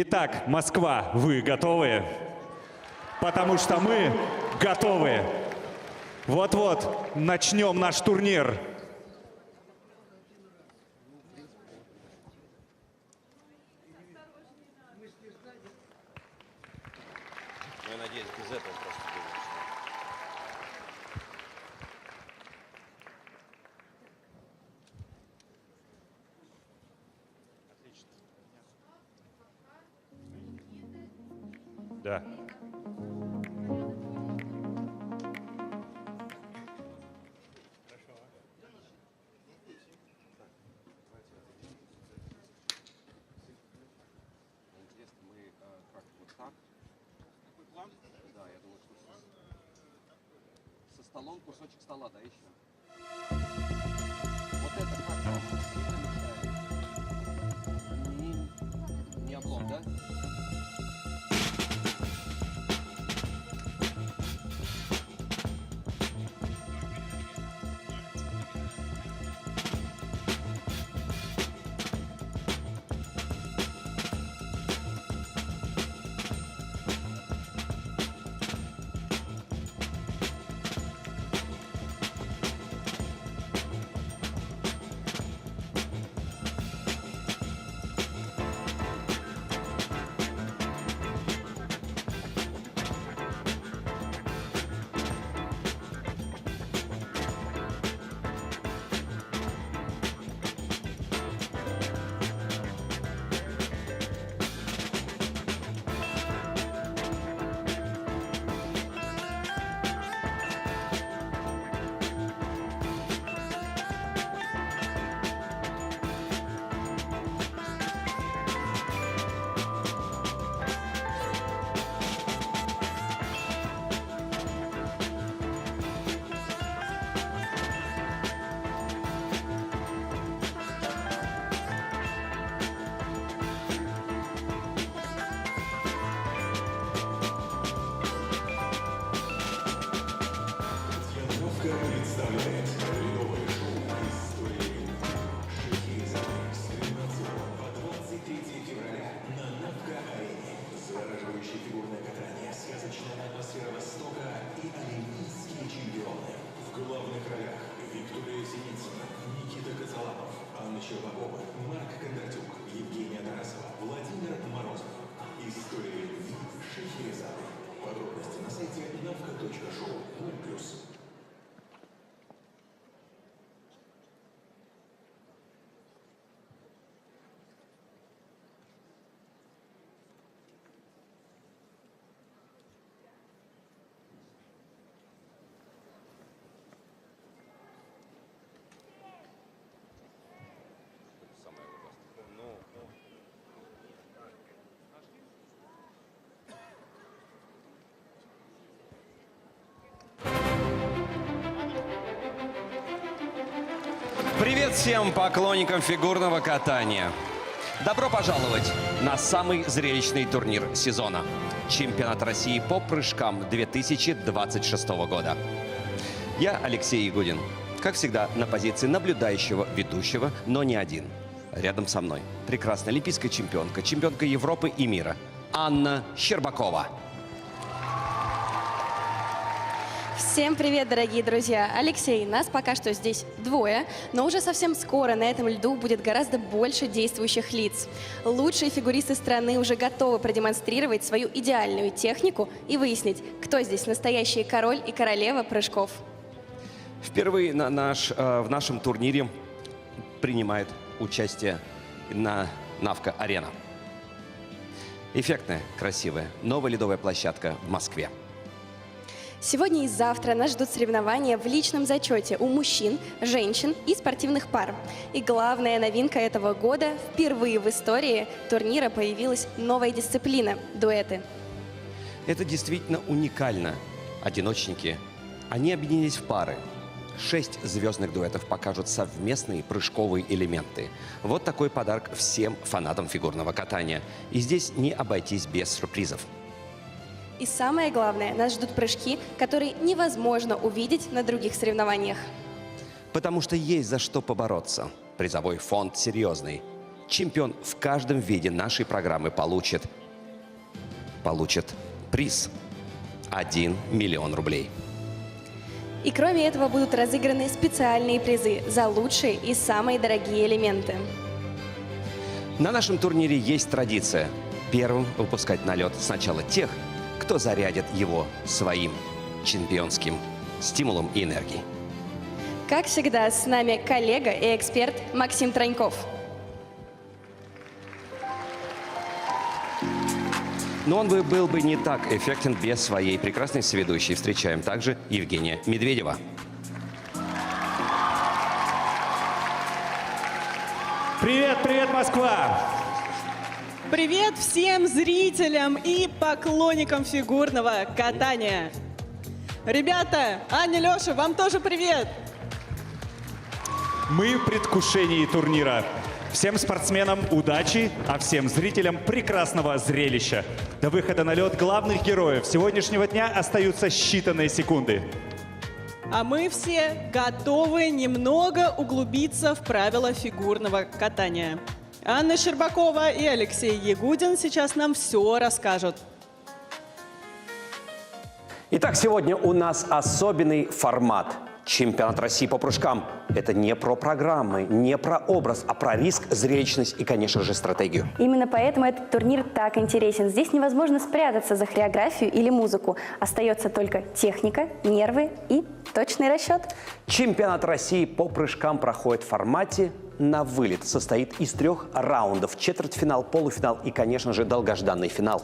Итак, Москва, вы готовы? Потому что мы готовы. Вот-вот начнем наш турнир. Ну, я надеюсь, без этого просто будет. Отлично. Да. Интересно, мы как вот так? Такой план? Да, я думаю, что со столом кусочек стола, да, еще? Вот это как вам сильно мешает? Не облом, да? Представляет ледовое шоу «История Шахерезады» с 13 по 23 февраля на Навка-арене. Завораживающее фигурное катание, сказочная атмосфера Востока и олимпийские чемпионы. В главных ролях Виктория Синицына, Никита Козолапов, Анна Щербакова, Марк Кондратюк, Евгения Тарасова, Владимир Морозов. История любви Шахерезады. Подробности на сайте navka.show. 0+. Самое ужасное. Ну. Привет всем поклонникам фигурного катания. Добро пожаловать на самый зрелищный турнир сезона. Чемпионат России по прыжкам 2026 года. Я Алексей Ягудин. Как всегда, на позиции наблюдающего ведущего, но не один. Рядом со мной прекрасная олимпийская чемпионка, чемпионка Европы и мира Анна Щербакова. Всем привет, дорогие друзья! Алексей, нас пока что здесь двое, но уже совсем скоро на этом льду будет гораздо больше действующих лиц. Лучшие фигуристы страны уже готовы продемонстрировать свою идеальную технику и выяснить, кто здесь настоящий король и королева прыжков. Впервые в нашем турнире принимает участие на Навка-арена. Эффектная, красивая, новая ледовая площадка в Москве. Сегодня и завтра нас ждут соревнования в личном зачете у мужчин, женщин и спортивных пар. И главная новинка этого года – впервые в истории турнира появилась новая дисциплина – дуэты. Это действительно уникально. Одиночники, они объединились в пары. 6 звездных дуэтов покажут совместные прыжковые элементы. Вот такой подарок всем фанатам фигурного катания. И здесь не обойтись без сюрпризов. И самое главное, нас ждут прыжки, которые невозможно увидеть на других соревнованиях. Потому что есть за что побороться. Призовой фонд серьезный. чемпион в каждом виде нашей программы получит приз – 1 миллион рублей. И кроме этого будут разыграны специальные призы за лучшие и самые дорогие элементы. На нашем турнире есть традиция первым выпускать на лед сначала тех, кто зарядит его своим чемпионским стимулом и энергией. Как всегда, с нами коллега и эксперт Максим Троньков. Но он был бы не так эффектен без своей прекрасной соведущей. Встречаем также Евгения Медведева. Привет, привет, Москва! Привет всем зрителям и поклонникам фигурного катания. Ребята, Аня, Леша, вам тоже привет! Мы в предвкушении турнира. Всем спортсменам удачи, а всем зрителям прекрасного зрелища. До выхода на лед главных героев сегодняшнего дня остаются считанные секунды. А мы все готовы немного углубиться в правила фигурного катания. Анна Щербакова и Алексей Ягудин сейчас нам все расскажут. Итак, сегодня у нас особенный формат. Чемпионат России по прыжкам. Это не про программы, не про образ, а про риск, зрелищность и, конечно же, стратегию. Именно поэтому этот турнир так интересен. Здесь невозможно спрятаться за хореографию или музыку. Остается только техника, нервы и точный расчет. Чемпионат России по прыжкам проходит в формате на вылет. Состоит из 3 раундов. Четвертьфинал, полуфинал и, конечно же, долгожданный финал.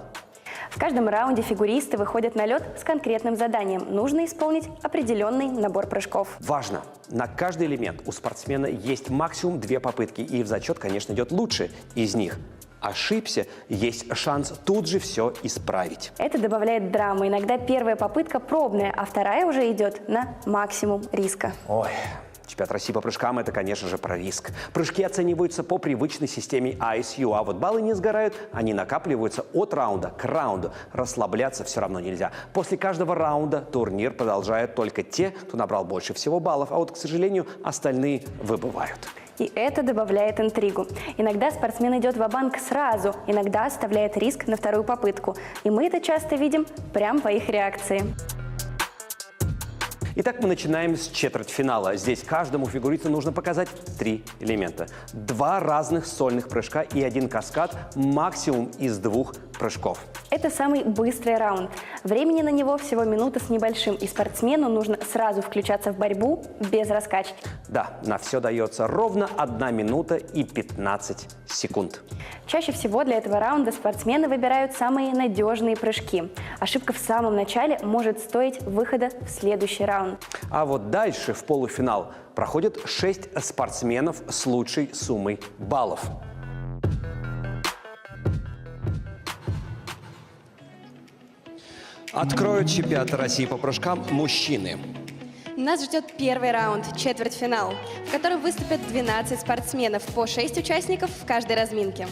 В каждом раунде фигуристы выходят на лед с конкретным заданием. Нужно исполнить определенный набор прыжков. Важно! На каждый элемент у спортсмена есть максимум 2 попытки. И в зачет, конечно, идет лучший из них. Ошибся, есть шанс тут же все исправить. Это добавляет драмы. Иногда первая попытка пробная, а вторая уже идет на максимум риска. Ой, чемпионат России по прыжкам – это, конечно же, про риск. Прыжки оцениваются по привычной системе ISU, а вот баллы не сгорают, они накапливаются от раунда к раунду. Расслабляться все равно нельзя. После каждого раунда турнир продолжают только те, кто набрал больше всего баллов, а вот, к сожалению, остальные выбывают. И это добавляет интригу. Иногда спортсмен идет ва-банк сразу, иногда оставляет риск на вторую попытку. И мы это часто видим прямо по их реакции. Итак, мы начинаем с четвертьфинала. Здесь каждому фигуристу нужно показать 3 элемента. 2 разных сольных прыжка и 1 каскад, максимум из 2 прыжков. Это самый быстрый раунд. Времени на него всего минута с небольшим, и спортсмену нужно сразу включаться в борьбу без раскачки. Да, на все дается ровно 1 минута и 15 секунд. Чаще всего для этого раунда спортсмены выбирают самые надежные прыжки. Ошибка в самом начале может стоить выхода в следующий раунд. А вот дальше в полуфинал проходят 6 спортсменов с лучшей суммой баллов. Откроют чемпионат России по прыжкам мужчины. Нас ждет первый раунд, четвертьфинал, в котором выступят 12 спортсменов, по 6 участников в каждой разминке.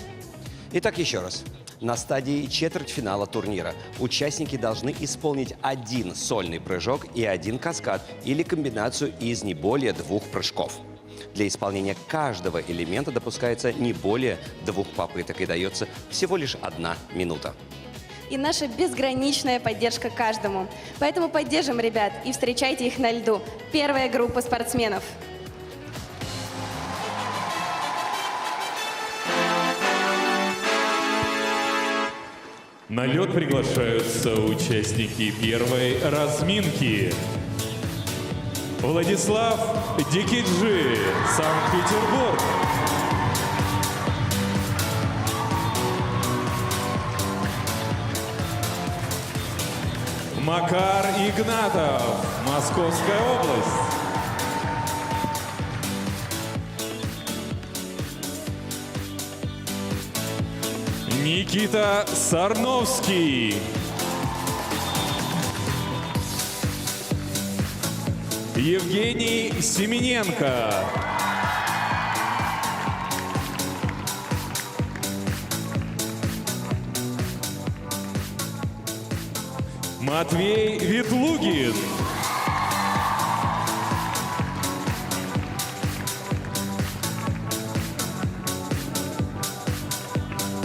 Итак, еще раз. На стадии четвертьфинала турнира участники должны исполнить 1 сольный прыжок и 1 каскад или комбинацию из не более 2 прыжков. Для исполнения каждого элемента допускается не более 2 попыток и дается всего лишь 1 минута. И наша безграничная поддержка каждому. Поэтому поддержим ребят и встречайте их на льду. Первая группа спортсменов. На лед приглашаются участники первой разминки. Владислав Дикиджи, Санкт-Петербург. Макар Игнатов, Московская область. Никита Сарновский. Евгений Семененко. Матвей Ветлугин.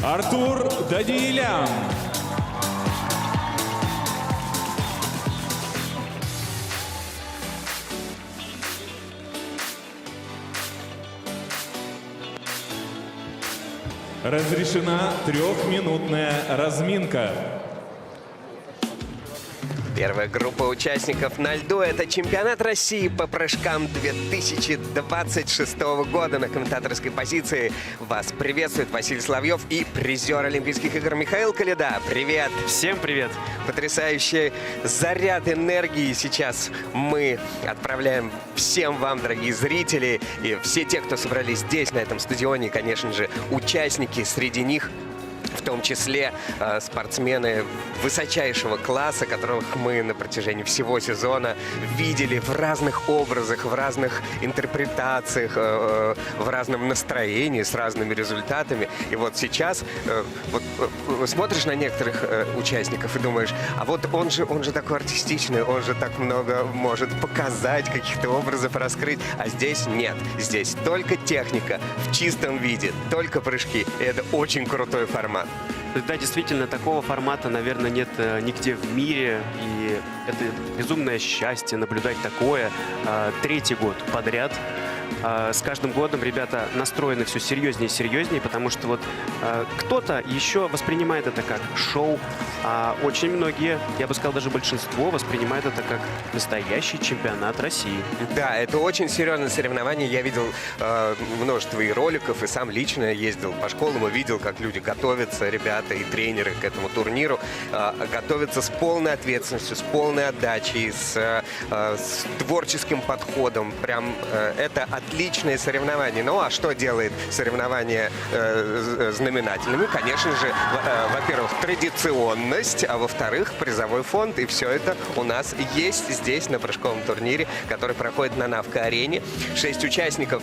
Артур Даниэлян. Разрешена трехминутная разминка. Первая группа участников на льду – это чемпионат России по прыжкам 2026 года. На комментаторской позиции вас приветствует Василий Соловьев и призер Олимпийских игр Михаил Коляда. Привет! Всем привет! Потрясающий заряд энергии сейчас мы отправляем всем вам, дорогие зрители, и все те, кто собрались здесь, на этом стадионе, и, конечно же, участники, среди них в том числе спортсмены высочайшего класса, которых мы на протяжении всего сезона видели в разных образах, в разных интерпретациях, в разном настроении, с разными результатами. И вот сейчас смотришь на некоторых участников и думаешь, а вот он же такой артистичный, он же так много может показать, каких-то образов раскрыть, а здесь нет. Здесь только техника в чистом виде, только прыжки. И это очень крутой формат. Да, действительно, такого формата, наверное, нет нигде в мире. И это безумное счастье наблюдать такое третий год подряд. С каждым годом ребята настроены все серьезнее и серьезнее, потому что вот кто-то еще воспринимает это как шоу, а очень многие, я бы сказал, даже большинство воспринимает это как настоящий чемпионат России. Да, это очень серьезное соревнование. Я видел множество и роликов, и сам лично ездил по школам и видел, как люди готовятся, ребята и тренеры к этому турниру, готовятся с полной ответственностью, с полной отдачей, с творческим подходом. Прям это отличное соревнование. Ну а что делает соревнования знаменательными? Конечно же, во-первых, традиционность, а во-вторых, призовой фонд. И все это у нас есть здесь на прыжковом турнире, который проходит на Навка-арене. 6 участников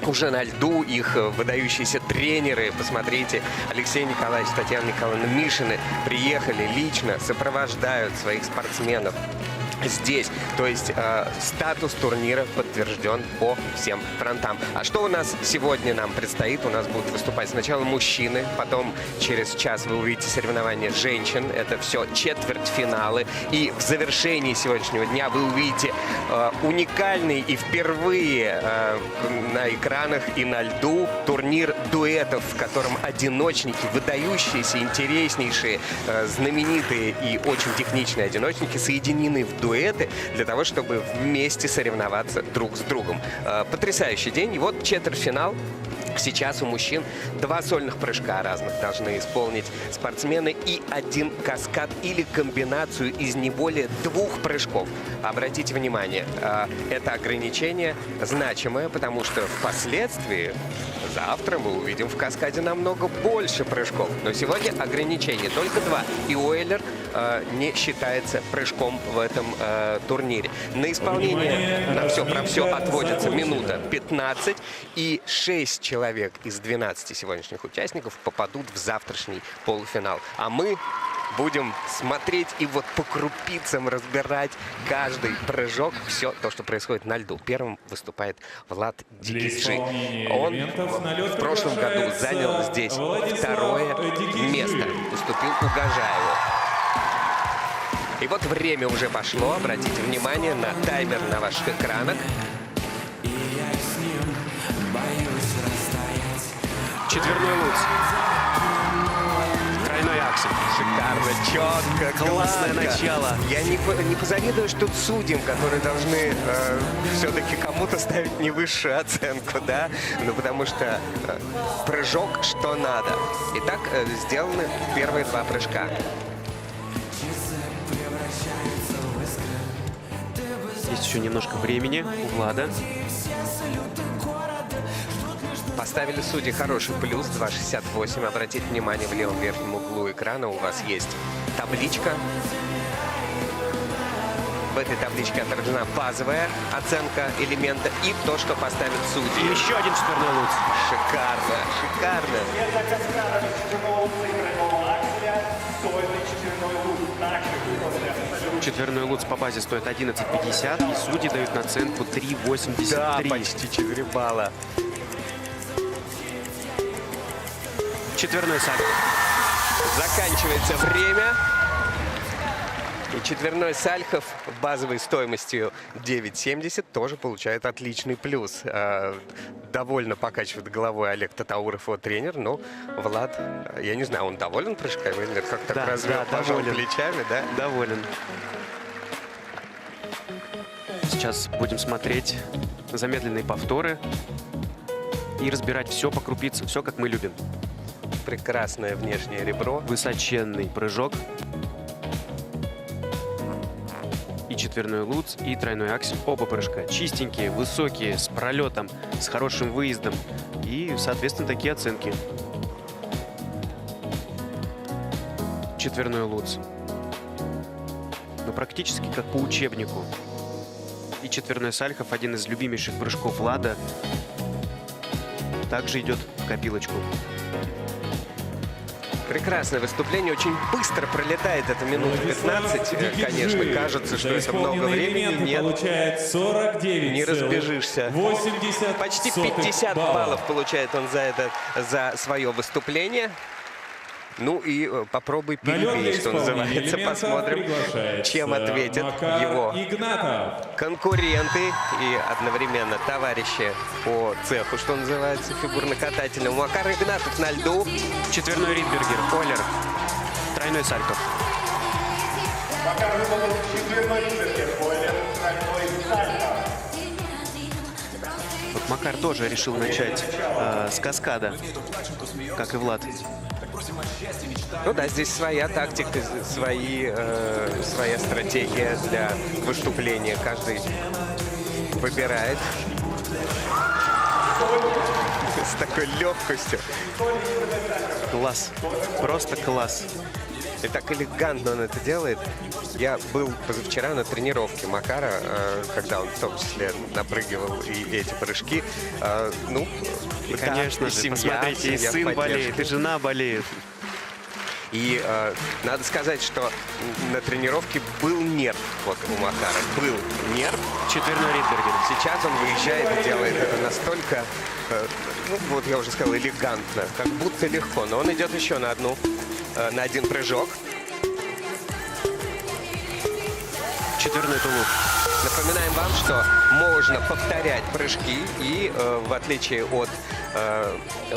уже на льду, их выдающиеся тренеры, посмотрите, Алексей Николаевич, Татьяна Николаевна Мишины приехали лично, сопровождают своих спортсменов здесь. То есть статус турнира подтвержден по всем фронтам. А что у нас сегодня нам предстоит? У нас будут выступать сначала мужчины, потом через час вы увидите соревнования женщин. Это все четвертьфиналы. И в завершении сегодняшнего дня вы увидите уникальный и впервые на экранах и на льду турнир дуэтов, в котором одиночники, выдающиеся, интереснейшие, знаменитые и очень техничные одиночники соединены в дуэты для того, чтобы вместе соревноваться друг с другом. Потрясающий день. И вот четвертьфинал. Сейчас у мужчин 2 сольных прыжка разных должны исполнить спортсмены и 1 каскад или комбинацию из не более 2 прыжков. Обратите внимание, это ограничение значимое, потому что впоследствии завтра мы увидим в каскаде намного больше прыжков. Но сегодня ограничение только 2. И Ойлер не считается прыжком в этом турнире. На исполнение, на все про все отводится минута 15. И 6 человек из 12 сегодняшних участников попадут в завтрашний полуфинал. А мы будем смотреть и вот по крупицам разбирать каждый прыжок, все то, что происходит на льду. Первым выступает Влад Дикиджи. Он в прошлом году занял здесь 2-е место. Уступил Угожаеву. И вот время уже пошло. Обратите внимание на таймер на ваших экранах. Четверной луц. Тройной аксель. Шикарно, четко, Классное гладко. начало. Я не позавидуешь тут судьям, которые должны все-таки кому-то ставить не высшую оценку, да? Ну, потому что прыжок что надо. Итак, сделаны первые 2 прыжка. Есть еще немножко времени у Влада. Поставили судьи хороший плюс, 2,68. Обратите внимание, в левом верхнем углу экрана у вас есть табличка. В этой табличке отражена базовая оценка элемента и то, что поставят судьи. И еще один четверной луц. Шикарно, шикарно. Четверной луц по базе стоит 11,50. И судьи дают наценку 3,83. Да, почти 4 балла. Четверной сальто. Заканчивается время. И четверной Сальхов базовой стоимостью 9,70 тоже получает отличный плюс. Довольно покачивает головой Олег Татауров, его тренер. Но Влад, я не знаю, он доволен прыжками или нет? Как так развел, пожал доволен. плечами, да? Доволен. Сейчас будем смотреть замедленные повторы и разбирать все по крупицам, все как мы любим. Прекрасное внешнее ребро. Высоченный прыжок. И четверной луц, и тройной аксель. Оба прыжка чистенькие, высокие, с пролетом, с хорошим выездом. И, соответственно, такие оценки. Четверной луц. Ну, практически как по учебнику. И четверной Сальхов, один из любимейших прыжков Влада, также идет в копилочку. Прекрасное выступление. Очень быстро пролетает это минута 15. Конечно, кажется, что это много времени. Нет, Получает 49. не разбежишься. 80 Почти 50 баллов получает он за свое выступление. Ну и попробуй На лед для перебей, что исполнения называется. элементов Посмотрим, приглашается чем ответят Макар его Игнатов. конкуренты и одновременно товарищи по цеху, что называется, фигурно-катательному. Макар Игнатов на льду. Четверной Ридбергер, Оллер, тройной сальто. Вот Макар тоже решил начать с каскада, как и Влад. Ну да, здесь своя тактика, своя стратегия для выступления. Каждый выбирает с такой легкостью. Класс, просто класс. И так элегантно он это делает. Я был позавчера на тренировке Макара, когда он в том числе напрыгивал и эти прыжки. Ну, И, да, конечно и же, семья, посмотрите, и семья в сын поддержку. болеет, и жена болеет. И надо сказать, что на тренировке был нерв вот у Макара. Был нерв. Четверной Ридбергер. Сейчас он выезжает и делает это настолько, ну вот я уже сказал, элегантно, как будто легко. Но он идет еще на один прыжок. Четверной тулуп. Напоминаем вам, что можно повторять прыжки. И в отличие от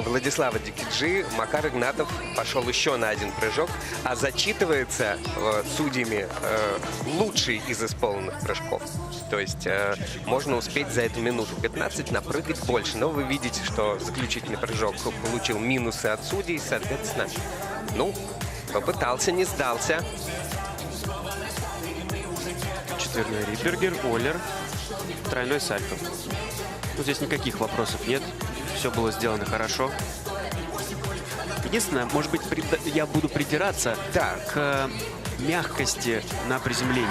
Владислава Дикиджи, Макар Игнатов пошел еще на один прыжок, а зачитывается судьями лучший из исполненных прыжков. То есть можно успеть за эту минуту 15 напрыгать больше. Но вы видите, что заключительный прыжок получил минусы от судей, соответственно, ну, попытался, не сдался. Четверной Ридбергер, Оллер, тройной сальто. Ну, здесь никаких вопросов нет. Все было сделано хорошо. Единственное, может быть, я буду придираться к мягкости на приземлении.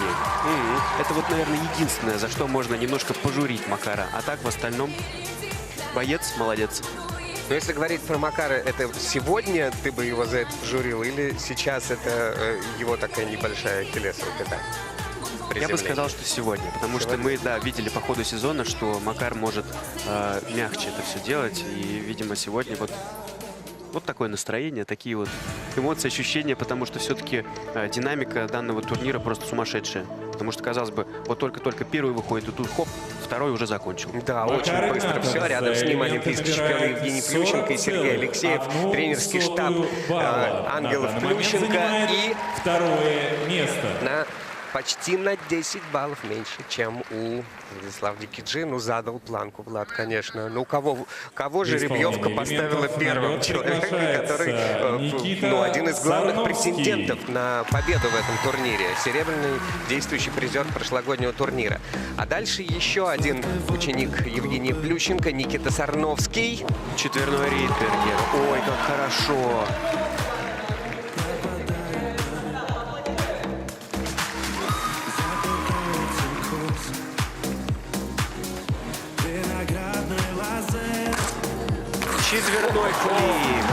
Это вот, наверное, единственное, за что можно немножко пожурить Макара. А так, в остальном, боец молодец. Но если говорить про Макара, это сегодня ты бы его за это пожурил, или сейчас это его такая небольшая ахиллесова пята? Я бы сказал, что сегодня, потому что мы, да, видели по ходу сезона, что Макар может мягче это все делать, и, видимо, сегодня вот такое настроение, такие вот эмоции, ощущения, потому что все-таки динамика данного турнира просто сумасшедшая. Потому что, казалось бы, вот только-только первый выходит, и тут хоп, второй уже закончил. Да, Макар очень быстро Игнатов все. Рядом с ним олимпийский чемпион Евгений Плющенко и Сергей Алексеев, тренерский штаб Ангелов Плющенко. И второе место. почти на 10 баллов меньше, чем у Владислава Дикиджи. Ну, задал планку Влад, конечно. Ну, кого жеребьевка поставила первым человеком, который, один из главных претендентов на победу в этом турнире. Серебряный действующий призер прошлогоднего турнира. А дальше еще один ученик Евгения Плющенко, Никита Сарновский. Четверной Ридбергер. Ой, как хорошо. Четверной флип.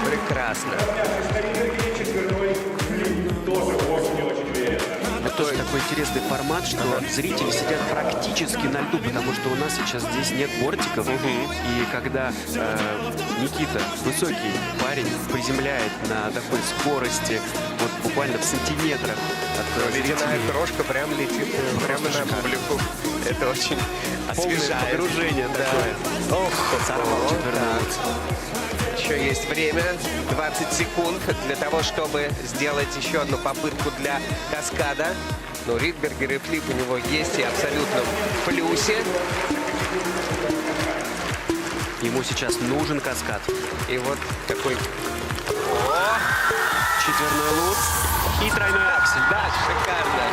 Прекрасно. Это тоже такой интересный формат, что зрители сидят практически на льду, потому что у нас сейчас здесь нет бортиков. И когда Никита, высокий парень, приземляет на такой скорости, вот буквально в сантиметрах от Ледяная зрителей, крошка прям летит прямо на публику. Это очень полное освежает. погружение, да. Ох, Сорвал вот четверной так. Еще есть время, 20 секунд для того, чтобы сделать еще одну попытку для каскада. Но Ридбергер и флип у него есть и абсолютно в плюсе. Ему сейчас нужен каскад. И вот такой Четверной лут и тройной аксель. Да, шикарно.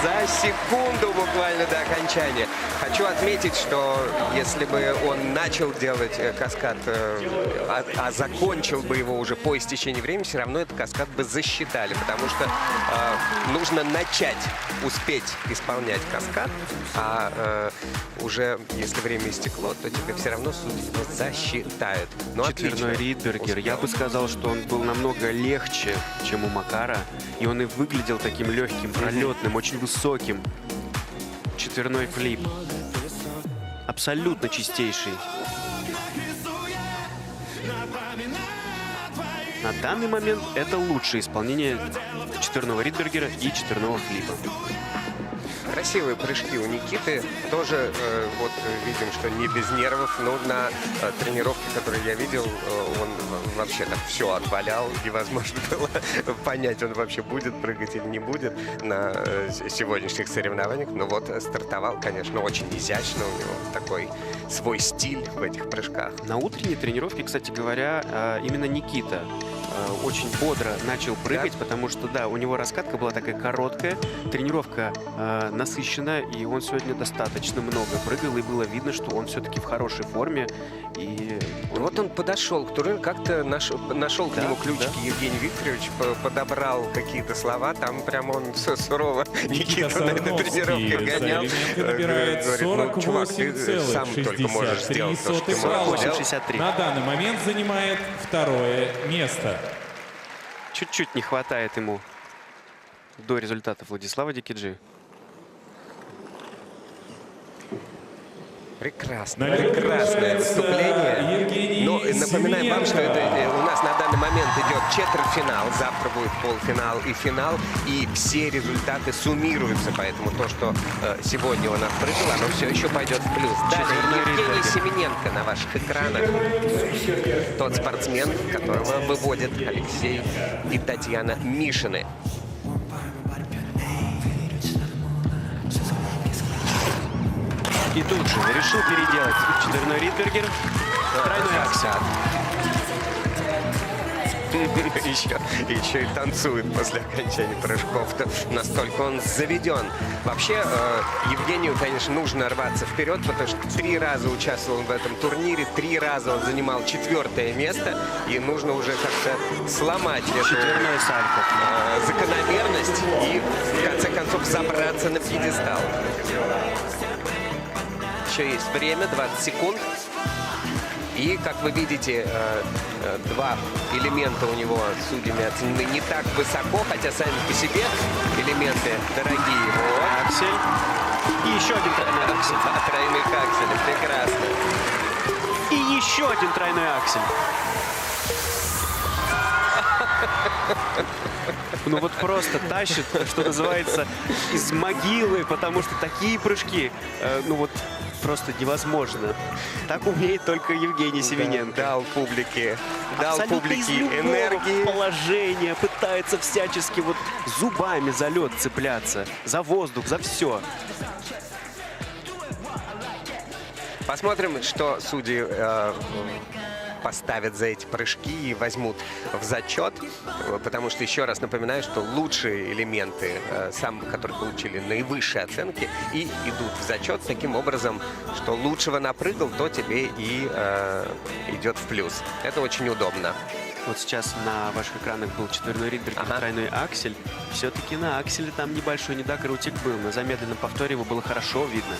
За секунду буквально до окончания. Хочу отметить, что если бы он начал делать каскад, а закончил бы его уже по истечении времени, все равно этот каскад бы засчитали, потому что нужно начать успеть исполнять каскад, а уже если время истекло, то тебе все равно судьи его засчитают. Ну, Четверной отлично. Ридбергер. Я Успел. бы сказал, что он был намного легче, чем у Макара. И он и выглядел таким легким, пролетным, очень высоким. Четверной флип. Абсолютно чистейший. На данный момент это лучшее исполнение четверного Ридбергера и четверного флипа. Красивые прыжки у Никиты. Тоже вот видим, что не без нервов. Но на тренировке, которую я видел, он вообще так все отвалял. Невозможно было понять, он вообще будет прыгать или не будет на сегодняшних соревнованиях. Но вот стартовал, конечно, очень изящно. У него такой свой стиль в этих прыжках. На утренней тренировке, кстати говоря, именно Никита очень бодро начал прыгать, потому что, да, у него раскатка была такая короткая, тренировка насыщенная, и он сегодня достаточно много прыгал, и было видно, что он все-таки в хорошей форме. И Вот он подошел к турниру, как-то нашел к Да, нему ключики. да. Евгений Викторович подобрал какие-то слова, там прям он все сурово Никиту на этой тренировке гонял. элементы набирает Говорит, ну, чувак, ты сам только можешь сделать то, что ты можешь сделать. 63. На данный момент занимает второе место. Чуть-чуть не хватает ему до результата Владислава Дикиджи. Прекрасно, На льду прекрасное продолжается выступление. Евгений Но напоминаем вам, что это Семененко. у нас на данный момент идет четвертьфинал, завтра будет полуфинал и финал, и все результаты суммируются, поэтому то, что сегодня у нас прыгало, оно все еще пойдет в плюс. Далее Евгений Семененко на ваших экранах. Тот спортсмен, которого выводят Алексей и Татьяна Мишины. И тут же решил переделать четверной Ридбергер, тройной аксель. Еще и танцует после окончания прыжков. Настолько он заведен. Вообще, Евгению, конечно, нужно рваться вперед, потому что 3 раза участвовал в этом турнире, 3 раза он занимал 4-е место, и нужно уже как-то сломать эту Четверной сальто. закономерность и, в конце концов, забраться на пьедестал. Еще есть время, 20 секунд. И, как вы видите, 2 элемента у него судьями оценены не так высоко, хотя сами по себе элементы дорогие. Вот. Аксель. И еще один тройной аксель. 2 тройных акселя, прекрасно. И еще один тройной аксель. Ну вот просто тащит, что называется, из могилы, потому что такие прыжки, ну вот просто невозможно. Так умеет только Евгений Семененко. Дал публике Абсолютно из любого энергии. положения пытается всячески вот зубами за лед цепляться, за воздух, за все. Посмотрим, что судьи поставят за эти прыжки и возьмут в зачет, потому что, еще раз напоминаю, что лучшие элементы, которые получили наивысшие оценки, и идут в зачет таким образом, что лучшего напрыгал, то тебе и идет в плюс. Это очень удобно. Вот сейчас на ваших экранах был четверной Ридбергер, тройной аксель. Все-таки на акселе там небольшой недокрутик был. На замедленном повторе его было хорошо видно.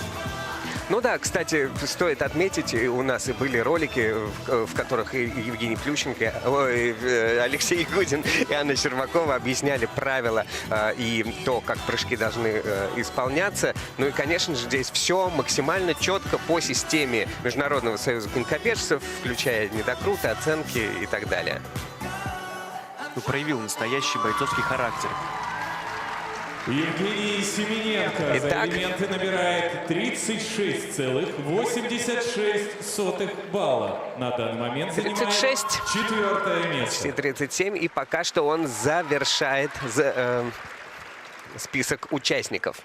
Ну да, кстати, стоит отметить, у нас и были ролики, в которых и Евгений Плющенко, Алексей Ягудин и Анна Щербакова объясняли правила и то, как прыжки должны исполняться. Ну и, конечно же, здесь все максимально четко по системе Международного союза конькобежцев, включая недокруты, оценки и так далее. Ну, проявил настоящий бойцовский характер. Евгений Семененко за Итак. элементы набирает 36,86 балла. На данный момент занимает 36. 4-е место. Почти 37, и пока что он завершает список участников.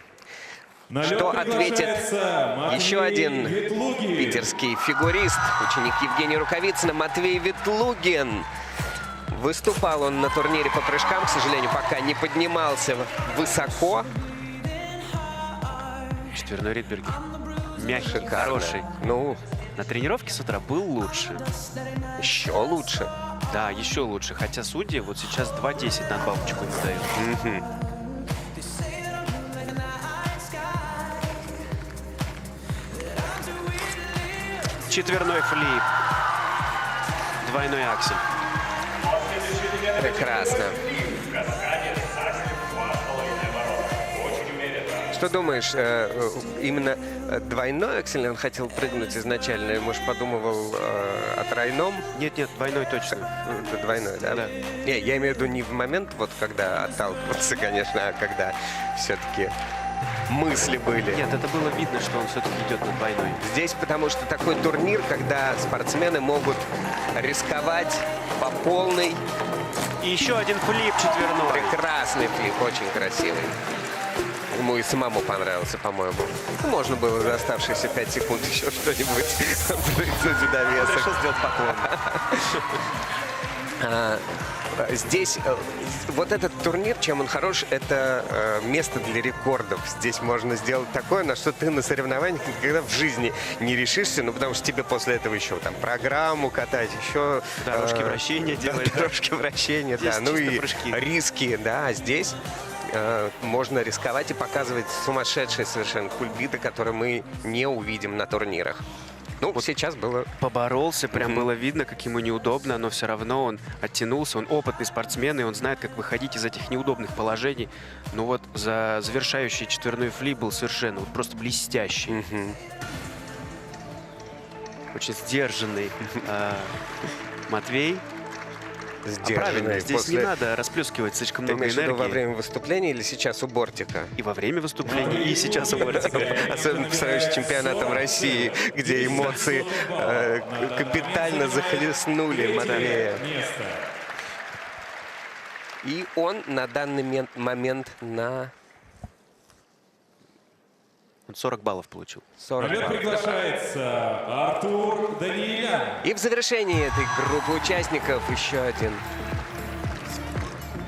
На лед Что ответит приглашается Матвей еще один Ветлугин. питерский фигурист, ученик Евгения Рукавицына, Матвей Ветлугин. Выступал он на турнире по прыжкам, к сожалению, пока не поднимался высоко. Четверной Ридбергер. Мягкий, Шикарно. хороший. Ну, На тренировке с утра был лучше. еще лучше. Да, еще лучше. Хотя судьи вот сейчас 2.10 надбавочку ему дают. Четверной флип. Двойной аксель. Прекрасно. Что думаешь, именно двойной аксель он хотел прыгнуть изначально? Может, подумывал о тройном? Нет, двойной точно. Это двойной, да? Да. Не, я имею в виду не в момент, вот когда отталкивался, конечно, а когда все-таки мысли были. Нет, это было видно, что он все-таки идет на двойной. Здесь потому что такой турнир, когда спортсмены могут рисковать по полной. И еще один флип четверной. Прекрасный флип, очень красивый. Ему и самому понравился, по-моему. Можно было за оставшиеся 5 секунд еще что-нибудь прыгнуть в довесок. Решил сделать поклон. Здесь вот этот турнир, чем он хорош, это место для рекордов. Здесь можно сделать такое, на что ты на соревнованиях никогда в жизни не решишься, ну потому что тебе после этого еще там программу катать, еще Дорожки вращения делать. дорожки вращения, Здесь да, ну чисто и прыжки. риски, да, а здесь можно рисковать и показывать сумасшедшие совершенно кульбиты, которые мы не увидим на турнирах. Ну, сейчас было... Поборолся, прям было видно, как ему неудобно, но все равно он оттянулся. Он опытный спортсмен, и он знает, как выходить из этих неудобных положений. Но вот за завершающий четверной флип был совершенно вот просто блестящий. Очень сдержанный Матвей. Правильно, здесь не надо расплескивать слишком Ты много имеешь в виду во энергии. время выступления или сейчас у бортика? И во время выступления, и сейчас у бортика. Особенно по сравнению с чемпионатом России, где эмоции капитально захлестнули Матвея. Место. И он на данный момент на Он 40 баллов получил. 40 На лед баллов. приглашается Артур Даниэлян. И в завершении этой группы участников еще один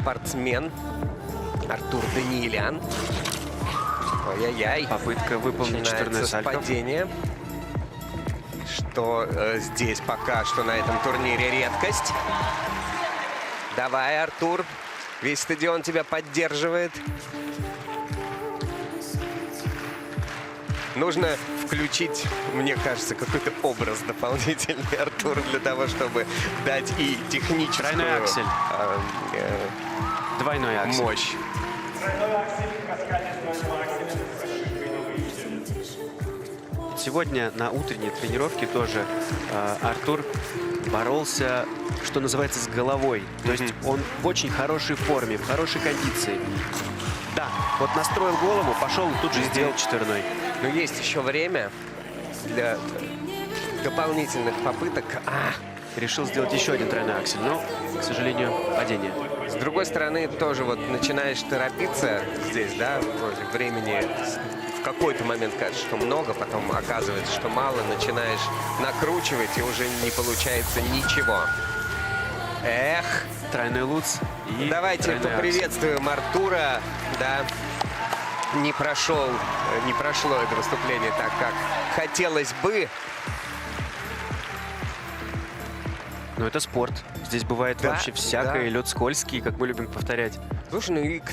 спортсмен Артур Даниэлян. Ой-яй-яй. Попытка выполнить четверной Начинается с сальто. падения. Что здесь пока что на этом турнире редкость. Давай, Артур. Весь стадион тебя поддерживает. Нужно включить, мне кажется, какой-то образ дополнительный, Артур, для того, чтобы дать и техническую Тройной аксель. Двойной аксель. мощь. Сегодня на утренней тренировке тоже Артур боролся, что называется, с головой. То есть он в очень хорошей форме, в хорошей кондиции. Да, вот настроил голову, пошел и тут же сделал четверной. Но есть еще время для дополнительных попыток. Решил сделать еще один тройной аксель, но, к сожалению, падение. С другой стороны, тоже вот начинаешь торопиться здесь, да, вроде времени в какой-то момент кажется, что много, потом оказывается, что мало, начинаешь накручивать, и уже не получается ничего. Эх! Тройной луц и Давайте тройной аксель. поприветствуем Артура, да. Не прошло это выступление так, как хотелось бы. Но это спорт. Здесь бывает Да, вообще всякое. да. Лед скользкий, как мы любим повторять. Слушай, ну и к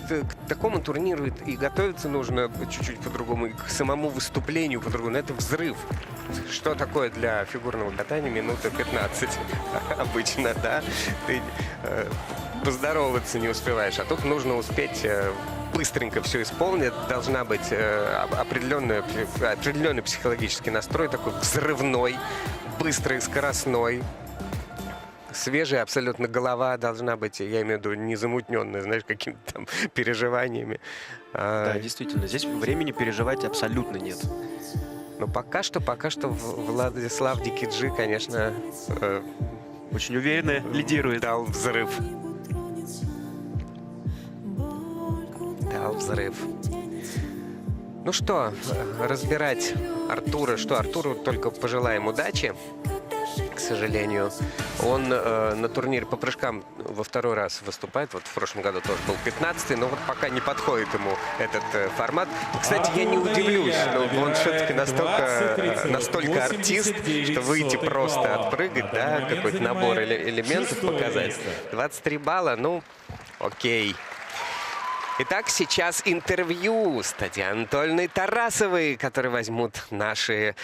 такому турниру и готовиться нужно чуть-чуть по-другому, и к самому выступлению по-другому. Это взрыв. Что такое для фигурного катания минута 15 обычно, да? Ты поздороваться не успеваешь, а тут нужно успеть быстренько все исполнить. Должна быть определенный психологический настрой, такой взрывной, быстрый, скоростной. Свежая абсолютно голова должна быть, я имею в виду, не замутненная, знаешь, какими-то там переживаниями. Да, действительно, здесь времени переживать абсолютно нет. Но пока что Владислав Дикиджи, конечно, Очень уверенно лидирует. дал взрыв. Дал взрыв. Ну что, разбирать Артура. Артуру только пожелаем удачи. К сожалению, он на турнире по прыжкам во второй раз выступает. Вот в прошлом году тоже был 15-й, но вот пока не подходит ему этот формат. Кстати, я не удивлюсь, но он все-таки настолько артист, что выйти просто отпрыгать, да, какой-то набор элементов показать. 23 балла, ну, окей. Итак, сейчас интервью с Татьяной Анатольевной Тарасовой, которые возьмут наши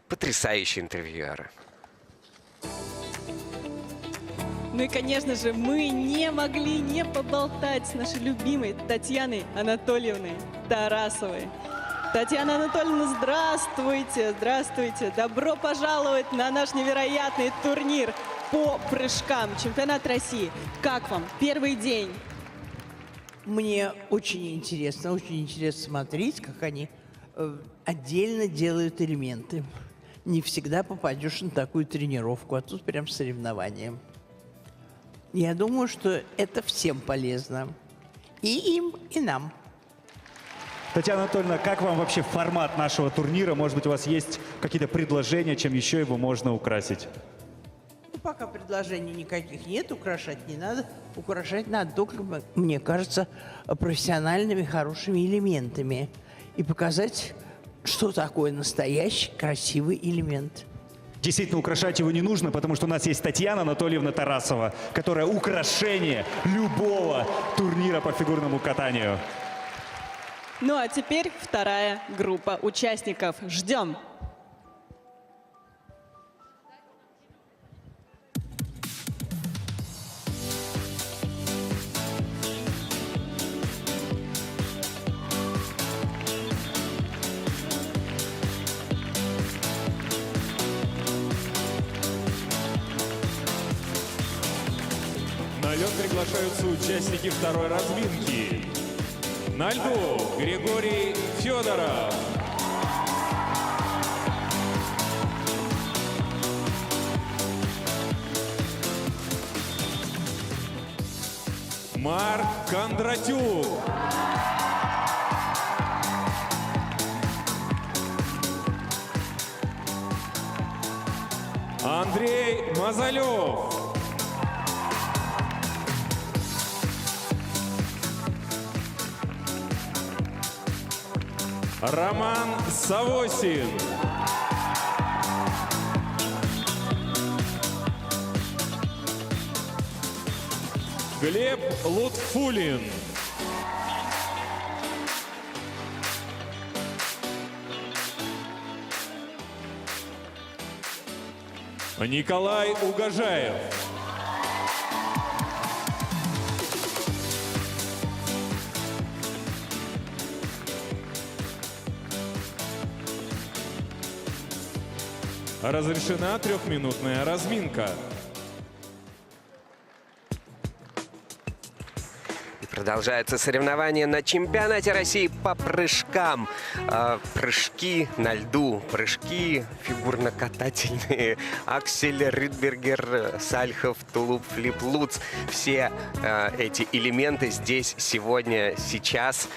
потрясающие интервьюеры. Ну и, конечно же, мы не могли не поболтать с нашей любимой Татьяной Анатольевной Тарасовой. Татьяна Анатольевна, здравствуйте, здравствуйте. Добро пожаловать на наш невероятный турнир по прыжкам. Чемпионат России. Как вам? Первый день. Мне очень интересно смотреть, как они отдельно делают элементы. Не всегда попадешь на такую тренировку, а тут прям соревнование. Я думаю, что это всем полезно. И им, и нам. Татьяна Анатольевна, как вам вообще формат нашего турнира? Может быть, у вас есть какие-то предложения, чем еще его можно украсить? Ну, пока предложений никаких нет, украшать не надо. Украшать надо только, мне кажется, профессиональными хорошими элементами. И показать, что такое настоящий красивый элемент. Действительно, украшать его не нужно, потому что у нас есть Татьяна Анатольевна Тарасова, которая украшение любого турнира по фигурному катанию. Ну а теперь вторая группа участников. Ждем. На лед приглашаются участники второй разминки. На льду Григорий Федоров. Марк Кондратюк. Андрей Мазалев. Роман Савосин. Глеб Лутфулин. Николай Угожаев. Разрешена трехминутная разминка. Продолжаются соревнования на чемпионате России по прыжкам. Прыжки на льду, прыжки фигурно-катательные. Аксель, Ридбергер, Сальхов, Тулуп, Флип, Луц. Все эти элементы здесь, сегодня, сейчас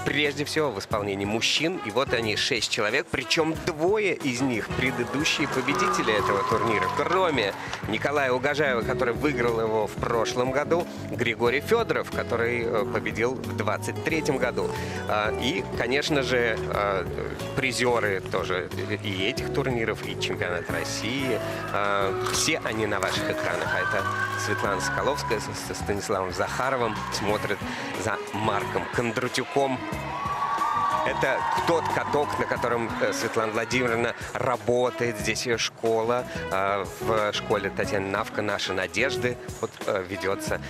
прежде всего в исполнении мужчин. И вот они, 6 человек, причем 2 из них предыдущие победители этого турнира. Кроме Николая Угожаева, который выиграл его в прошлом году, Григорий Федоров, который победил в 23 году. И, конечно же, призеры тоже и этих турниров, и чемпионат России. Все они на ваших экранах. А это Светлана Соколовская со Станиславом Захаровым смотрит за Марком Кондратюком. Это тот каток, на котором Светлана Владимировна работает. Здесь ее школа. В школе Татьяны Навка «Наши надежды» вот, ведется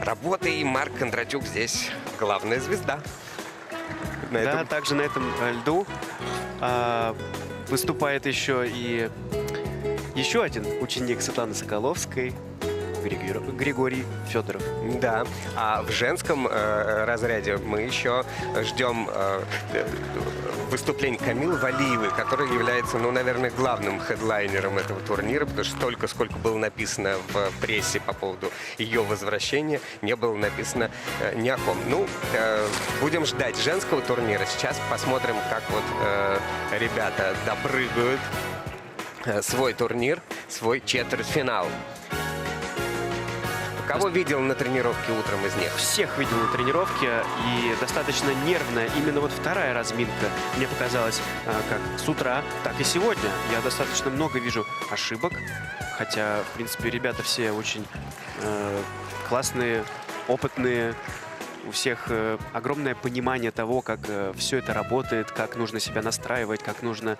работа. И Марк Кондратюк здесь главная звезда. Да, также на этом льду выступает еще один ученик Светланы Соколовской, Григорий Федоров. Да, а в женском разряде мы еще ждем выступление Камилы Валиевой, которая является, ну, наверное, главным хедлайнером этого турнира, потому что столько, сколько было написано в прессе по поводу ее возвращения, не было написано ни о ком. Ну, будем ждать женского турнира. Сейчас посмотрим, как вот ребята допрыгают свой турнир, свой четвертьфинал. Кого видел на тренировке утром из них? Всех видел на тренировке, и достаточно нервная. Именно вот вторая разминка мне показалась как с утра, так и сегодня. Я достаточно много вижу ошибок, хотя, в принципе, ребята все очень классные, опытные. У всех огромное понимание того, как все это работает, как нужно себя настраивать, как нужно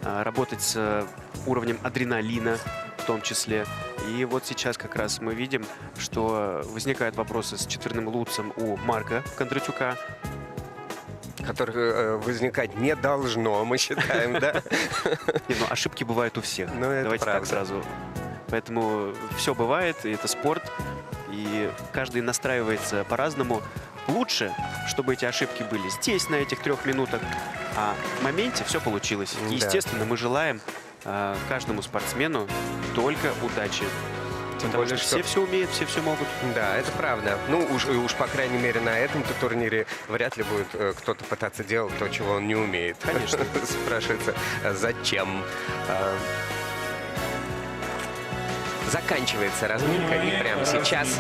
работать с уровнем адреналина в том числе. И вот сейчас как раз мы видим, что возникают вопросы с четверным луцем у Марка Кондратюка. Которых возникать не должно, мы считаем, да? Ну, ошибки бывают у всех. Ну, это давайте правда. так сразу. Поэтому все бывает, и это спорт. И каждый настраивается по-разному. Лучше, чтобы эти ошибки были здесь, на этих 3 минутах, а в моменте все получилось. И, естественно, мы желаем каждому спортсмену только удачи. Потому что все умеют, все могут. Да, это правда. Ну, уж по крайней мере, на этом-то турнире вряд ли будет кто-то пытаться делать то, чего он не умеет. Конечно. Спрашивается, зачем? Заканчивается разминка, и прямо сейчас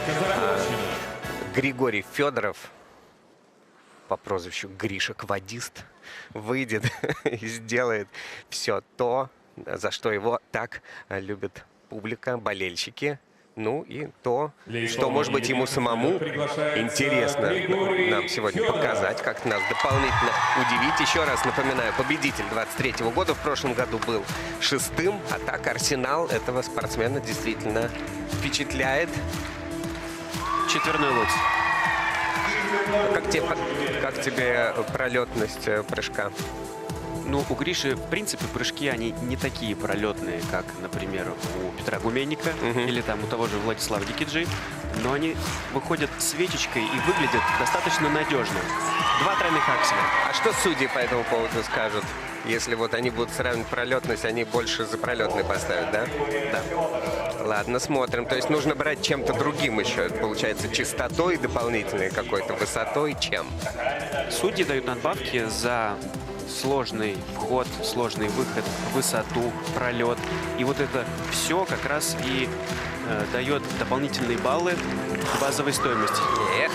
Григорий Федоров по прозвищу Гриша Квадист выйдет и сделает все то, за что его так любит публика, болельщики. Ну и то, что, может быть, ему самому интересно нам сегодня показать, как нас дополнительно удивить. Еще раз напоминаю, победитель 23-го года в прошлом году был 6-м, а так арсенал этого спортсмена действительно впечатляет. Четверной луц. Как тебе пролетность прыжка? Ну, у Гриши, в принципе, прыжки, они не такие пролетные, как, например, у Петра Гуменника или там у того же Владислава Дикиджи, но они выходят свечечкой и выглядят достаточно надежно. 2 тройных акселя. А что судьи по этому поводу скажут? Если вот они будут сравнивать пролетность, они больше за пролетный поставят, да? Да. Ладно, смотрим. То есть нужно брать чем-то другим еще. Получается, частотой дополнительной какой-то, высотой, чем? Судьи дают надбавки за сложный вход, сложный выход, высоту, пролет. И вот это все как раз и дает дополнительные баллы базовой стоимости. Эх,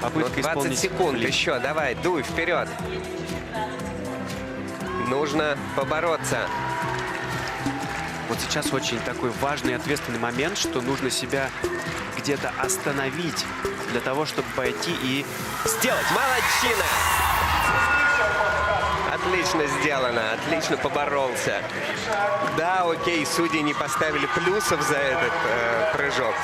Попытка ну 20 исполнить секунд флип. еще. Давай, дуй вперед. Нужно побороться. Вот сейчас очень такой важный и ответственный момент, что нужно себя где-то остановить для того, чтобы пойти и сделать. Молодчина! Отлично сделано, отлично поборолся. Да, окей, судьи не поставили плюсов за этот прыжок.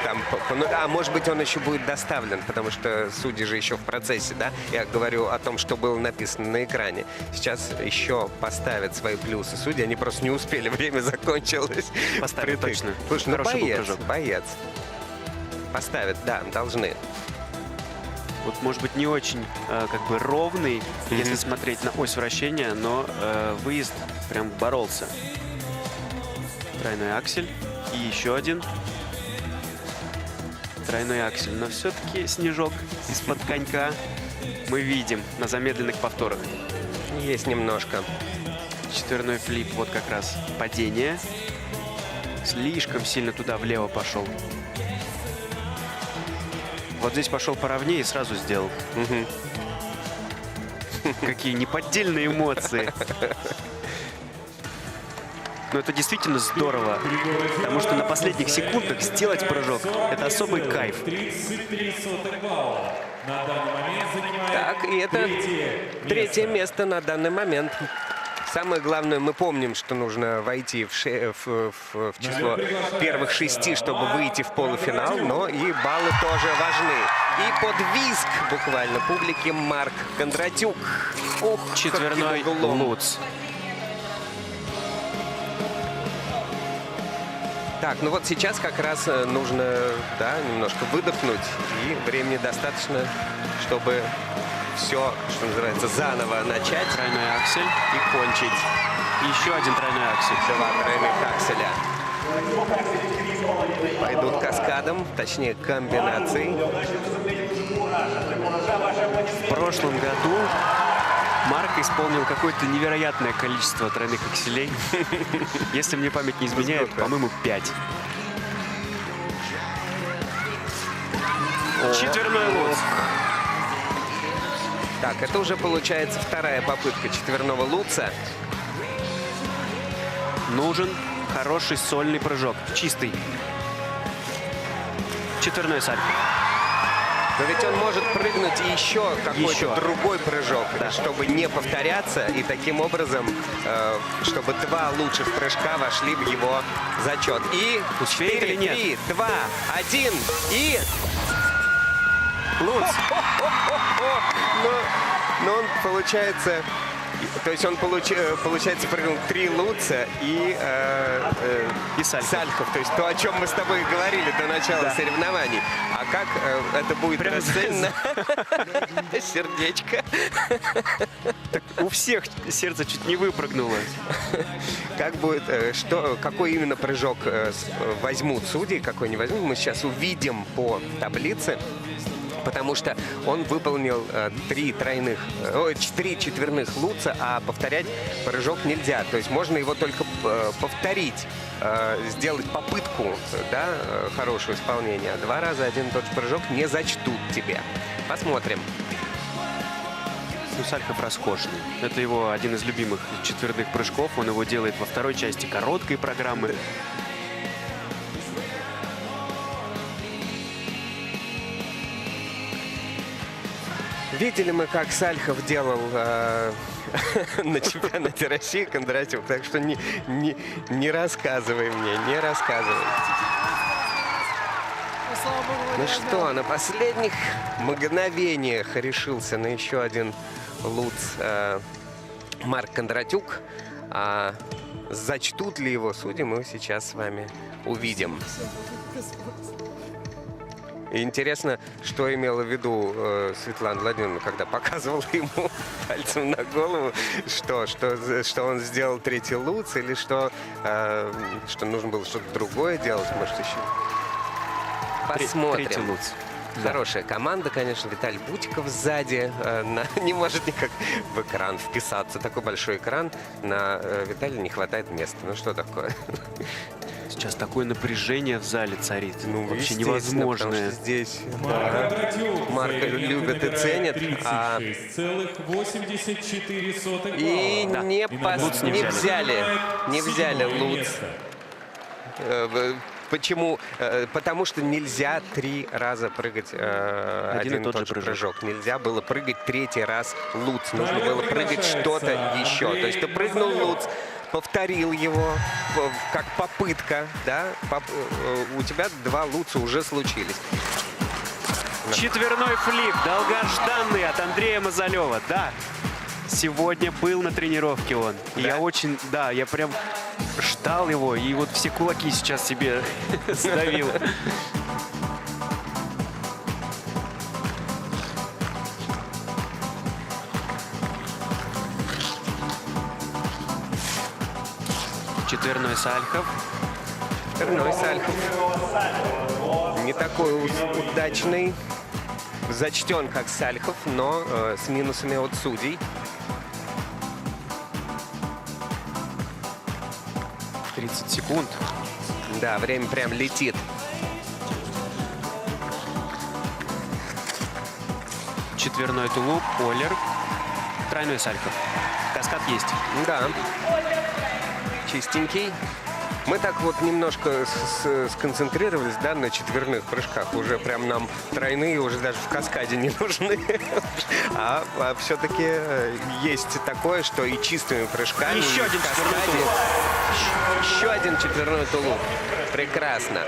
Там, ну, а может быть, он еще будет доставлен, потому что судьи же еще в процессе, да? Я говорю о том, что было написано на экране. Сейчас еще поставят свои плюсы судьи, они просто не успели, время закончилось. Поставят точно. Слушай, ну Хороший был боец, прыжок. боец. Поставят, да, должны. Вот, может быть, не очень как бы ровный, если смотреть на ось вращения, но выезд прям боролся. Тройной аксель. И еще один. Тройной аксель. Но все-таки снежок из-под конька. мы видим на замедленных повторах. Есть немножко. Четверной флип, вот как раз падение. Слишком сильно туда влево пошел. Вот здесь пошел поровнее и сразу сделал. Какие неподдельные эмоции. Но это действительно здорово, потому что на последних секундах сделать прыжок – это особый кайф. 33 балла. На данный момент занимает Так, и это третье место на данный момент. Самое главное, мы помним, что нужно войти в число первых 6, чтобы выйти в полуфинал, но и баллы тоже важны. И под визг буквально публики Марк Кондратюк. Ух, Четверной каким углом. Луц. Так, ну вот сейчас как раз нужно, да, немножко выдохнуть, и времени достаточно, чтобы все, что называется, заново начать Тройной аксель. и кончить. И еще один тройной аксель. 2 тройных акселя пойдут каскадом, точнее комбинацией. В прошлом году Марк исполнил какое-то невероятное количество тройных акселей. Если мне память не изменяет, по-моему, 5. Четверной луц. Так, это уже получается вторая попытка четверного луца. Нужен хороший сольный прыжок. Чистый. Четверной сальто. Но ведь он может прыгнуть и еще какой-то Еще. другой прыжок, чтобы не повторяться. И таким образом, чтобы 2 лучших прыжка вошли в его зачет. И Успеет 4, или нет? 3, 2, 1 и... Луц. Но он получается... То есть он, получается, прыгнул 3 луца и сальхов. То есть то, о чем мы с тобой говорили до начала соревнований. А как это будет Прям расценено? Сердечко. У всех сердце чуть не выпрыгнуло. Как будет, какой именно прыжок возьмут судьи, какой не возьмут, мы сейчас увидим по таблице. Потому что он выполнил 4 четверных луца, а повторять прыжок нельзя. То есть можно его только повторить, сделать попытку, да, хорошего исполнения. 2 раза один и тот же прыжок не зачтут тебе. Посмотрим. Ну, Сальхов роскошный. Это его один из любимых четверных прыжков. Он его делает во второй части короткой программы. Видели мы, как Сальхов делал на чемпионате России Кондратюк, так что не рассказывай мне, не рассказывай. Ну что, на последних мгновениях решился на еще один луц Марк Кондратюк. А зачтут ли его судьи, мы сейчас с вами увидим. И интересно, что имела в виду Светлана Владимировна, когда показывала ему пальцем на голову, что он сделал 3-й луц, или что нужно было что-то другое делать, может, еще. Посмотрим. 3-й луц. Хорошая команда, конечно. Виталий Бутиков сзади не может никак в экран вписаться. Такой большой экран. На Виталия не хватает места. Ну что такое? Сейчас такое напряжение в зале царит. Ну, вообще естественно, невозможное. потому что здесь Марка любят и ценят. 36,84 И балла. не Луц не взяли луц. Почему? Потому что нельзя 3 раза прыгать один и тот же прыжок. Нельзя было прыгать 3-й раз луц. Нужно было прыгать что-то еще. То есть ты прыгнул луц, повторил его как попытка, да? У тебя 2 луца уже случились. Четверной флип, долгожданный от Андрея Мазалева. Да, сегодня был на тренировке он. Да? Я прям ждал его, и вот все кулаки сейчас себе сдавил. Четверной Сальхов. Четверной Сальхов. Не такой удачный зачтен как Сальхов, но с минусами от судей. 30 секунд. Да, время прям летит. Четверной тулуп, Оллер, тройной Сальхов. Каскад есть. Да. Чистенький. Мы так вот немножко сконцентрировались, да, на четверных прыжках. Уже прям нам тройные уже даже в каскаде не нужны. А все-таки есть такое, что и чистыми прыжками... Еще один четверной тулуп. Еще один четверной тулуп. Прекрасно.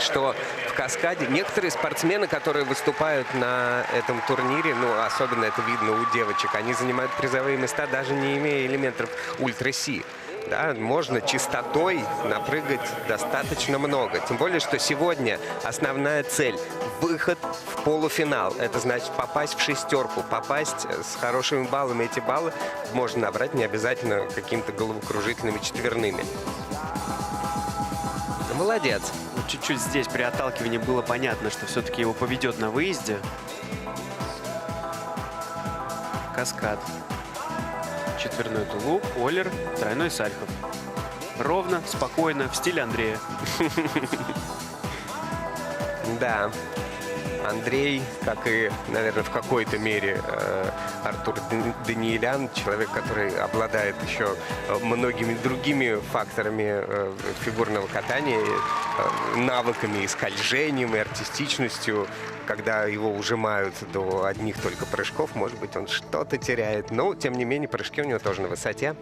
Что в каскаде некоторые спортсмены, которые выступают на этом турнире, ну, особенно это видно у девочек, они занимают призовые места, даже не имея элементов ультра-си. Да, можно чистотой напрыгать достаточно много. Тем более, что сегодня основная цель – выход в полуфинал. Это значит попасть в шестерку, попасть с хорошими баллами. Эти баллы можно набрать не обязательно какими-то головокружительными четверными. Молодец. Вот чуть-чуть здесь при отталкивании было понятно, что все-таки его поведет на выезде. Каскад. Четверной тулуп, Оллер, тройной Сальхов. Ровно, спокойно, в стиле Андрея. Да. Андрей, как и, наверное, в какой-то мере Артур Даниэлян, человек, который обладает еще многими другими факторами фигурного катания, навыками и скольжением, и артистичностью. Когда его ужимают до одних только прыжков, может быть, он что-то теряет. Но, тем не менее, прыжки у него тоже на высоте.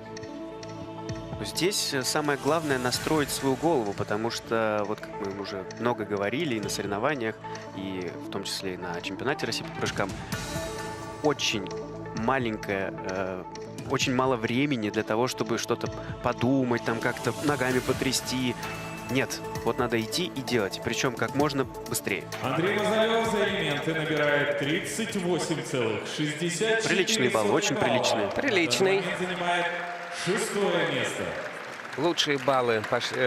Здесь самое главное настроить свою голову, потому что, вот как мы уже много говорили и на соревнованиях, и в том числе и на чемпионате России по прыжкам, очень маленькое, очень мало времени для того, чтобы что-то подумать, там как-то ногами потрясти. Нет, вот надо идти и делать, причем как можно быстрее. Андрей Мазалев за элементы набирает 38,64. Приличный балл, очень приличный. Приличный. Занимает 6-е место. Лучшие баллы,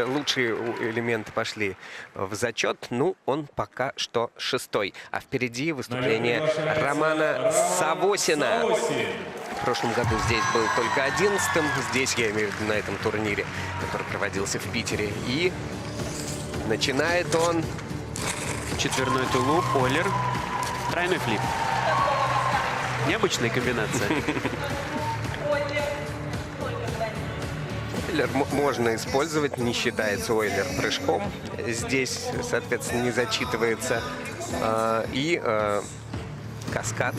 лучшие элементы пошли в зачет. Ну, он пока что 6-й. А впереди выступление Романа Савосина. В прошлом году здесь был только 11-м. Здесь, я имею в виду, на этом турнире, который проводился в Питере. И начинает он... Четверной тулуп, Оллер, тройной флип. Необычная комбинация. Ойлер можно использовать, не считается Ойлер прыжком. Здесь, соответственно, не зачитывается. И каскад.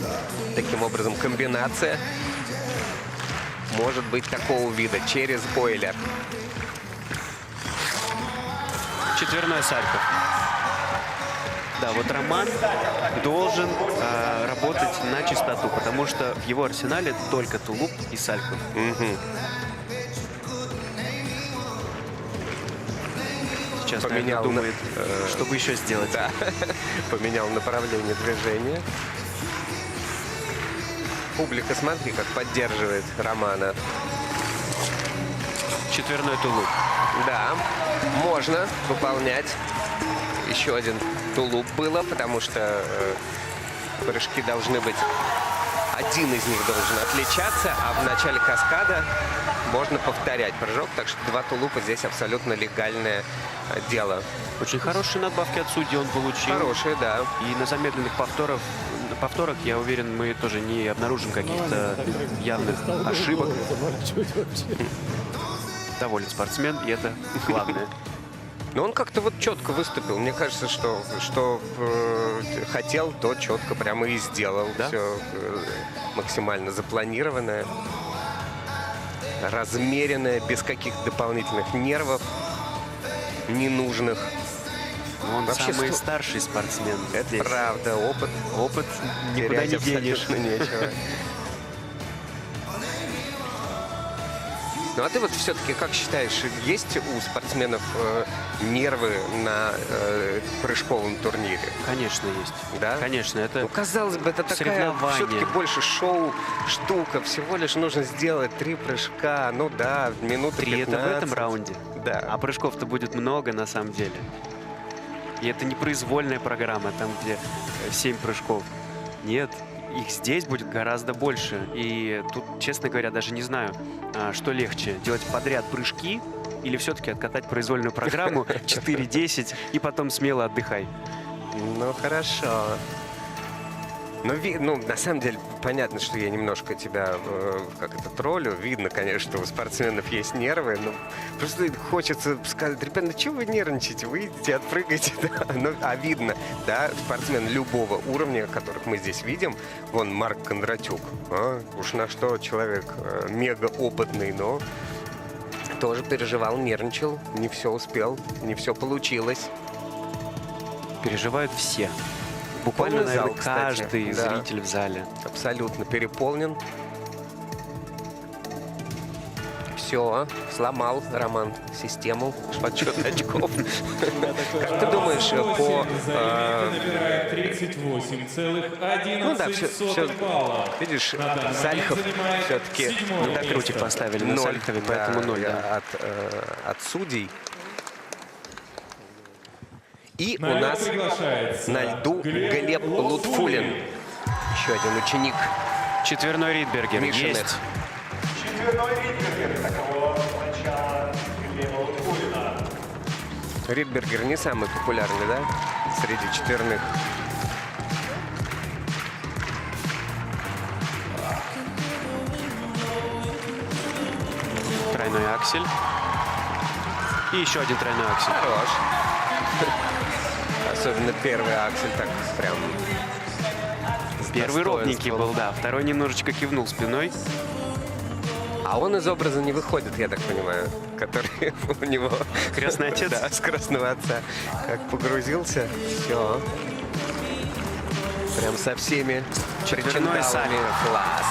Таким образом, комбинация может быть такого вида через Ойлер. Четверной Сальхов. Да, вот Роман должен работать на чистоту, потому что в его арсенале только тулуп и Сальхов. Сейчас Поменял, думает, чтобы еще сделать. Да. Поменял направление движения. Публика, смотри, как поддерживает Романа. Четверной тулуп. Да, можно выполнять. Еще один тулуп было, потому что прыжки должны быть... Один из них должен отличаться, а в начале каскада можно повторять прыжок. Так что 2 тулупа здесь абсолютно легальное дело. Очень хорошие надбавки от судьи он получил. Хорошие, да. И на замедленных повторах, я уверен, мы тоже не обнаружим каких-то явных ошибок. Доволен спортсмен, и это главное. Но он как-то вот четко выступил. Мне кажется, что хотел, то четко прямо и сделал. Да? Все максимально запланированное, размеренное, без каких-то дополнительных нервов ненужных. Он Вообще самый старший спортсмен. Это здесь. правда, опыт Никуда не терять денешь. абсолютно нечего. Ну а ты вот все-таки как считаешь, есть у спортсменов нервы на прыжковом турнире? Конечно, есть. Да? Конечно, это Ну, казалось бы, это такая все-таки больше шоу-штука. Всего лишь нужно сделать 3 прыжка. Ну да, минуты 3 15. это в этом раунде. Да. А прыжков-то будет много на самом деле. И это не произвольная программа, там где 7 прыжков. Нет, их здесь будет гораздо больше. И тут, честно говоря, даже не знаю, что легче. Делать подряд прыжки или все-таки откатать произвольную программу 4-10 и потом смело отдыхай. Ну, хорошо. Ну, на самом деле, понятно, что я немножко тебя троллю. Видно, конечно, что у спортсменов есть нервы. Но просто хочется сказать, ребята, ну чего вы нервничаете? Выйдите, отпрыгайте. Да? Ну, а видно, да, спортсмен любого уровня, которых мы здесь видим. Вон Марк Кондратюк. Уж на что человек мега опытный, но тоже переживал, нервничал. Не все успел, не все получилось. Переживают все. Буквально, Полный зал, наверное, каждый кстати, да. зритель в зале. Абсолютно переполнен. Все, сломал Роман систему подсчета очков. Как ты думаешь, по... набирает 38,11 Ну да, все, видишь, Сальхов все-таки На докрутик поставили на Сальхове, поэтому 0, да. от судей. И На у лед нас приглашается на льду Глеб Лутфулин. Еще один ученик Четверной Ридбергер Мишиных. есть. Ридбергер не самый популярный, да? Среди четверных. Тройной аксель. И еще один тройной аксель. Хорош. Особенно первый аксель так прям... с Первый ровненький достоинством. был, да. Второй немножечко кивнул спиной. А он из образа не выходит, я так понимаю, который у него... Крестный отец? Да, с крестного отца. Как погрузился, все. Прям со всеми Четверной причиндалами. Сальхов. Класс.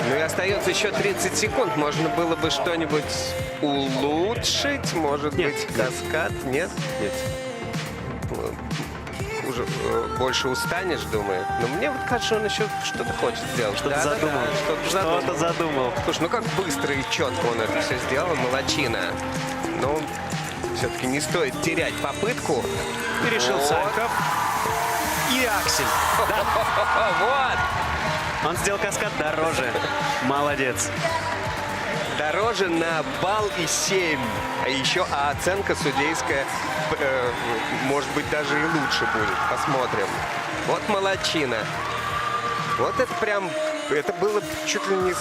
Ну и остается еще 30 секунд. Можно было бы что-нибудь улучшить? Может Нет, быть, нет. каскад? Нет? Нет. Уже больше устанешь, думаю. Но мне вот кажется, он еще что-то хочет сделать. Что-то задумал. Что-то задумал. Слушай, ну как быстро и четко он это все сделал, молодчина. Но все-таки не стоит терять попытку. И решил Вот. Сальхов. И аксель. Вот! Он сделал каскад дороже. Молодец. Дороже на балл и 7. А еще оценка судейская, может быть, даже и лучше будет. Посмотрим. Вот молодчина. Вот это прям... Это было чуть ли не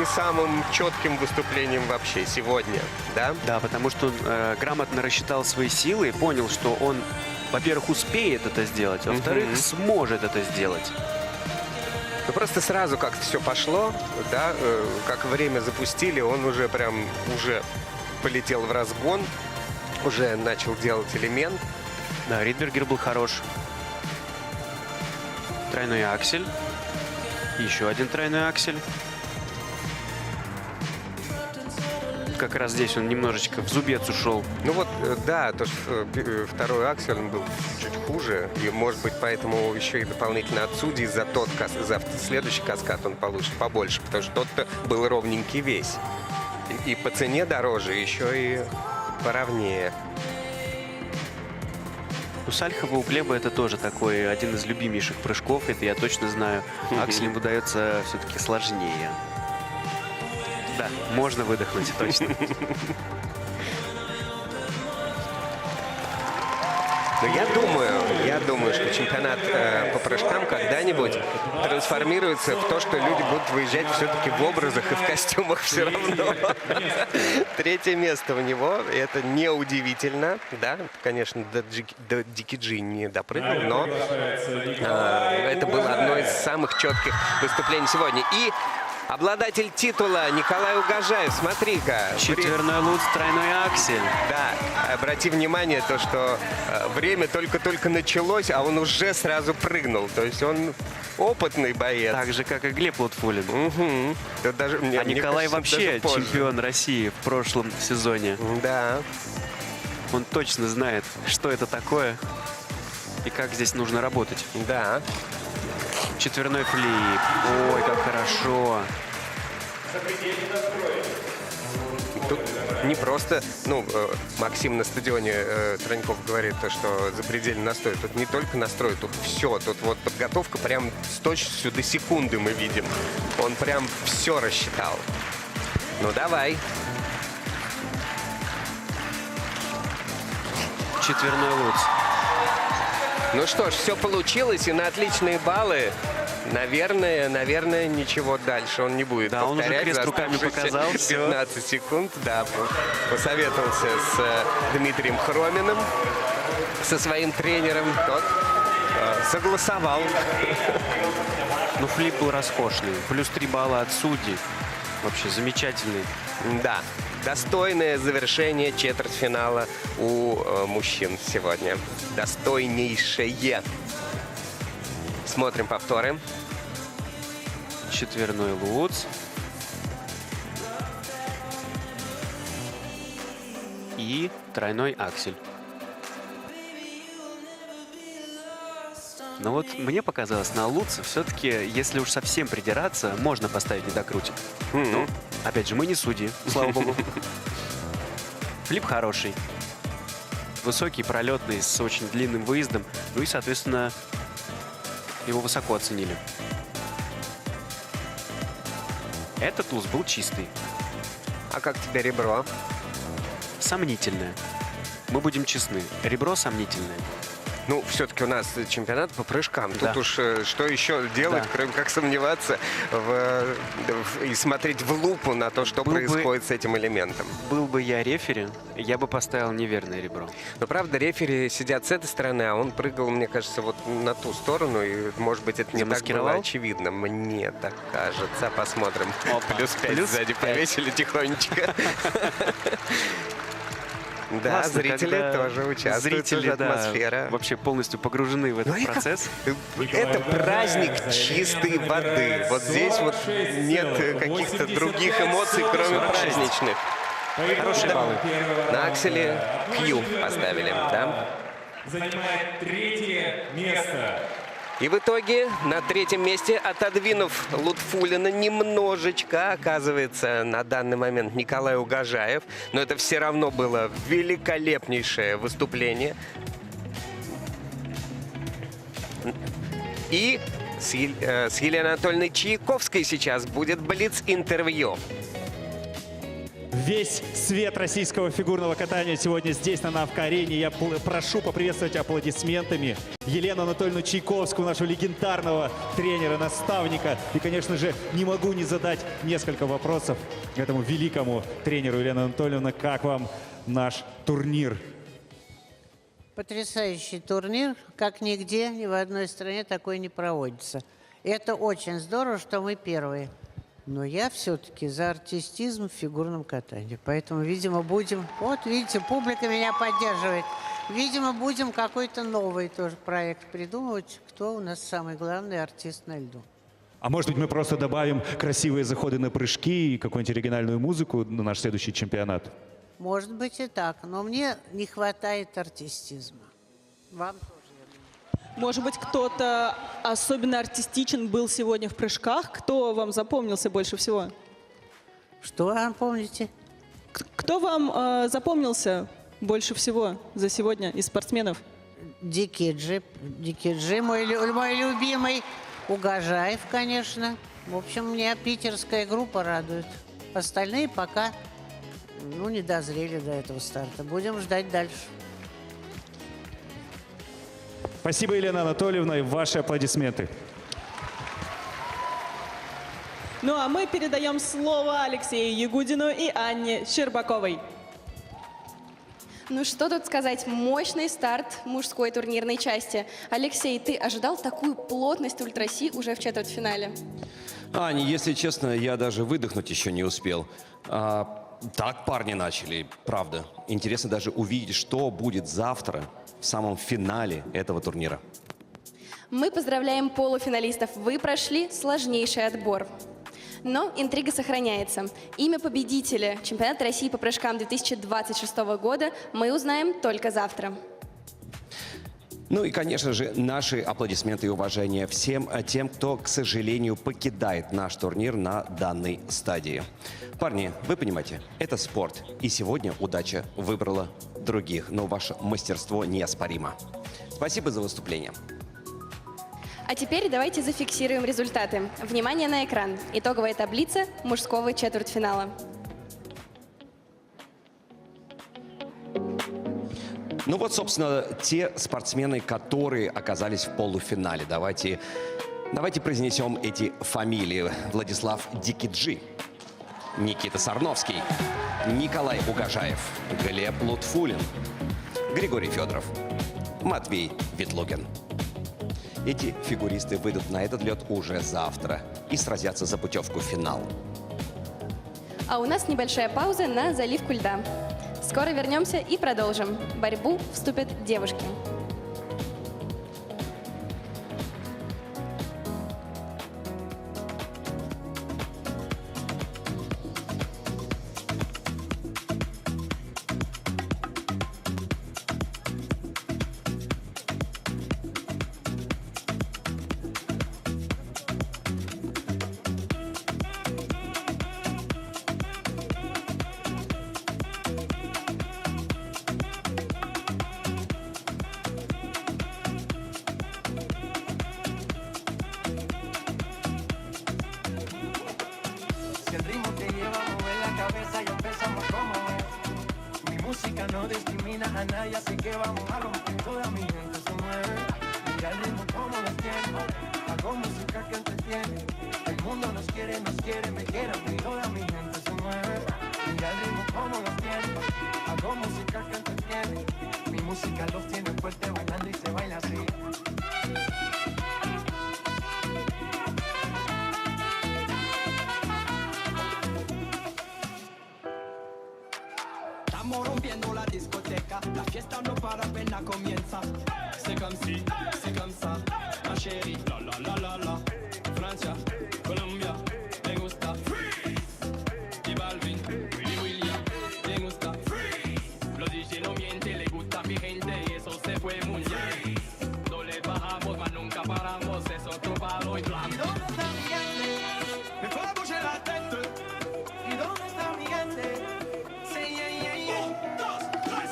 самым четким выступлением вообще сегодня, да? Да, потому что он грамотно рассчитал свои силы и понял, что он, во-первых, успеет это сделать, во-вторых, сможет это сделать. Ну, просто сразу как-то все пошло, да, как время запустили, он уже полетел в разгон, уже начал делать элемент. Да, Ридбергер был хорош. Тройной аксель. Еще один тройной аксель. Как раз здесь он немножечко в зубец ушел. Ну вот, да, то, что второй аксель он был чуть хуже, и, может быть, поэтому еще и дополнительно от судей за следующий каскад он получит побольше, потому что тот-то был ровненький весь. И по цене дороже, еще и поровнее. У Сальхова, у Глеба это тоже такой один из любимейших прыжков, это я точно знаю. Аксель ему дается все-таки сложнее. Да, можно выдохнуть, точно. Но я думаю, что чемпионат по прыжкам когда-нибудь трансформируется в то, что люди будут выезжать все-таки в образах и в костюмах все равно. Третье место у него, и это неудивительно. Да, конечно, до Дикиджи не допрыгнул, но это было одно из самых четких выступлений сегодня. И обладатель титула Николай Угожаев, смотри-ка. Четверной луц, тройной аксель. Да, обрати внимание, то, что время только-только началось, а он уже сразу прыгнул. То есть он опытный боец. Так же, как и Глеб Лутфулин. Угу. А Николай вообще чемпион России в прошлом сезоне. Да. Он точно знает, что это такое и как здесь нужно работать. Да. Четверной флип. Ой, как хорошо. Тут не просто, Максим на стадионе Троньков говорит, что запредельный настрой. Тут не только настрой, тут все. Тут вот подготовка прям с точностью до секунды мы видим. Он прям все рассчитал. Ну, давай. Четверной луц. Ну что ж, все получилось, и на отличные баллы, наверное, ничего дальше он не будет Да, он уже повторять. крест руками Оставшиеся показал, всё. 15 секунд, да, посоветовался с Дмитрием Хроминым, со своим тренером. Тот согласовал. Ну, флип был роскошный. Плюс 3 балла от судей. Вообще замечательный. Да, достойное завершение четвертьфинала у мужчин сегодня. Достойнейшее. Смотрим повторы. Четверной луц. И тройной аксель. Но вот мне показалось, на луце все-таки, если уж совсем придираться, можно поставить недокрутик. Ну, опять же, мы не судьи, слава богу. Флип хороший. Высокий, пролетный, с очень длинным выездом. Ну и, соответственно, его высоко оценили. Этот луз был чистый. А как тебе ребро? Сомнительное. Мы будем честны. Ребро сомнительное. Ну, все-таки у нас чемпионат по прыжкам. Да. Тут уж что еще делать, Да. кроме как сомневаться и смотреть в лупу на то, что Был бы- происходит с этим элементом. Был бы я рефери, я бы поставил неверное ребро. Но, правда, рефери сидят с этой стороны, а он прыгал, мне кажется, вот на ту сторону. И, может быть, это не так было Замаскировал? очевидно. Мне так кажется. Посмотрим. Опа. Плюс 5 Плюс сзади 5. повесили тихонечко. Да, Классно, зрители когда тоже участвуют, зрители, тоже да, атмосфера. вообще полностью погружены в этот Ну и как- процесс. Это праздник чистой воды. Вот здесь вот нет каких-то других эмоций, кроме праздничных. Хорошие баллы. На акселе Q поставили, да? Занимает третье место. И в итоге на третьем месте, отодвинув Лутфуллина немножечко, оказывается на данный момент Николай Угожаев. Но это все равно было великолепнейшее выступление. И с Еленой Анатольевной Чайковской сейчас будет блиц-интервью. Весь свет российского фигурного катания сегодня здесь, на Навка-арене. Я прошу поприветствовать аплодисментами Елену Анатольевну Чайковскую, нашего легендарного тренера, наставника. И, конечно же, не могу не задать несколько вопросов этому великому тренеру. Елена Анатольевна, как вам наш турнир? Потрясающий турнир, как нигде, ни в одной стране такой не проводится. Это очень здорово, что мы первые. Но я все-таки за артистизм в фигурном катании. Поэтому, видимо, будем... Вот, видите, публика меня поддерживает. Видимо, будем какой-то новый тоже проект придумывать. Кто у нас самый главный артист на льду. А может быть, мы просто добавим красивые заходы на прыжки и какую-нибудь оригинальную музыку на наш следующий чемпионат? Может быть и так, но мне не хватает артистизма. Вам тоже, я думаю. Может быть, кто-то особенно артистичен был сегодня в прыжках? Кто вам запомнился больше всего? Что вы помните? Кто вам запомнился больше всего за сегодня из спортсменов? Дикий Джи, мой любимый. Угожаев, конечно. В общем, меня питерская группа радует. Остальные пока, не дозрели до этого старта. Будем ждать дальше. Спасибо, Елена Анатольевна, и ваши аплодисменты. Ну а мы передаем слово Алексею Ягудину и Анне Щербаковой. Ну что тут сказать, мощный старт мужской турнирной части. Алексей, ты ожидал такую плотность ультраси уже в четвертьфинале? Аня, если честно, я даже выдохнуть еще не успел. Так парни начали, правда. Интересно даже увидеть, что будет завтра в самом финале этого турнира. Мы поздравляем полуфиналистов. Вы прошли сложнейший отбор. Но интрига сохраняется. Имя победителя чемпионата России по прыжкам 2026 года мы узнаем только завтра. Ну и, конечно же, наши аплодисменты и уважения всем тем, кто, к сожалению, покидает наш турнир на данной стадии. Парни, вы понимаете, это спорт. И сегодня удача выбрала других, но ваше мастерство неоспоримо. Спасибо за выступление. А теперь давайте зафиксируем результаты. Внимание на экран. Итоговая таблица мужского четвертьфинала. Ну вот, собственно, те спортсмены, которые оказались в полуфинале. Давайте произнесем эти фамилии. Владислав Дикиджи, Никита Сарновский, Николай Угожаев, Глеб Лутфулин, Григорий Федоров, Матвей Ветлугин. Эти фигуристы выйдут на этот лед уже завтра и сразятся за путевку в финал. А у нас небольшая пауза на заливку льда. Скоро вернемся и продолжим. В борьбу вступят девушки. Si el ritmo te lleva a mover la cabeza y empezamos como es. Mi música no discrimina a nadie, así que vamos a romper. Toda mi gente se mueve. Mira el ritmo como los tiene. Hago música que entretiene. El mundo nos quiere, me quieren. Y toda mi gente se mueve. Mira el ritmo como los tiene. Hago música que entretiene. Mi música los tiene fuerte bailando y se baila así. Estamos rompiendo la discoteca, la fiesta no para apenas comienza. C'est comme si, c'est comme ça, ma chérie. La la la la la. Francia, Colombia, me gusta. Freeze. Y Balvin, Willy William, me gusta. Freeze. Los DJ no mienten, le gusta a mi gente y eso se fue muy bien. No le bajamos, mas nunca paramos, es otro palo y blanco. ¿Y dónde está mi gente? Me fue a bouger la tête. ¿Y dónde está mi gente? Say yeah, yeah, yeah. 1, 2, 3.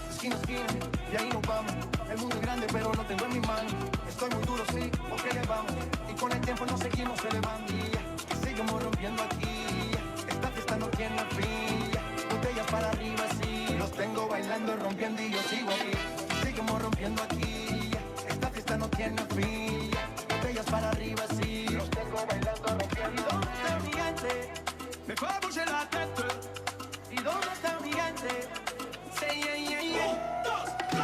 Esquina, esquina, y ahí nos vamos. El mundo es grande, pero lo tengo en mis manos. Estoy muy duro, sí, porque le vamos. Y con el tiempo nos seguimos elevando. Y seguimos rompiendo aquí. Esta fiesta no tiene fin. Botellas para arriba, sí. Los tengo bailando, rompiendo y yo sigo aquí. Y seguimos rompiendo aquí. Esta fiesta no tiene fin. Botellas para arriba, sí. Los tengo bailando, rompiendo. ¿Y dónde está mi gente? Me fue a bouger la tête. ¿Y dónde está mi gente? Say yeah, yeah, yeah. 1, 2, 3.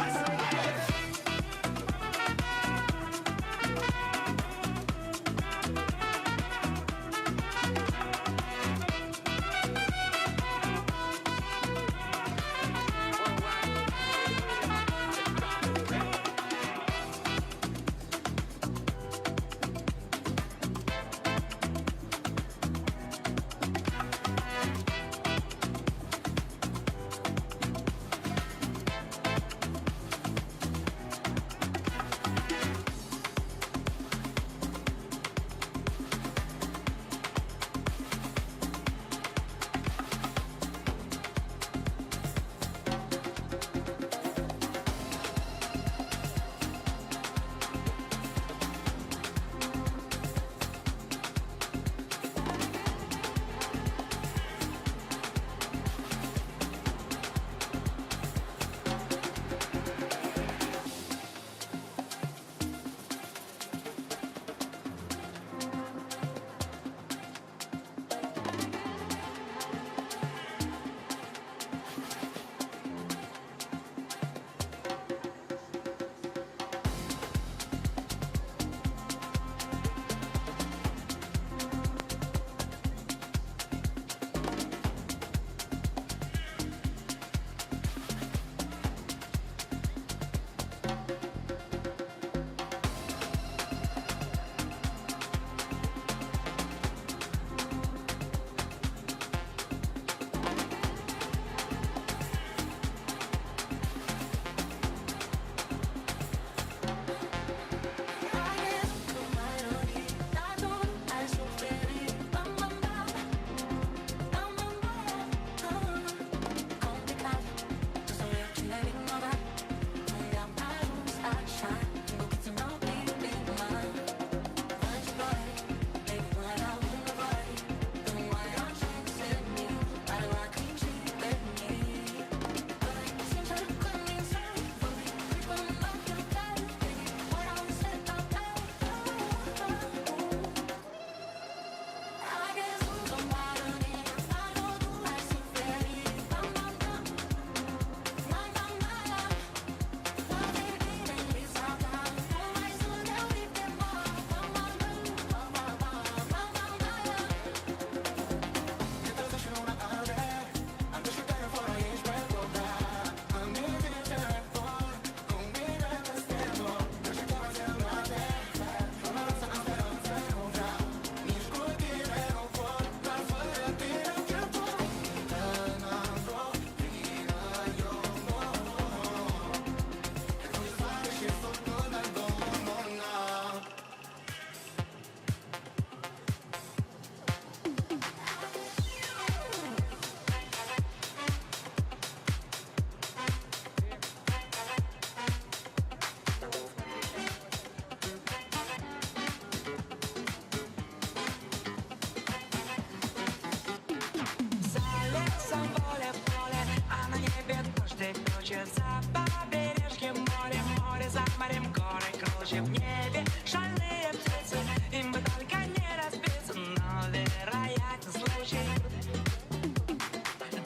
скачет за побережьем море, море за морем, горы круче в небе, шальные птицы, им бы только не разбиться, но вероятно случай.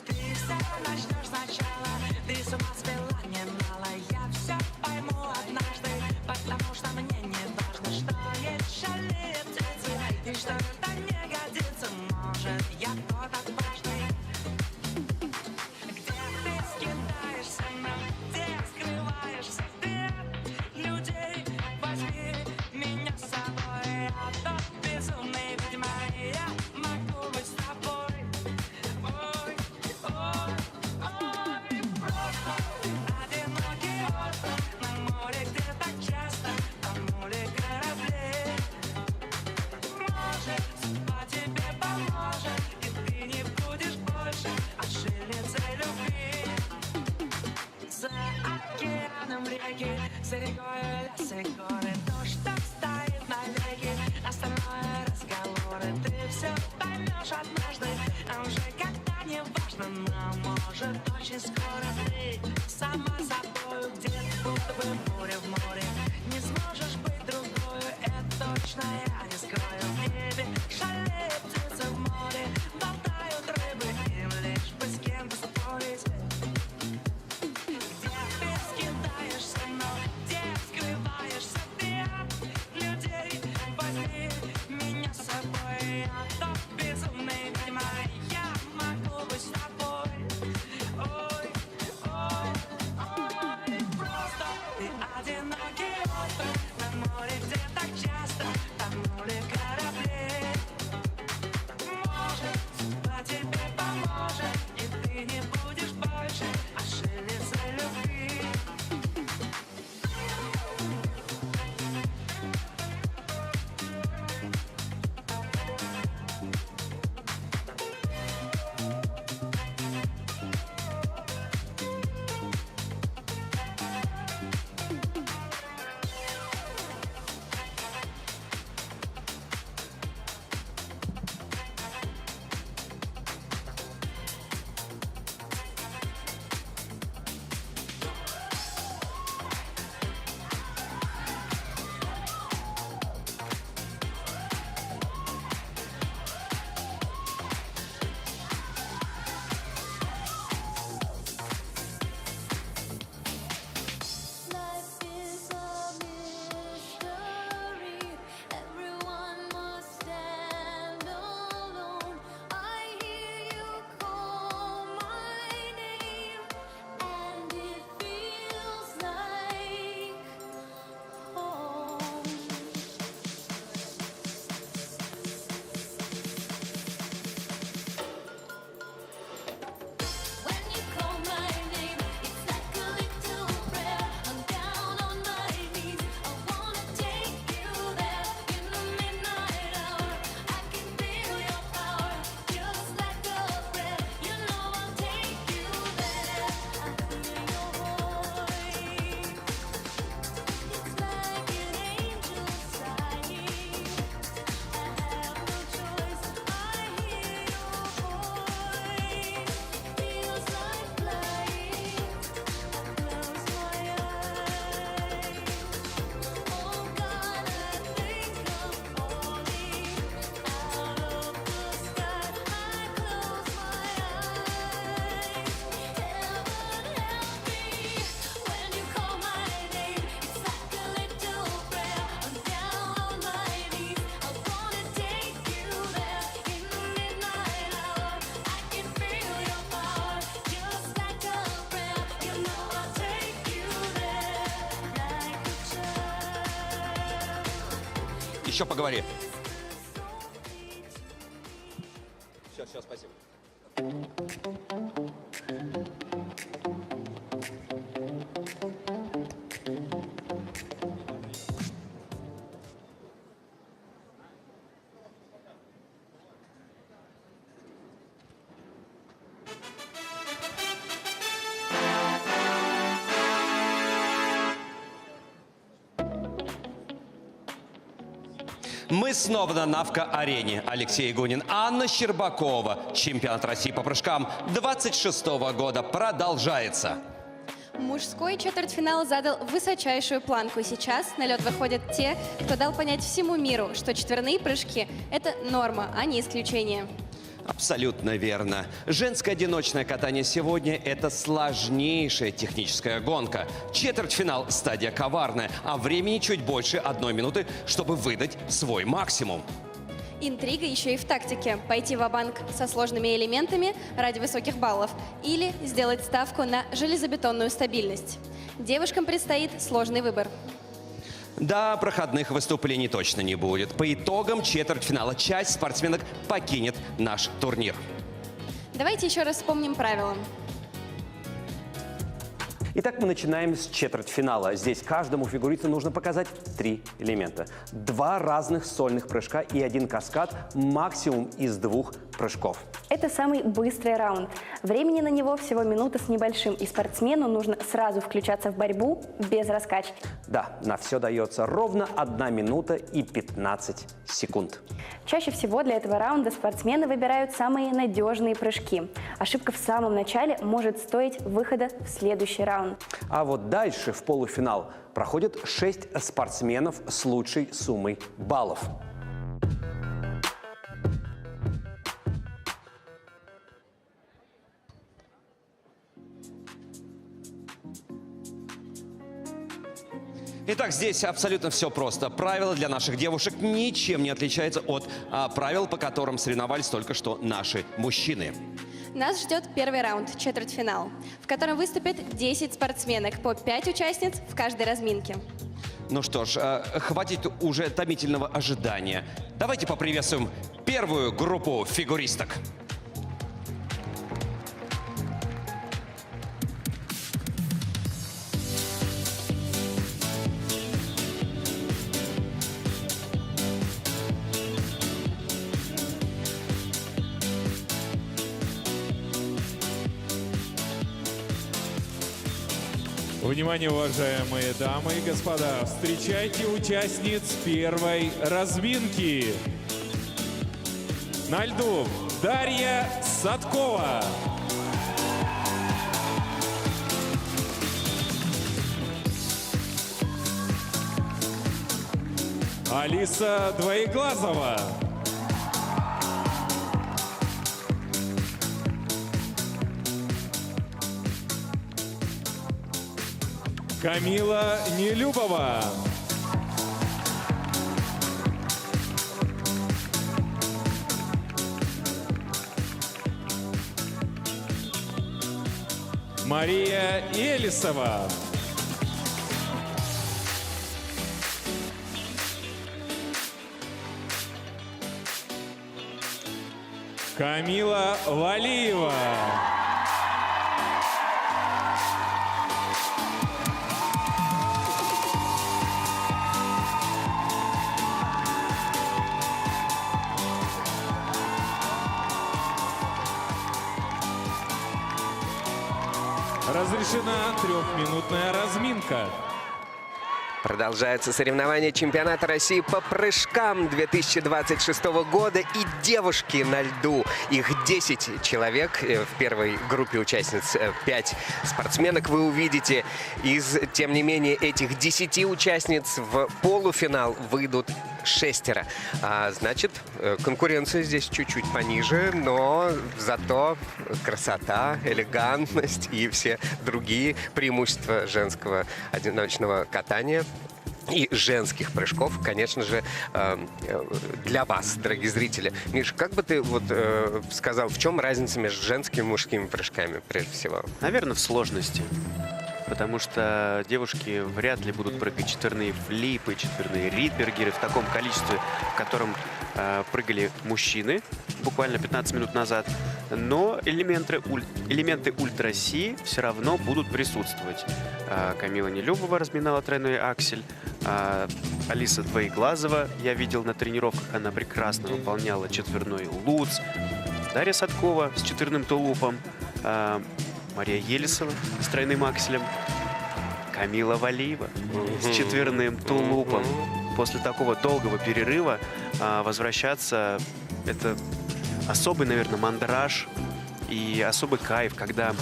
Ты все начнешь сначала, ты с ума свела немало, я все пойму однажды, потому что мне не важно, что есть шальные птицы, и что это не годится, может, я кто-то важный. Где ты скидаешься, но где скрываешься ты от людей? Возьми меня с собой, я тот безумный, видимо, я могу быть с тобой. Ой, ой, ой, просто одинокий остров на море, где так часто тонули корабли. Может, судьба тебе поможет, и ты не будешь больше отшельницей любви. За океаном реки, за рекой леса и горы, то, что стоит навеки, остальное разговоры. Ты все поймешь однажды, а уже когда не важно, но может очень скоро ты сама собою где-то будто бы море в море. Не сможешь быть другою, это точно я не скрою. В небе шалеют птицы, в море болтают рыбы, им лишь бы с кем-то спорить. Где ты скидаешься, но где скрываешься ты от людей? Возьми меня с собой, я тот безумный, видимо, я могу быть с тобой. Ой, ой, ой, просто ты одинокий остров на море, где так часто тонули корабли. Может, судьба тебе поможет, и ты не будешь больше отшельницей любви. Еще поговори. Все, спасибо. Мы снова на Навка-арене. Алексей Гунин, Анна Щербакова. Чемпионат России по прыжкам 26-го года продолжается. Мужской четвертьфинал задал высочайшую планку, и сейчас на лед выходят те, кто дал понять всему миру, что четверные прыжки – это норма, а не исключение. Абсолютно верно. Женское одиночное катание сегодня – это сложнейшая техническая гонка. Четвертьфинал – стадия коварная, а времени чуть больше 1 минуты, чтобы выдать свой максимум. Интрига еще и в тактике – пойти ва-банк со сложными элементами ради высоких баллов или сделать ставку на железобетонную стабильность. Девушкам предстоит сложный выбор. Да, проходных выступлений точно не будет. По итогам четвертьфинала часть спортсменок покинет наш турнир. Давайте еще раз вспомним правила. Итак, мы начинаем с четвертьфинала. Здесь каждому фигуристу нужно показать 3 элемента. 2 разных сольных прыжка и 1 каскад, максимум из 2 прыжков. Это самый быстрый раунд. Времени на него всего минута с небольшим, и спортсмену нужно сразу включаться в борьбу без раскачки. Да, на все дается ровно 1 минута и 15 секунд. Чаще всего для этого раунда спортсмены выбирают самые надежные прыжки. Ошибка в самом начале может стоить выхода в следующий раунд. А вот дальше в полуфинал проходят 6 спортсменов с лучшей суммой баллов. Итак, здесь абсолютно все просто. Правила для наших девушек ничем не отличаются от правил, по которым соревновались только что наши мужчины. Нас ждет первый раунд – четвертьфинал, в котором выступит 10 спортсменок, по 5 участниц в каждой разминке. Ну что ж, хватит уже томительного ожидания. Давайте поприветствуем первую группу фигуристок. Внимание, уважаемые дамы и господа, встречайте участниц первой разминки. На льду Дарья Садкова. Алиса Двоеглазова. Камила Нелюбова. Мария Елисова. Камила Валиева. Разрешена 3-минутная разминка. Продолжается соревнование чемпионата России по прыжкам 2026 года. И девушки на льду. Их 10 человек. В первой группе участниц 5 спортсменок вы увидите. Тем не менее, этих 10 участниц в полуфинал выйдут 6. Значит, конкуренция здесь чуть-чуть пониже, но зато красота, элегантность и все другие преимущества женского одиночного катания и женских прыжков, конечно же, для вас, дорогие зрители. Миш, как бы ты сказал, в чем разница между женскими и мужскими прыжками, прежде всего? Наверное, в сложности. Потому что девушки вряд ли будут прыгать четверные флипы, четверные ридбергеры в таком количестве, в котором прыгали мужчины буквально 15 минут назад. Но элементы ультра-си все равно будут присутствовать. Камила Нелюбова разминала тройной аксель. Алиса Двоеглазова, я видел на тренировках, она прекрасно выполняла четверной луц. Дарья Садкова с четверным тулупом. Мария Елисова с тройным акселем, Камила Валиева с четверным тулупом. После такого долгого перерыва возвращаться — это особый, наверное, мандраж и особый кайф, когда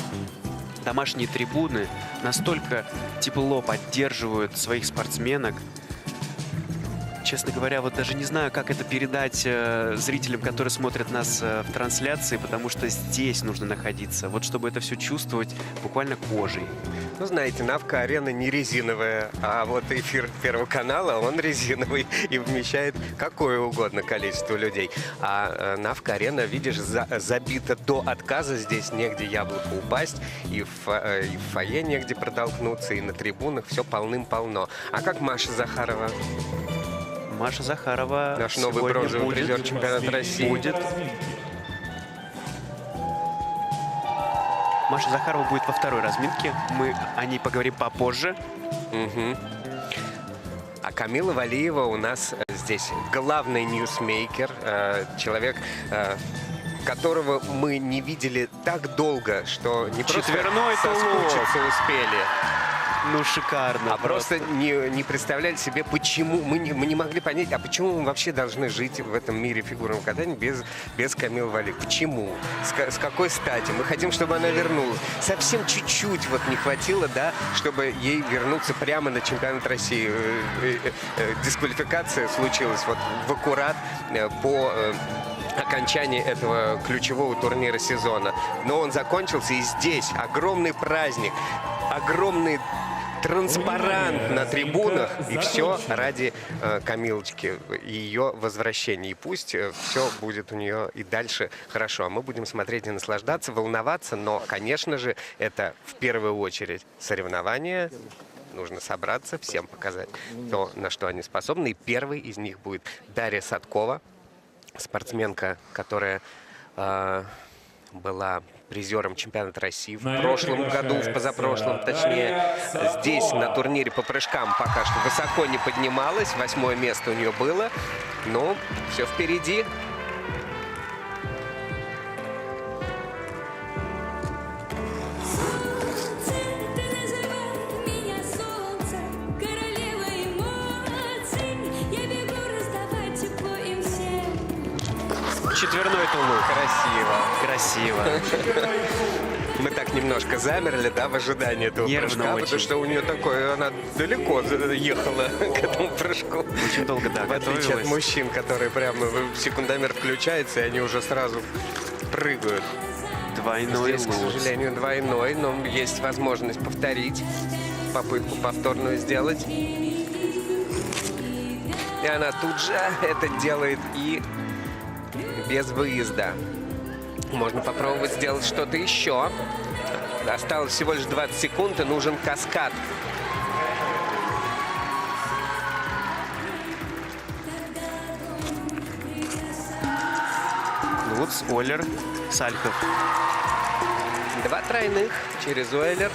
домашние трибуны настолько тепло поддерживают своих спортсменок. Честно говоря, вот даже не знаю, как это передать зрителям, которые смотрят нас в трансляции, потому что здесь нужно находиться, вот чтобы это все чувствовать буквально кожей. Ну, знаете, Навка-арена не резиновая, а вот эфир Первого канала, он резиновый и вмещает какое угодно количество людей. А Навка-арена, видишь, забита до отказа, здесь негде яблоку упасть, и в фойе негде протолкнуться, и на трибунах все полным-полно. А как Маша Захарова? Маша Захарова наш новый бронзовый призер чемпионата России. Будет. Маша Захарова будет во второй разминке. Мы о ней поговорим попозже. Угу. А Камила Валиева у нас здесь главный ньюсмейкер, человек, которого мы не видели так долго, что не просто соскучиться успели. Ну, шикарно. А просто не представляли себе, почему. Мы не могли понять, а почему мы вообще должны жить в этом мире фигурного катания без Камилы Валиевой? Почему? С какой стати? Мы хотим, чтобы она вернулась. Совсем чуть-чуть вот не хватило, да, чтобы ей вернуться прямо на чемпионат России. Дисквалификация случилась вот в аккурат по окончании этого ключевого турнира сезона. Но он закончился, и здесь огромный праздник, огромный транспарант на трибунах, и все ради Камилочки и ее возвращения. И пусть все будет у нее и дальше хорошо. А мы будем смотреть и наслаждаться, волноваться, но, конечно же, это в первую очередь соревнования. Нужно собраться, всем показать то, на что они способны. И первый из них будет Дарья Садкова, спортсменка, которая была призером чемпионата России в прошлом году, в позапрошлом, точнее. Здесь на турнире по прыжкам пока что высоко не поднималась. 8-е место у нее было. Но все впереди. Четверной тулуп. Красиво. Мы так немножко замерли, да, в ожидании этого прыжка, потому что у нее такое, она далеко ехала к этому прыжку. Очень долго, да, в отличие от мужчин, которые прямо секундомер включается, и они уже сразу прыгают. Двойной Здесь, к сожалению, двойной, но есть возможность повторить, попытку повторную сделать. И она тут же это делает и без выезда. Можно попробовать сделать что-то еще. Осталось всего лишь 20 секунд, и нужен каскад. Луц, Ойлер, Сальхов. 2 тройных через Ойлер.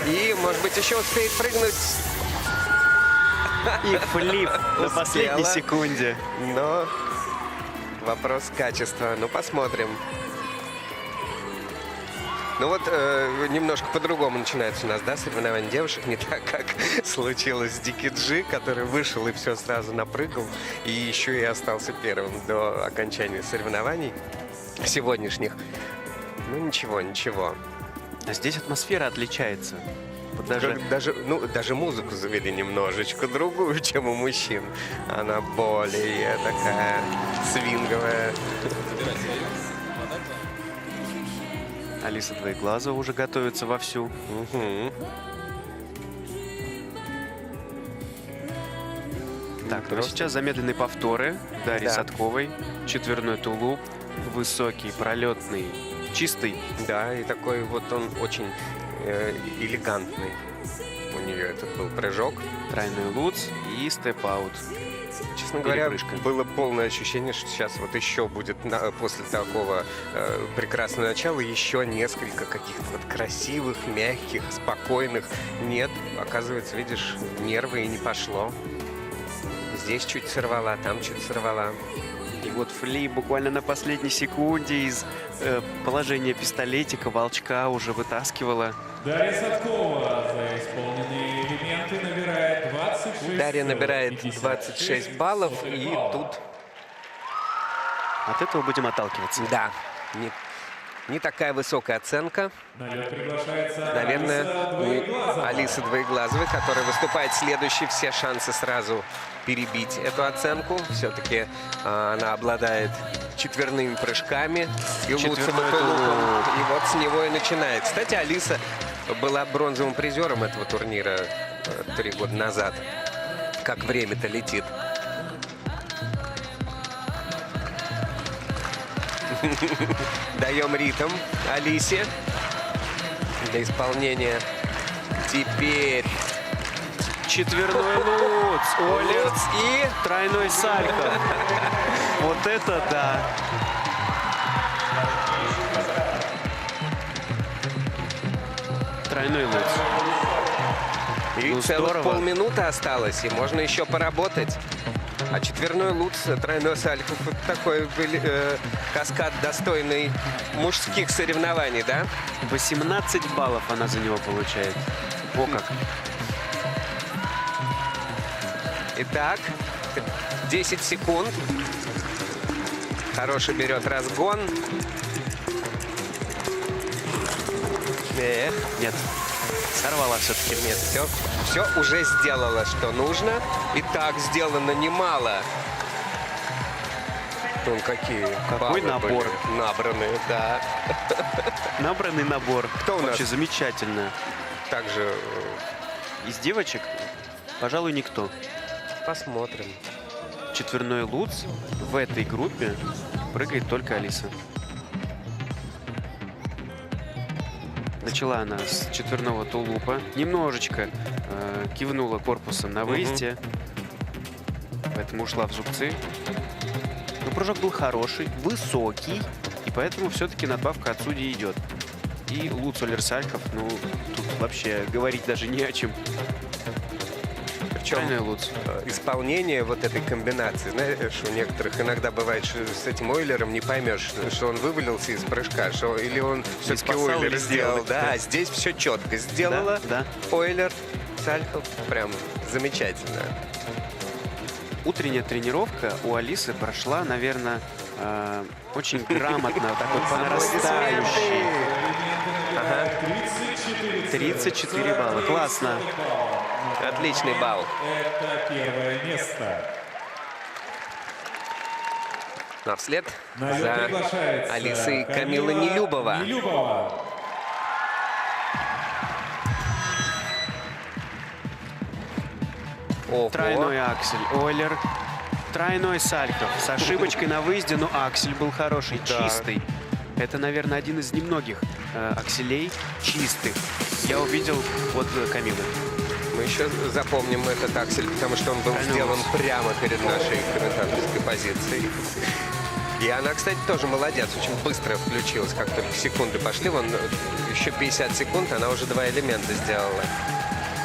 И, может быть, еще успеет прыгнуть. И флип на последней секунде. Но вопрос качества. Ну, посмотрим. Ну вот, немножко по-другому начинается у нас, да, соревнования девушек. Не так, как случилось с Дики Джи, который вышел и все сразу напрыгал. И еще и остался первым до окончания соревнований сегодняшних. Ну, ничего. А здесь атмосфера отличается. Вот даже музыку завели немножечко другую, чем у мужчин. Она более такая свинговая. Алиса Двоеглазова уже готовится вовсю. Угу. Так, ну а сейчас замедленные повторы Дарьи Садковой. Четверной тулуп, высокий, пролетный, чистый. Да, и такой вот он очень элегантный. У нее этот был прыжок. Тройной луц и степ-аут. Честно говоря, было полное ощущение, что сейчас вот еще будет после такого прекрасного начала еще несколько каких-то вот красивых, мягких, спокойных. Нет, оказывается, видишь, нервы и не пошло. Здесь чуть сорвала, там чуть сорвала. И вот флип буквально на последней секунде из положения пистолетика волчка уже вытаскивала. Дарья Садкова за исполненные элементы набирает 26. Дарья набирает 26 баллов, и тут... От этого будем отталкиваться. Да. Не такая высокая оценка. На лед приглашается Наверное, Алиса у Двоеглазова. Алисы Двоеглазовой, которая выступает следующей, все шансы сразу перебить эту оценку. Все-таки она обладает четверными прыжками и луцем, Четверной и тулупом. тулуп. И вот с него и начинает. Кстати, Алиса была бронзовым призером этого турнира 3 года назад. Как время-то летит. Даем ритм Алисе для исполнения. Теперь Четверной луц. Олер луц и тройной сальто. Вот это да. Тройной луц. И Ну, целых здорово. полминуты осталось, и можно еще поработать. А четверной луц, тройной сальто, вот такой каскад, достойный мужских соревнований, да? 18 баллов она за него получает. О как. Итак, 10 секунд. Хороший берет разгон. Нет. Сорвала все-таки. Нет, все уже сделала, что нужно. И так сделано немало. Вон какие Какой баллы набор. были набранные, да. Набранный набор. Кто у нас? Вообще замечательно. Также Из девочек, пожалуй, никто. посмотрим. Четверной луц в этой группе прыгает только Алиса. Начала она с четверного тулупа. Немножечко кивнула корпусом на выезде. Поэтому ушла в зубцы. Но прыжок был хороший, высокий. И поэтому все-таки надбавка от судей идет. И луц Олер Сальков, ну, тут вообще говорить даже не о чем. Причем Тройной луц. исполнение вот этой комбинации, знаешь, у некоторых иногда бывает, что с этим Ойлером не поймешь, что он вывалился из прыжка, или он все-таки спасал, Ойлер или сделал. сделал. Да, Да. а здесь все четко сделала. Да. Ойлер, Сальков, прям замечательно. Утренняя тренировка у Алисы прошла, наверное, очень грамотно, вот так вот по нарастающей. Ага. 34 балла. Классно. Отличный балл. Это первое место. Ну а вслед На лед за приглашается Алисой Камила Нелюбова. Нелюбова. Ого. Тройной аксель. Ойлер. Тройной Сальков. С ошибочкой на выезде, но аксель был хороший, Да. чистый. Это, наверное, один из немногих акселей чистых. Я увидел от Камилы. Мы еще запомним этот аксель, потому что он был Тройной сделан луц. прямо перед нашей комментаторской позицией. И она, кстати, тоже молодец, очень быстро включилась, как только секунды пошли. Вон еще 50 секунд, она уже 2 элемента сделала.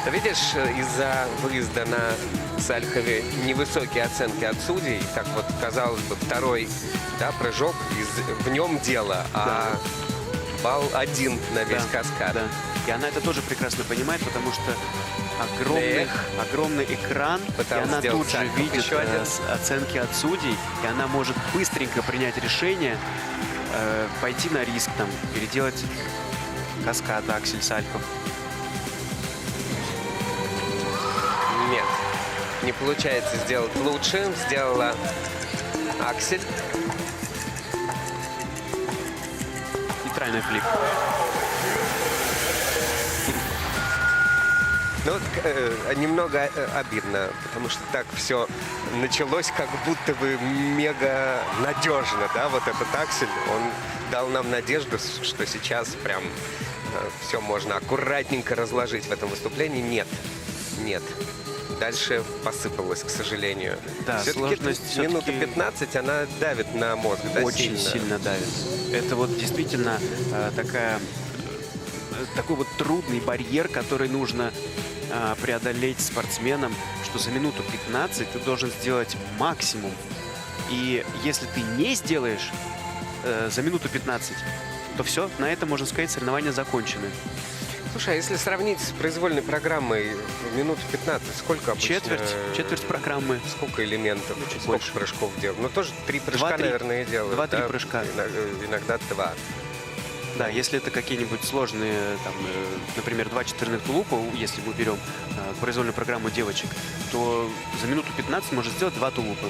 Ты видишь, из-за выезда на Сальхове невысокие оценки от судей. Так вот, казалось бы, второй, да, прыжок, в нем дело, а балл 1 на весь каскад. Да. И она это тоже прекрасно понимает, потому что огромный экран, и Пыталась она сделать тут же Сальков видит еще один. оценки от судей, и она может быстренько принять решение, пойти на риск, там, переделать каскад аксель Сальков. Нет, не получается сделать лучше. Сделала аксель. И тройной флип. Ну, немного обидно, потому что так все началось, как будто бы мега надежно, да, вот этот аксель, он дал нам надежду, что сейчас прям все можно аккуратненько разложить в этом выступлении. Нет. Дальше посыпалось, к сожалению. Да, Все-таки сложность минуты все-таки 15, она давит на мозг, да, Очень сильно давит. Это вот действительно такой вот трудный барьер, который нужно преодолеть спортсменам, что за минуту 15 ты должен сделать максимум. И если ты не сделаешь за минуту 15, то все, на этом, можно сказать, соревнования закончены. Слушай, а если сравнить с произвольной программой минуту 15, сколько обычно? Четверть программы. Сколько элементов, чуть сколько больше. прыжков делают? Ну, тоже 3 прыжка, 2-3. наверное, и делают. 2-3 да? прыжка. Иногда 2. Да, если это какие-нибудь сложные, там, например, 2 четверных тулупа, если мы берем произвольную программу девочек, то за минуту 15 можно сделать 2 тулупа.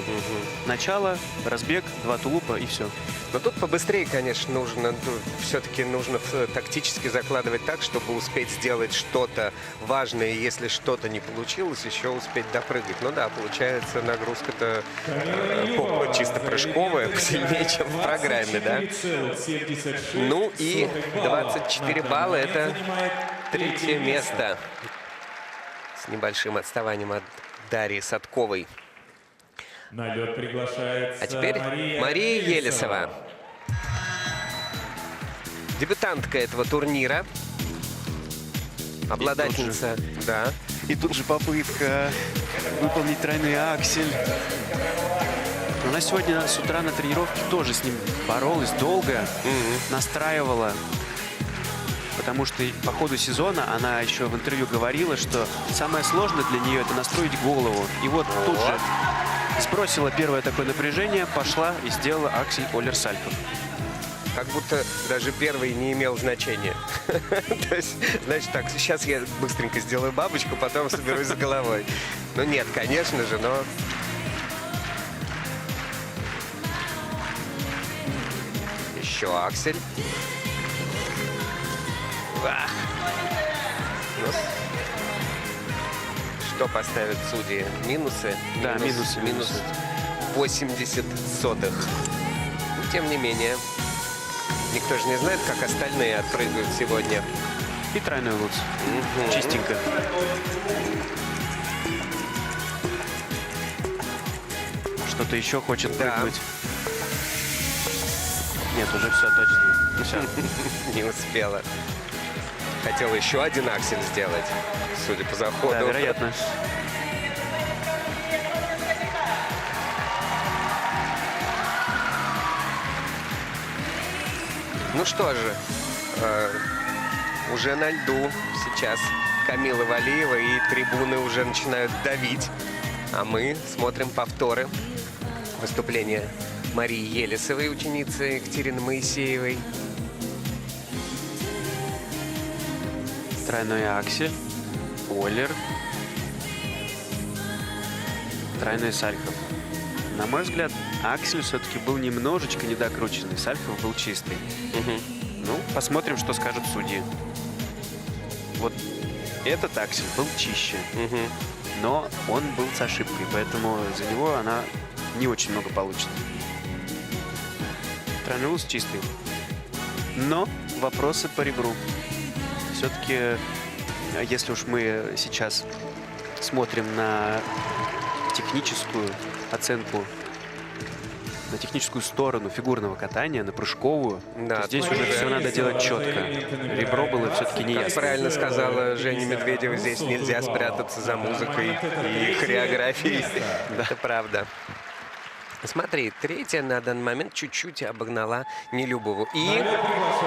Начало, разбег, 2 тулупа и все. Но тут побыстрее, конечно, нужно. Все-таки нужно тактически закладывать так, чтобы успеть сделать что-то важное. И если что-то не получилось, еще успеть допрыгать. Ну да, получается, нагрузка-то чисто прыжковая, посильнее, чем в программе, да? Ну и 24 балла – это 3-е место. С небольшим отставанием от Дарьи Садковой. На лед приглашается А теперь Мария Елесова. Дебютантка этого турнира. Обладательница. Да. И тут же попытка выполнить тройной аксель. Она сегодня с утра на тренировке тоже с ним боролась долго, настраивала. Потому что по ходу сезона она еще в интервью говорила, что самое сложное для нее – это настроить голову. И вот тут же сбросила первое такое напряжение, пошла и сделала аксель Олер Сальхов. Как будто даже первый не имел значения. То есть, значит, так, сейчас я быстренько сделаю бабочку, потом соберусь с головой. Ну нет, конечно же, но... Еще аксель. Ну, что поставят судьи? Минусы? Да, минусы. Минус 80 сотых. Но, тем не менее, никто же не знает, как остальные отпрыгают сегодня. И тройной луц. Чистенько. Что-то еще хочет прыгнуть. Нет, уже все точно. Ну, все. Не успела. Хотела еще один аксель сделать, судя по заходу. Да, вероятно. Ну что же, уже на льду сейчас Камила Валиева, и трибуны уже начинают давить. А мы смотрим повторы выступления Марии Елесовой, ученицы Екатерины Моисеевой. Тройной аксель, Олер, тройной Сальхов. На мой взгляд, аксель все-таки был немножечко недокрученный, Сальхов был чистый. Ну, посмотрим, что скажут судьи. Вот этот аксель был чище, но он был с ошибкой, поэтому за него она не очень много получит. Тройной луз чистый. Но вопросы по ребру. Все-таки, если уж мы сейчас смотрим на техническую оценку, на техническую сторону фигурного катания, на прыжковую, да, то здесь уже все надо делать четко. Ребро было все-таки неясно. Как правильно сказала Женя Медведева, здесь нельзя спрятаться за музыкой и хореографией. Это правда. Смотри, 3-я на данный момент чуть-чуть обогнала Нелюбову. И,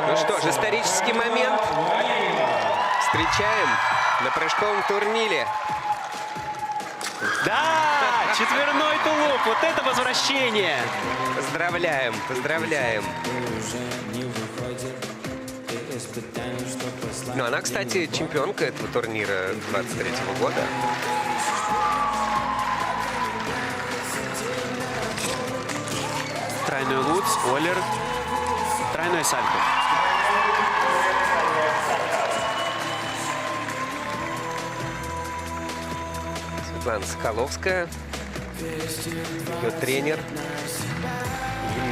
ну что ж, исторический момент встречаем на прыжковом турнире. Да! Четверной тулуп! Вот это возвращение! Поздравляем, поздравляем. Ну, она, кстати, чемпионка этого турнира 23-го года. Тройной луц, Олер, тройной Сальхов. Светлана Соколовская, ее тренер,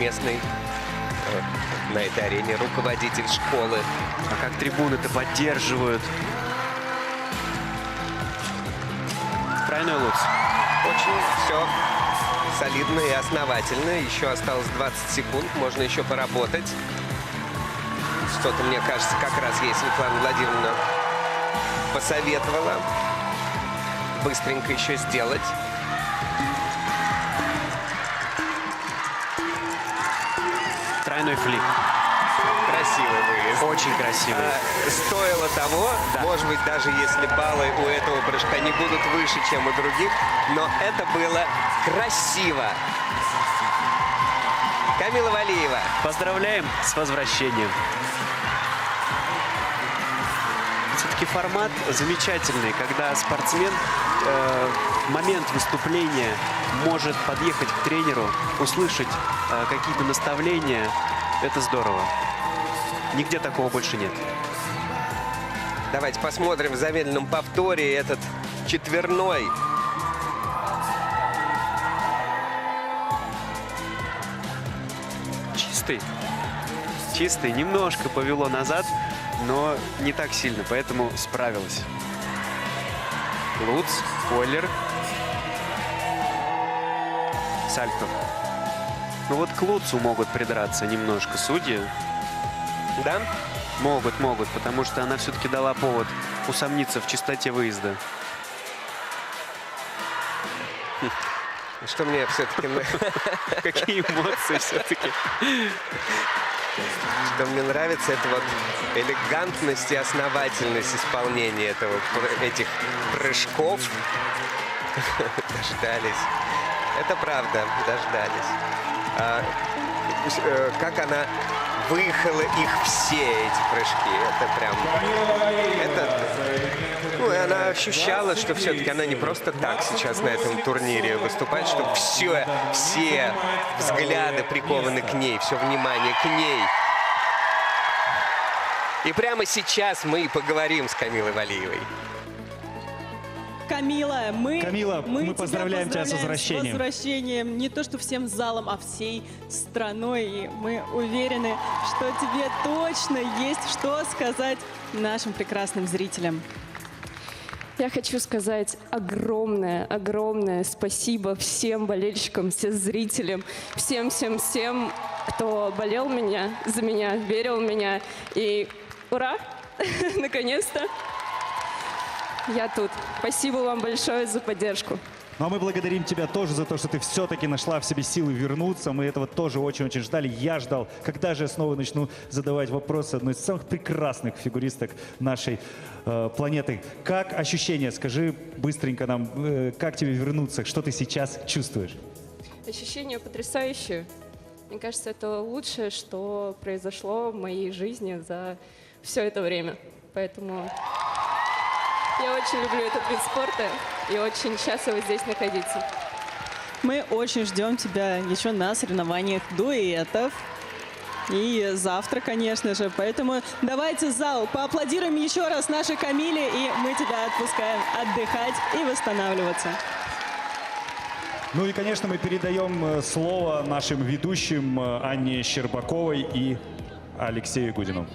местный на этой арене руководитель школы. А как трибуны-то поддерживают. Тройной луц. Очень все солидно и основательно. Еще осталось 20 секунд, можно еще поработать. Что-то, мне кажется, как раз ей Светлана Владимировна посоветовала быстренько еще сделать. Тройной флип. Красивый выезд. Очень красивый. Стоило того, да. Может быть, даже если баллы у этого прыжка не будут выше, чем у других, но это было красиво. Камила Валиева. Поздравляем с возвращением. все-таки формат замечательный, когда спортсмен в момент выступления может подъехать к тренеру, услышать какие-то наставления. Это здорово. Нигде такого больше нет. Давайте посмотрим в замедленном повторе этот четверной. Чистый. Немножко повело назад, но не так сильно, поэтому справилась. Луц, Коллер. Сальто. Ну вот к Луцу могут придраться немножко судьи. Да? Могут, потому что она все-таки дала повод усомниться в чистоте выезда. Что мне все-таки... Какие эмоции все-таки. Что мне нравится, это вот элегантность и основательность исполнения этих прыжков. Дождались. Это правда, дождались. Как она выехала их все, эти прыжки. Это прям... Ну, и она ощущала, что все-таки она не просто так сейчас на этом турнире выступает, что все взгляды прикованы к ней, все внимание к ней. И прямо сейчас мы поговорим с Камилой Валиевой. Камила, мы поздравляем тебя с возвращением. С возвращением не то что всем залом, а всей страной. И мы уверены, что тебе точно есть что сказать нашим прекрасным зрителям. Я хочу сказать огромное спасибо всем болельщикам, всем зрителям, всем, кто болел за меня, верил в меня. И ура! Наконец-то я тут. Спасибо вам большое за поддержку. Ну а мы благодарим тебя тоже за то, что ты все-таки нашла в себе силы вернуться. Мы этого тоже очень-очень ждали. Я ждал, когда же я снова начну задавать вопросы одной из самых прекрасных фигуристок нашей планеты. Как ощущения? Скажи быстренько нам, как тебе вернуться? Что ты сейчас чувствуешь? Ощущения потрясающие. Мне кажется, это лучшее, что произошло в моей жизни за все это время. Поэтому я очень люблю этот вид спорта и очень счастлива здесь находиться. Мы очень ждем тебя еще на соревнованиях дуэтов. И завтра, конечно же. Поэтому давайте зал, поаплодируем еще раз нашей Камиле, и мы тебя отпускаем отдыхать и восстанавливаться. Ну и, конечно, мы передаем слово нашим ведущим Анне Щербаковой и Алексею Гудину.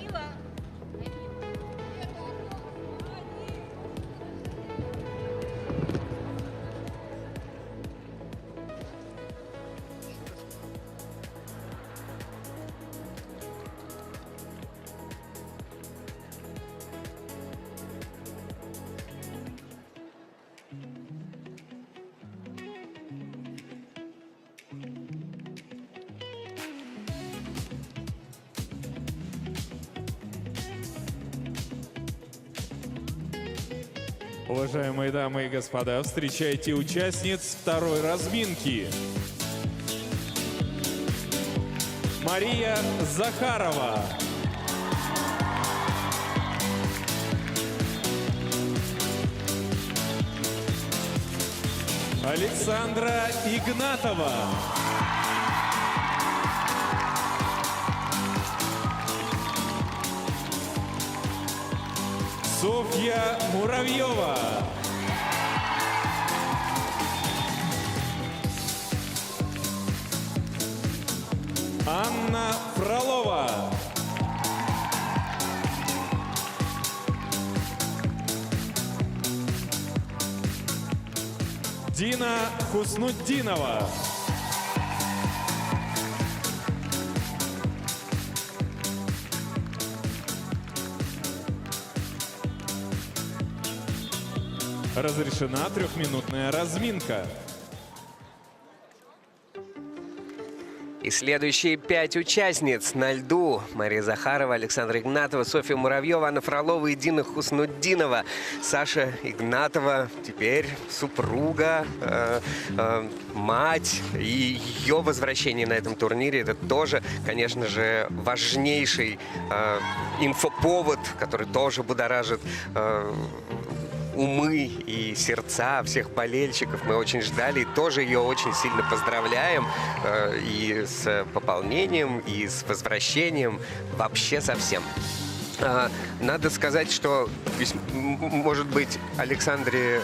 Уважаемые дамы и господа, встречайте участниц второй разминки. Мария Захарова. Александра Игнатова. Софья Муравьева. Анна Фролова. Дина Хуснутдинова. Разрешена трехминутная разминка. И следующие 5 участниц на льду: Мария Захарова, Александра Игнатова, Софья Муравьева, Анна Фролова и Дина Хуснутдинова. Саша Игнатова теперь супруга, мать, и ее возвращение на этом турнире — это тоже, конечно же, важнейший инфоповод, который тоже будоражит умы и сердца всех болельщиков. Мы очень ждали и тоже ее очень сильно поздравляем и с пополнением, и с возвращением, вообще со всем. Надо сказать, что, может быть, Александре,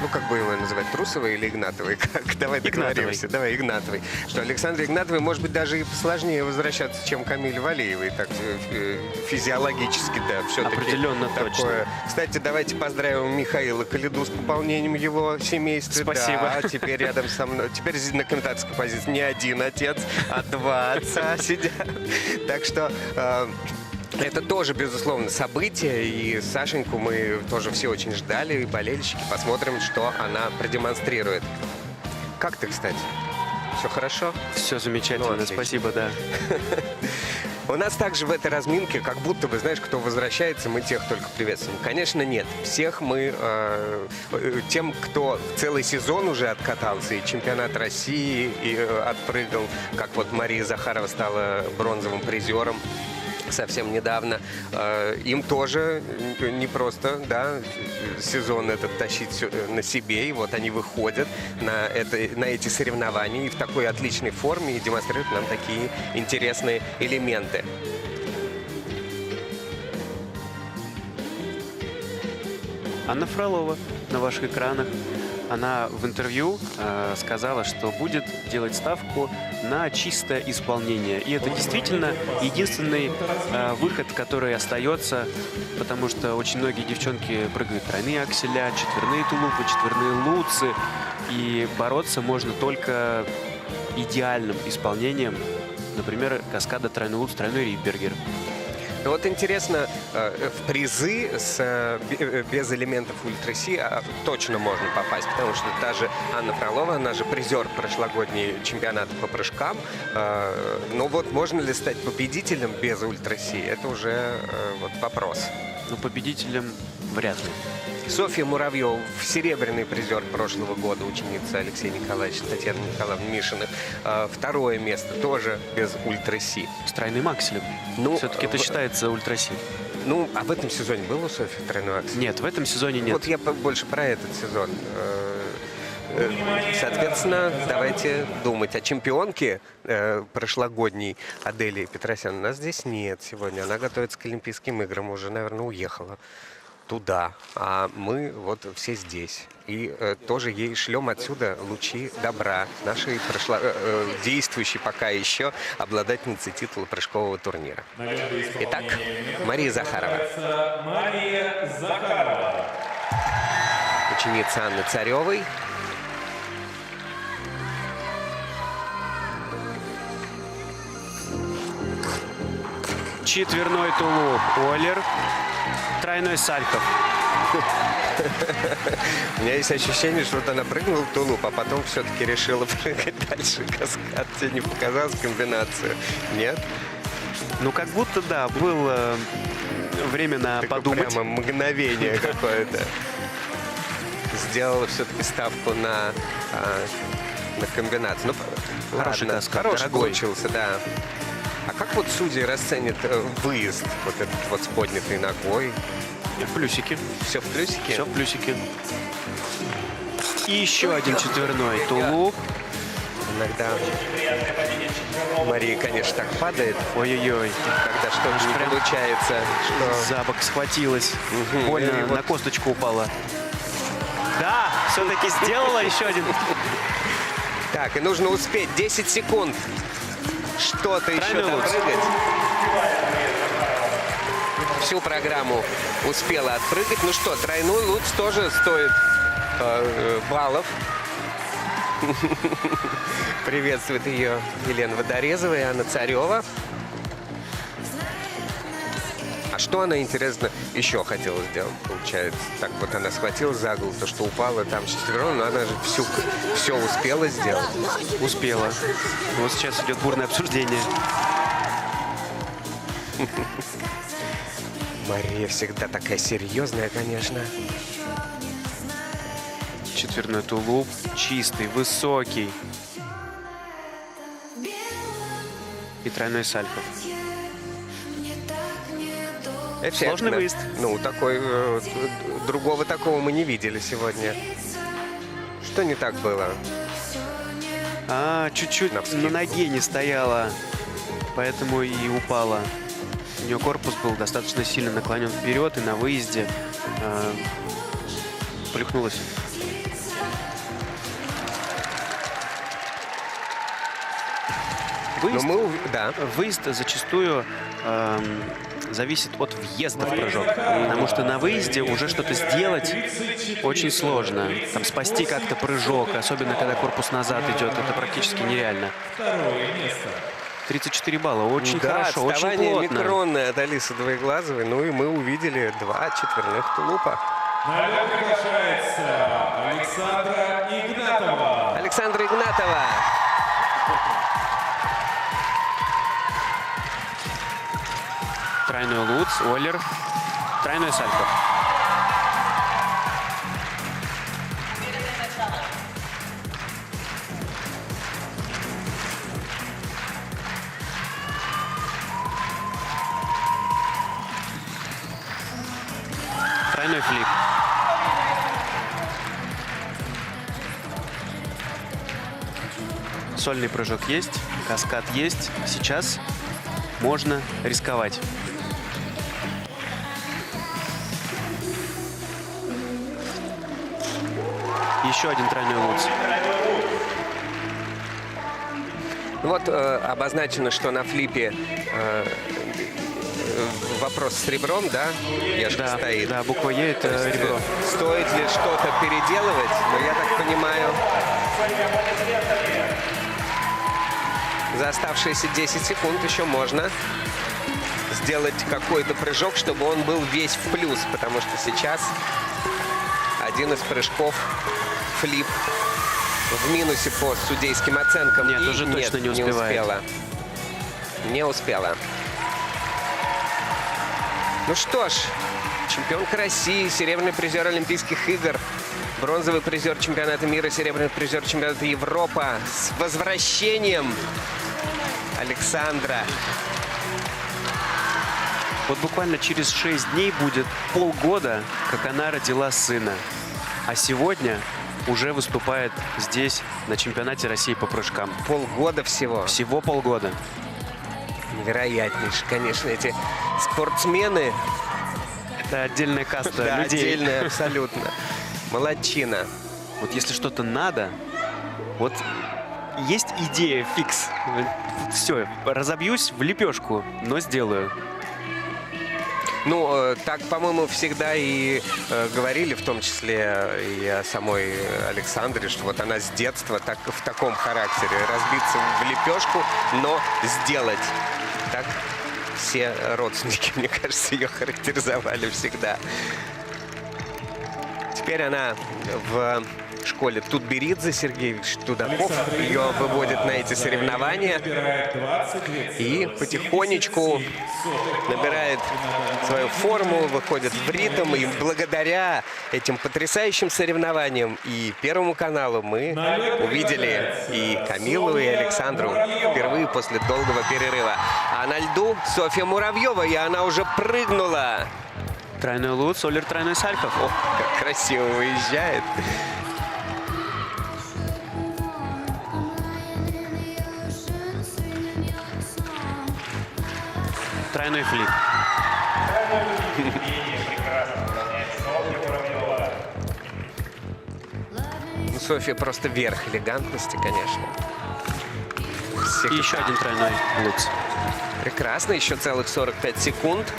ну, как будем ее называть, Трусовой или Игнатовой? Как? Давай договоримся. Давай, Игнатовой. Что Александре Игнатовой, может быть, даже и сложнее возвращаться, чем Камиле Валиевой. Так, физиологически, да, все-таки. Определенно такое. точно. Кстати, давайте поздравим Михаила Калиду с пополнением его семейства. Спасибо. Да, теперь рядом со мной. Теперь на комментаторской позиции не один отец, а 2 отца сидят. Так что... это тоже, безусловно, событие, и Сашеньку мы тоже все очень ждали, и болельщики. Посмотрим, что она продемонстрирует. Как ты, кстати? Все хорошо? Все замечательно, Ну, спасибо, да. У нас также в этой разминке, как будто бы, знаешь, кто возвращается, мы тех только приветствуем. Конечно, нет. Всех мы, тем, кто целый сезон уже откатался, и чемпионат России и отпрыгал, как вот Мария Захарова стала бронзовым призером совсем недавно. Им тоже непросто, да, сезон этот тащить на себе. И вот они выходят на эти соревнования и в такой отличной форме и демонстрируют нам такие интересные элементы. Анна Фролова на ваших экранах. Она в интервью сказала, что будет делать ставку на чистое исполнение. И это действительно единственный выход, который остается, потому что очень многие девчонки прыгают тройные акселя, четверные тулупы, четверные луцы. И бороться можно только идеальным исполнением, например, каскада тройной луц, тройной ридбергер. Ну вот интересно, в призы без элементов ультра-си точно можно попасть, потому что та же Анна Фролова, она же призер прошлогодней чемпионата по прыжкам. Но вот можно ли стать победителем без ультра-си, это уже вот вопрос. Ну, победителем вряд ли. Софья Муравьева, серебряный призер прошлого года, ученица Алексея Николаевича, Татьяны Николаевны Мишиных. Второе место тоже без ультра-си. С тройным акселем. Ну, все-таки это считается ультра-си. Ну, а в этом сезоне был у Софьи тройной аксель? Нет, в этом сезоне нет. Вот я больше про этот сезон. Соответственно, давайте думать о чемпионке прошлогодней Аделии Петросян. У нас здесь нет сегодня. Она готовится к Олимпийским играм, уже, наверное, уехала туда. А мы вот все здесь. И тоже ей шлем отсюда лучи добра. Нашей действующей пока еще обладательницы титула прыжкового турнира. Итак, Мария Захарова. Мария Захарова. Ученица Анны Царевой. Четверной тулуп Олер, тройной Сальхов. У меня есть ощущение, что вот она прыгнула в тулуп, а потом все-таки решила прыгать дальше каскад. Тебе не показалась комбинация? Нет? Ну, как будто, да, было время на подумать. Прямо мгновение какое-то. Сделала все-таки ставку на комбинацию. Ну, хороший каскад, хороший дорогой. получился, да. А как вот судьи расценят выезд вот этот вот с поднятой ногой? В плюсике. Все в плюсике? Все в плюсике. И еще один четверной тулуп. Иногда Мария, конечно, так падает. Ой-ой-ой. Когда что-то не получается. За бок схватилась. Больно на косточку упала. Да, все-таки сделала еще один. Так, и нужно успеть. 10 секунд. Что-то еще допрыгать. Всю программу успела отпрыгать. Ну что, тройной луц тоже стоит баллов. Приветствует ее Елена Водорезова и Анна Царева. А что она, интересно, еще хотела сделать, получается? Так вот она схватила за голову, то, что упала там четвером, но она же все успела сделать. Успела. Вот сейчас идет бурное обсуждение. Мария всегда такая серьезная, конечно. Четверной тулуп. Чистый, высокий. И тройной сальхов. Эффектно. Сложный выезд. Ну, такой, другого такого мы не видели сегодня. Что не так было? Чуть-чуть на ноге не стояла, поэтому и упала. У нее корпус был достаточно сильно наклонен вперед, и на выезде плюхнулась. Выезд зачастую зависит от въезда в прыжок. Потому что на выезде уже что-то сделать очень сложно. Там спасти как-то прыжок, особенно когда корпус назад идет, это практически нереально. 34 балла. Очень хорошо, очень отставание плотно. микронное от Алисы Двоеглазовой. Ну и мы увидели 2 четверных тулупа. На лед приглашается Александра Игнатова. Александра Игнатова. Тройной луц, Оллер, тройной сальхов. Тройной флип. Сольный прыжок есть, каскад есть. Сейчас можно рисковать. Еще один тройной луц. Вот обозначено, что на флипе вопрос с ребром, да? Яшка стоит. Да, буква Е — это ребро. Стоит ли что-то переделывать? Но я так понимаю, за оставшиеся 10 секунд еще можно сделать какой-то прыжок, чтобы он был весь в плюс, потому что сейчас один из прыжков флип в минусе по судейским оценкам. Нет, уже точно не успевает. Не успела. Ну что ж, чемпионка России, серебряный призер Олимпийских игр, бронзовый призер чемпионата мира, серебряный призер чемпионата Европы. С возвращением, Александра. Вот буквально через 6 дней будет полгода, как она родила сына. А сегодня уже выступает здесь, на чемпионате России по прыжкам. Полгода всего? Всего полгода. Невероятнейшие, конечно, эти спортсмены. Это отдельная каста да, людей. отдельная, абсолютно. Молодчина. Вот если что-то надо, вот есть идея фикс. Все, разобьюсь в лепешку, но сделаю. Ну, так, по-моему, всегда и говорили, в том числе и о самой Александре, что вот она с детства так, в таком характере. Разбиться в лепешку, но сделать. Так все родственники, мне кажется, ее характеризовали всегда. Теперь она в школе Тутберидзе, Сергей Тудаков ее выводит на эти соревнования и потихонечку набирает свою форму, выходит в ритм. И благодаря этим потрясающим соревнованиям и Первому каналу мы увидели и Камилу, и Александру впервые после долгого перерыва. А на льду Софья Муравьева, и она уже прыгнула. Тройной луц, Оллер, тройной сальхов. О, как красиво выезжает. Тройной флип. Ну, Софья просто верх элегантности, конечно. И еще один тройной луц. Прекрасно, еще целых 45 секунд.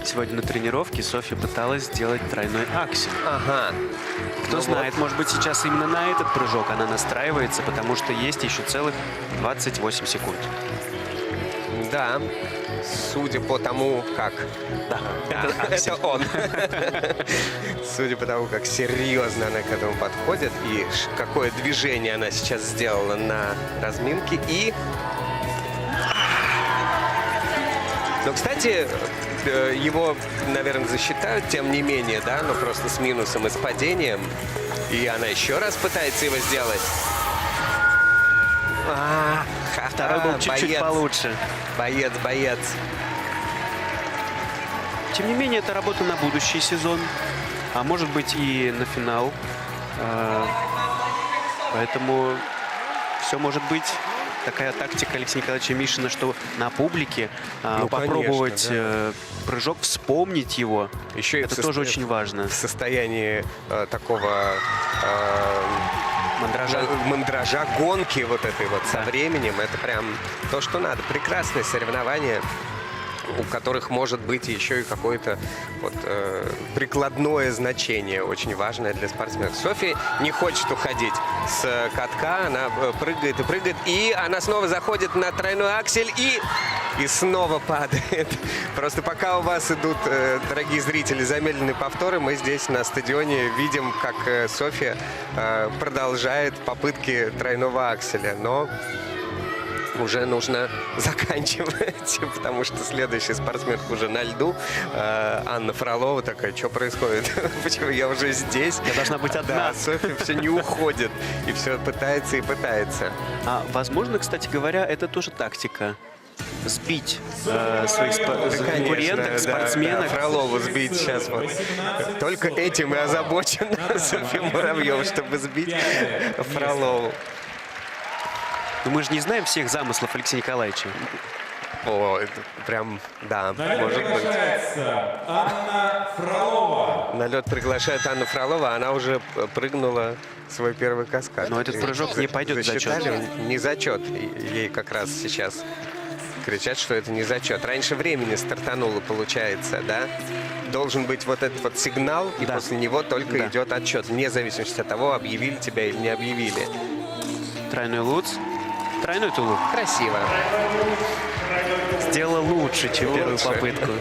Сегодня на тренировке Софья пыталась сделать тройной аксель. Ага. Кто знает, может быть, сейчас именно на этот прыжок она настраивается, потому что есть еще целых 28 секунд. Да, судя по тому, как... Да, это он. Судя по тому, как серьезно она к этому подходит и какое движение она сейчас сделала на разминке. И... Но, кстати, его, наверное, засчитают, тем не менее, да, но просто с минусом и с падением. И она еще раз пытается его сделать. Второй был чуть-чуть получше. Боец. Тем не менее, это работа на будущий сезон, а может быть и на финал. Поэтому все может быть. Такая тактика Алексея Николаевича Мишина, что на публике попробовать конечно, прыжок, вспомнить его. Еще это тоже очень важно. В состоянии такого мандража, гонки вот этой вот со временем. Это прям то, что надо. Прекрасное соревнование, у которых может быть еще и какое-то вот, прикладное значение, очень важное для спортсменов. Софья не хочет уходить с катка, она прыгает и прыгает, и она снова заходит на тройной аксель и снова падает. Просто пока у вас идут, дорогие зрители, замедленные повторы, мы здесь на стадионе видим, как Софья продолжает попытки тройного акселя, но уже нужно заканчивать, потому что следующий спортсменка уже на льду. Анна Фролова такая: что происходит? Почему я уже здесь? Я должна быть одна. Да, Софья все не уходит и все пытается и пытается. Возможно, кстати говоря, это тоже тактика. Сбить своих конкуренток, спортсменок. Да, Фролову сбить сейчас вот. Только этим и озабочена Софья Муравьева, чтобы сбить Фролову. Но мы же не знаем всех замыслов Алексея Николаевича. О, это прям, да, может быть. Анна Фролова. На лед приглашает Анна Фролова, она уже прыгнула свой первый каскад. Но этот прыжок не пойдет в зачет. Не зачет. Ей как раз сейчас кричат, что это не зачет. Раньше времени стартануло, получается, да? Должен быть вот этот вот сигнал, и после него только идет отчет, вне зависимости от того, объявили тебя или не объявили. Тройной луц. Тройной тулуп. Красиво. Сделала лучше, чем первую попытку.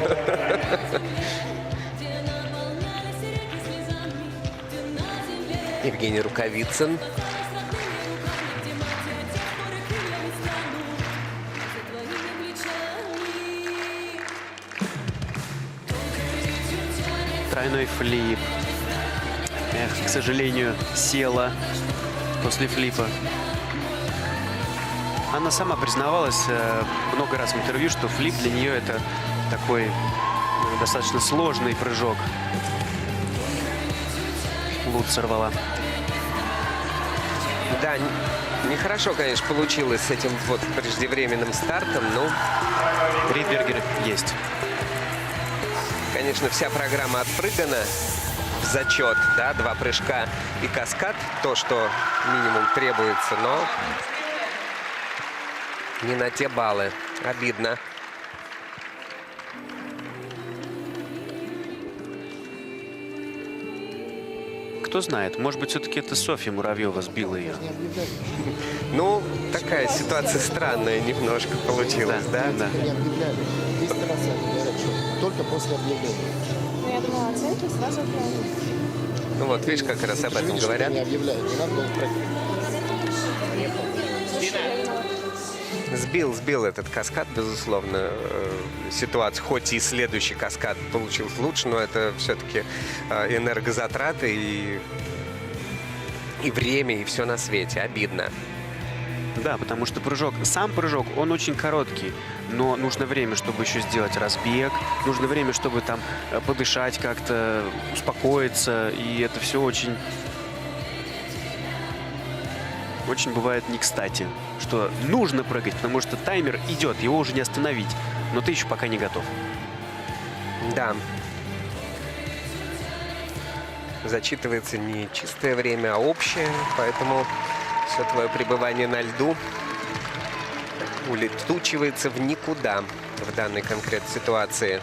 Евгений Рукавицын. Тройной флип. Эх, к сожалению, села после флипа. Она сама признавалась много раз в интервью, что флип для нее это такой достаточно сложный прыжок. Лут сорвала. Да, нехорошо, конечно, получилось с этим вот преждевременным стартом, но... Ридбергер есть. Конечно, вся программа отпрыгана в зачет, да, 2 прыжка и каскад, то, что минимум требуется, но не на те баллы. Обидно. Кто знает, может быть, все-таки это Софья Муравьева сбила ее. Ну, такая ситуация странная немножко получилась, да? Да. Не объявляли. 200 раз говорят, что только после объявления. Ну, я думала, оценки сразу объявляют. Ну вот, видишь, как раз об этом говорят. Не объявляют, не надо было прыгать. Сбил этот каскад, безусловно, ситуацию. Хоть и следующий каскад получился лучше, но это все-таки энергозатраты и время, и все на свете. Обидно. Да, потому что сам прыжок, он очень короткий, но нужно время, чтобы еще сделать разбег, нужно время, чтобы там подышать как-то, успокоиться, и это все очень бывает не кстати, что нужно прыгать, потому что таймер идет, его уже не остановить, но ты еще пока не готов. Да. Зачитывается не чистое время, а общее, поэтому все твое пребывание на льду улетучивается в никуда в данной конкретной ситуации.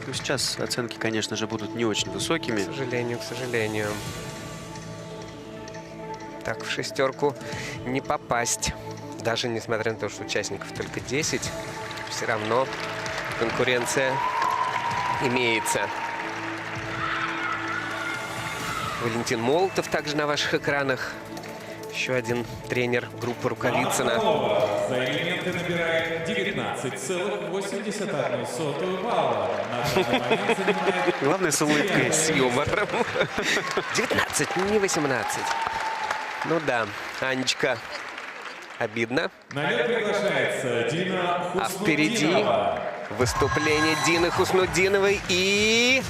Ну, сейчас оценки, конечно же, будут не очень высокими. К сожалению, к сожалению. Так в шестерку не попасть. Даже несмотря на то, что участников только 10, все равно конкуренция имеется. Валентин Молотов также на ваших экранах. Еще один тренер группы Рукавицына. За элементы набирает 19,81 балла. На данный момент занимает... Главное, с улыбкой. С юмором. 19, не 18. Ну да, Анечка. Обидно. На лед приглашается Дина Хуснутдинова. А впереди выступление Дины Хуснутдиновой и...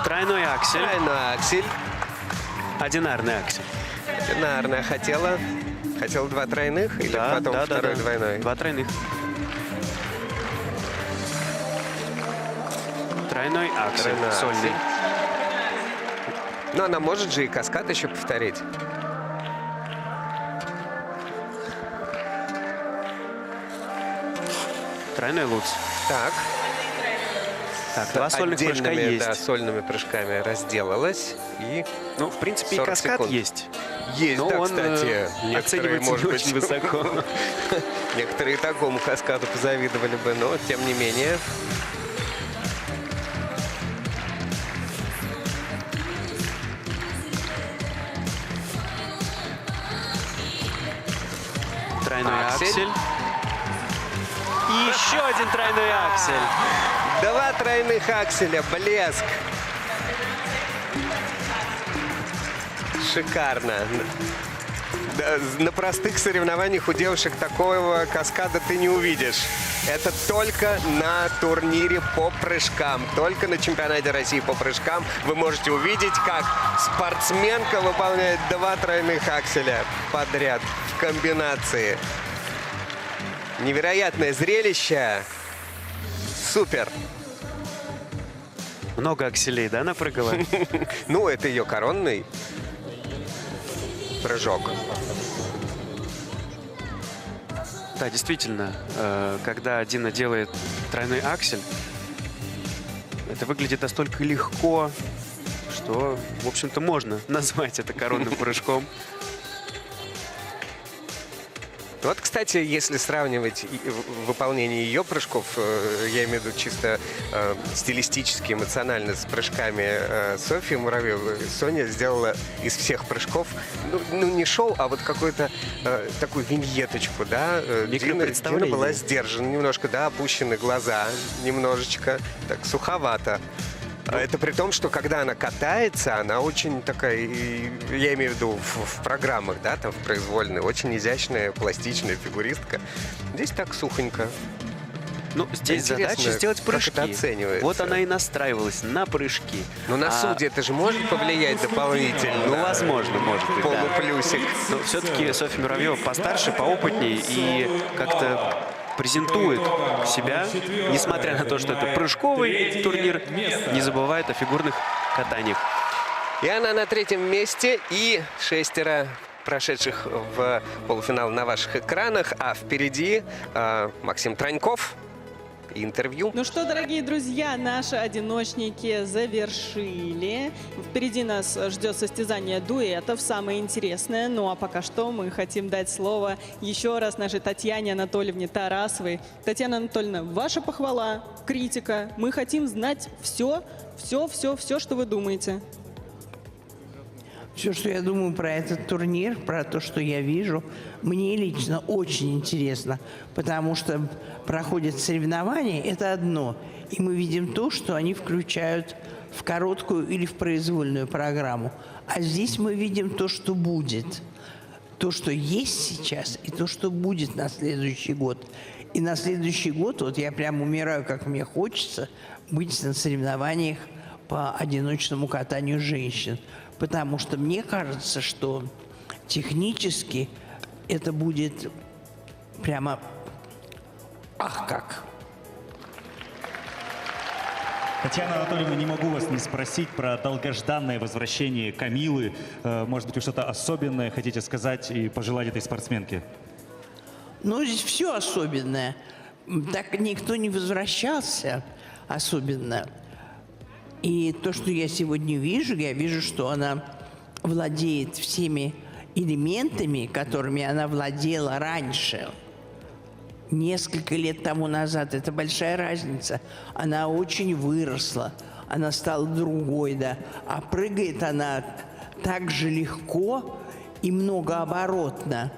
Тройной аксель. Тройной аксель. Одинарный аксель. Одинарная. Хотела 2 тройных или потом второй двойной? 2 тройных. Тройной аксель. Тройной Сольный. аксель. Но она может же и каскад еще повторить. Тройной луц. Так. Так, 2 сольных прыжка Отдельными, есть. да, сольными прыжками разделалась. И ну, в принципе, и 40 каскад секунд. есть. Есть, но да, он кстати. Некоторые, оценивается может не быть, очень высоко. Некоторые такому каскаду позавидовали бы, но тем не менее. Тройной аксель. И еще один тройной аксель. 2 тройных акселя. Блеск. Шикарно. Да, на простых соревнованиях у девушек такого каскада ты не увидишь. Это только на турнире по прыжкам. Только на чемпионате России по прыжкам вы можете увидеть, как спортсменка выполняет 2 тройных акселя подряд в комбинации. Невероятное зрелище. Супер. Много акселей, да, напрыгала? Ну, это ее коронный прыжок. Да, действительно, когда Дина делает тройной аксель, это выглядит настолько легко, что, в общем-то, можно назвать это коронным прыжком. Вот, кстати, если сравнивать выполнение ее прыжков, я имею в виду чисто стилистически, эмоционально с прыжками Софьи Муравьевой, Соня сделала из всех прыжков, ну не шоу, а вот какую-то такую виньеточку, да. Дина была сдержана немножко, да, опущены глаза немножечко, так суховато. Это при том, что когда она катается, она очень такая, я имею в виду в программах, да, там в произвольной, очень изящная, пластичная фигуристка. Здесь так сухонько. Ну, здесь задача сделать прыжки. Как это оценивается? Вот она и настраивалась на прыжки. Но на судьи это же может повлиять дополнительно? Ну, возможно, может быть, полуплюсик. Да. Но все-таки Софья Муравьева постарше, поопытнее и как-то презентует себя, несмотря на то, что это прыжковый турнир, не забывает о фигурных катаниях. И она на 3-м месте, и 6 прошедших в полуфинал на ваших экранах, а впереди Максим Троньков. Интервью. Ну что, дорогие друзья, наши одиночники завершили. Впереди нас ждет состязание дуэтов, самое интересное. Ну а пока что мы хотим дать слово еще раз нашей Татьяне Анатольевне Тарасовой. Татьяна Анатольевна, ваша похвала, критика. Мы хотим знать все, что вы думаете. Все, что я думаю про этот турнир, про то, что я вижу, мне лично очень интересно, потому что проходят соревнования, это одно, и мы видим то, что они включают в короткую или в произвольную программу. А здесь мы видим то, что будет, то, что есть сейчас, и то, что будет на следующий год. И на следующий год, вот я прям умираю, как мне хочется, быть на соревнованиях по одиночному катанию женщин. Потому что мне кажется, что технически это будет прямо ах как. Татьяна Анатольевна, не могу вас не спросить про долгожданное возвращение Камилы. Может быть, вы что-то особенное хотите сказать и пожелать этой спортсменке? Ну, здесь все особенное. Так никто не возвращался особенно. И то, что я сегодня вижу, я вижу, что она владеет всеми элементами, которыми она владела раньше, несколько лет тому назад, это большая разница. Она очень выросла, она стала другой, да. А прыгает она так же легко и многооборотно.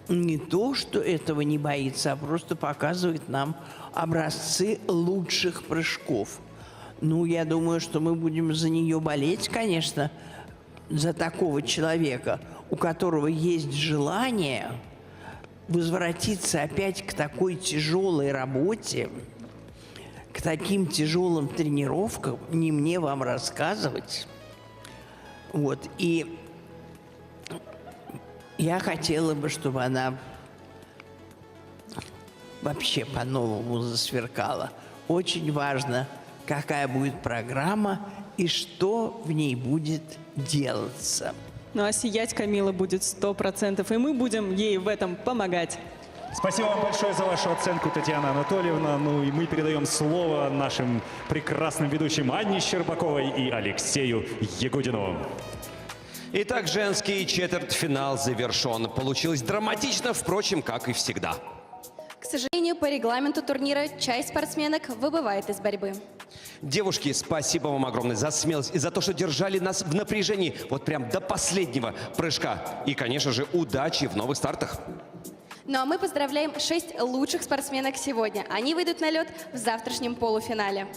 Не то, что этого не боится, а просто показывает нам образцы лучших прыжков. Ну, я думаю, что мы будем за нее болеть, конечно, за такого человека, у которого есть желание возвратиться опять к такой тяжелой работе, к таким тяжелым тренировкам, не мне вам рассказывать. Вот, и я хотела бы, чтобы она вообще по-новому засверкала. Очень важно, какая будет программа и что в ней будет делаться. Ну а сиять Камила будет 100%, и мы будем ей в этом помогать. Спасибо вам большое за вашу оценку, Татьяна Анатольевна. Ну и мы передаем слово нашим прекрасным ведущим Анне Щербаковой и Алексею Ягудину. Итак, женский четвертьфинал завершен. Получилось драматично, впрочем, как и всегда. К сожалению, по регламенту турнира часть спортсменок выбывает из борьбы. Девушки, спасибо вам огромное за смелость и за то, что держали нас в напряжении вот прям до последнего прыжка. И, конечно же, удачи в новых стартах. Ну а мы поздравляем 6 лучших спортсменок сегодня. Они выйдут на лед в завтрашнем полуфинале.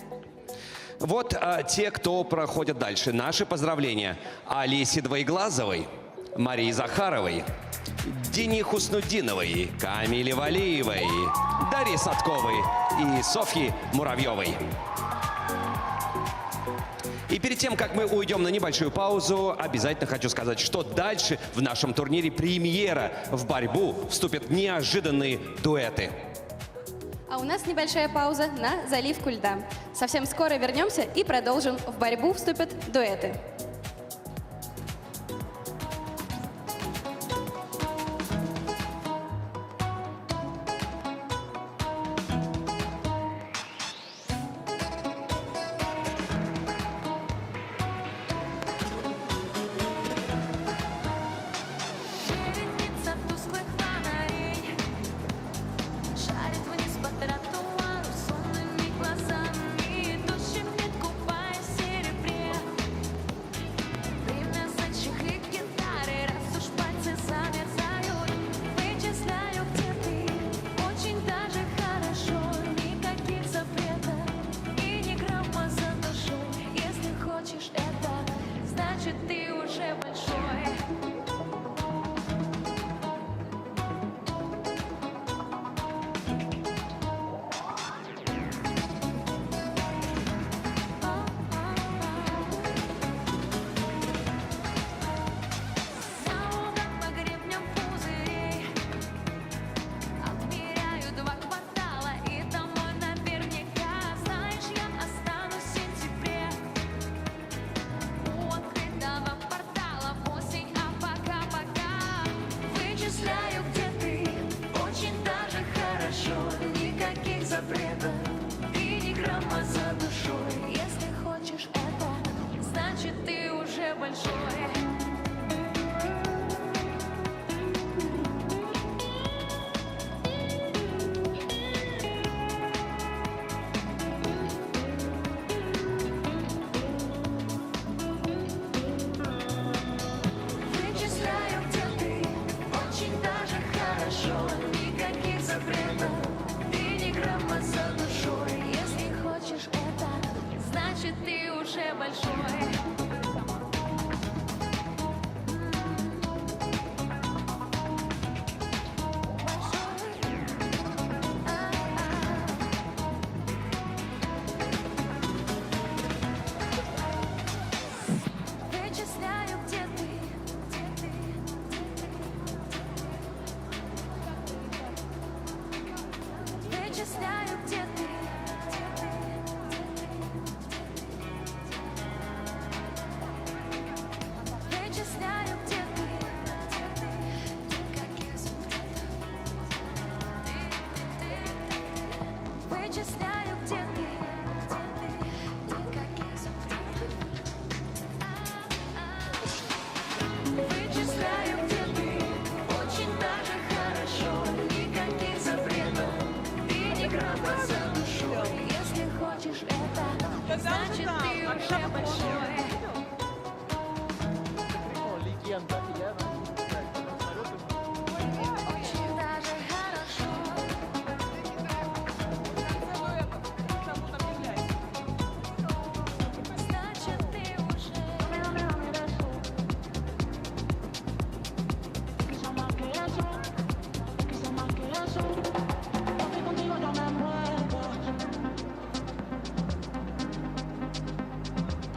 Вот те, кто проходят дальше. Наши поздравления Алисе Двоеглазовой, Марии Захаровой, Дине Хуснуддиновой, Камиле Валиевой, Дарье Садковой и Софье Муравьевой. И перед тем, как мы уйдем на небольшую паузу, обязательно хочу сказать, что дальше в нашем турнире премьера. В борьбу вступят неожиданные дуэты. А у нас небольшая пауза на заливку льда. Совсем скоро вернемся и продолжим. В борьбу вступят дуэты.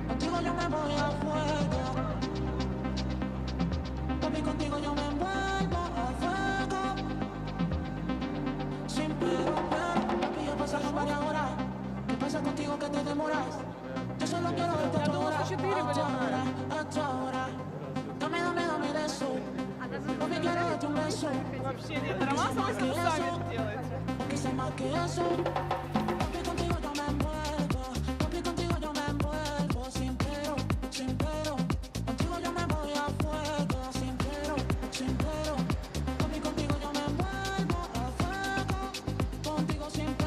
Contigo yo me voy a fuego. Papi, contigo yo me envuelvo a fuego. Sin pero. Papi, ya pasaron varias horas. ¿Qué pasa contigo que te demoras? Yo solo quiero verte a tu hora. A tu hora. Dame de eso. Papi, quiero darte un beso. Porque sé más que eso. Papi, contigo yo me envuelvo. Papi, contigo yo me envuelvo. Sin pero. Contigo yo me voy a fuego. Sin pero. Papi, contigo yo me envuelvo a fuego. Contigo sin pero.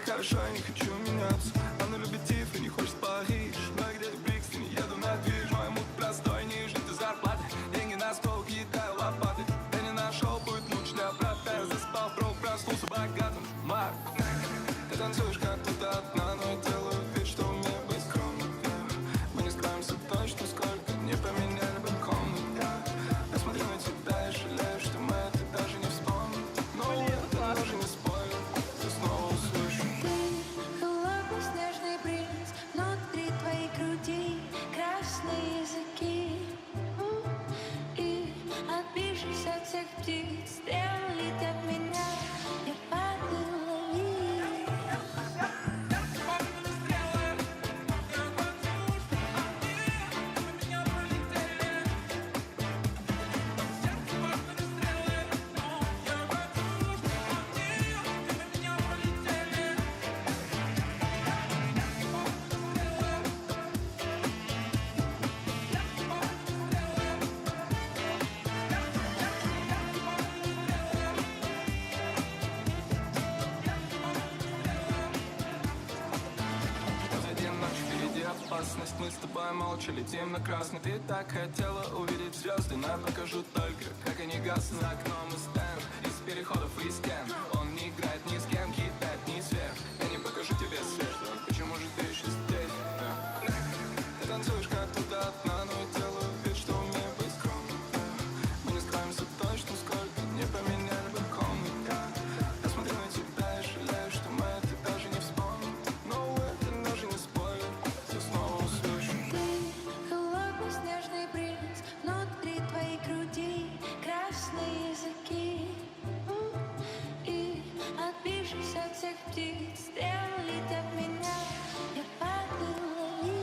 Хорошо, я не хочу меняться. Она любит Тиффани, хочет в Париж. Но я где-то в Брикстоне, еду на движ. Мой мут простой, не жить из зарплаты. Деньги на стол, кидаю лопаты. Я не нашел, будет лучше для брата. Я заспал, проснулся богатым. Марк, ты танцуешь как будто одна, но я делаю вид, что умею быть скромным. Мы не скроемся точно, сколько не поменяли бы комнату. Я смотрю на тебя и жалею, что мы это даже не вспомним. Но это даже не спойлер, ты снова услышишь. Холодный снежный бриз, внутри твоей груди красные языки. И отбившись от всех птиц, стрелы летят меня, я падаю, лови. Опасность, мы с тобой молча летим на красный. Ты так хотела увидеть звезды, но я покажу только, как они гаснут. За окном и стенд, из переходов и стен. Он не играет ни с кем, кидает ни сверх. Я не покажу тебе свет, что почему же ты еще здесь? Ты танцуешь как будто одна, но я делаю вид, что умею быть скромным. Мы не скроемся точно, сколько не поменяли бы комнаты. Я смотрю на тебя и жалею, что мы это даже не вспомним. Но это даже не спойлер, ты снова услышишь. Холодный снежный бриз, внутри твоей груди красные языки. И отбившись от всех птиц, стрелы летят меня, я падаю, лови.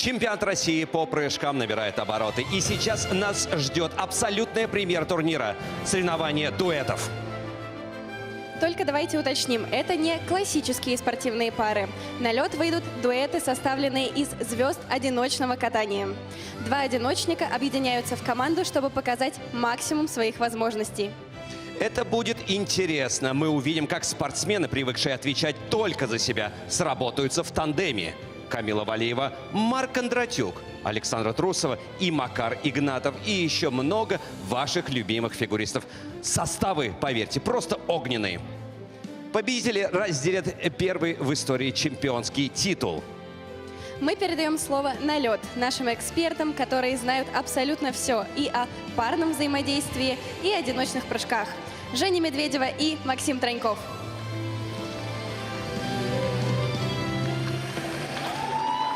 Чемпионат России по прыжкам набирает обороты. И сейчас нас ждет абсолютная премьера турнира – соревнования дуэтов. Только давайте уточним, это не классические спортивные пары. На лед выйдут дуэты, составленные из звезд одиночного катания. Два одиночника объединяются в команду, чтобы показать максимум своих возможностей. Это будет интересно. Мы увидим, как спортсмены, привыкшие отвечать только за себя, сработаются в тандеме. Камила Валиева, Марк Кондратюк, Александра Трусова и Макар Игнатов. И еще много ваших любимых фигуристов. Составы, поверьте, просто огненные. Победители разделят первый в истории чемпионский титул. Мы передаем слово на лед нашим экспертам, которые знают абсолютно все и о парном взаимодействии, и одиночных прыжках. Женя Медведева и Максим Троньков.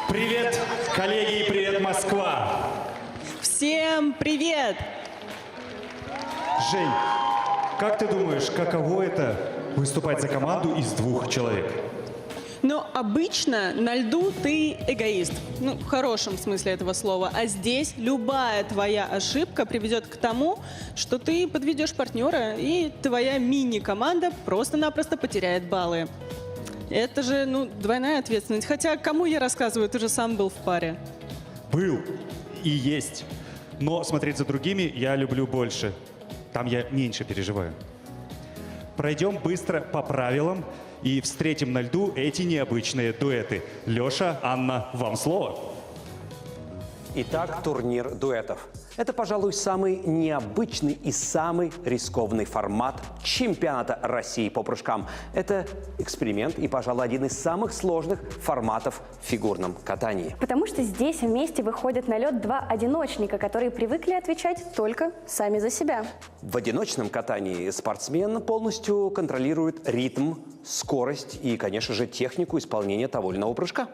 Привет, коллеги, и привет, Москва! Всем привет! Жень, как ты думаешь, каково это выступать за команду из 2 человек? Но обычно на льду ты эгоист. Ну, в хорошем смысле этого слова. А здесь любая твоя ошибка приведет к тому, что ты подведешь партнера, и твоя мини-команда просто-напросто потеряет баллы. Это же, двойная ответственность. Хотя, кому я рассказываю, ты же сам был в паре. Был и есть. Но смотреть за другими я люблю больше. Там я меньше переживаю. Пройдем быстро по правилам и встретим на льду эти необычные дуэты. Леша, Анна, вам слово. Итак, турнир дуэтов. Это, пожалуй, самый необычный и самый рискованный формат чемпионата России по прыжкам. Это эксперимент и, пожалуй, один из самых сложных форматов в фигурном катании. Потому что здесь вместе выходят на лед два одиночника, которые привыкли отвечать только сами за себя. В одиночном катании спортсмен полностью контролирует ритм, скорость и, конечно же, технику исполнения того или иного прыжка.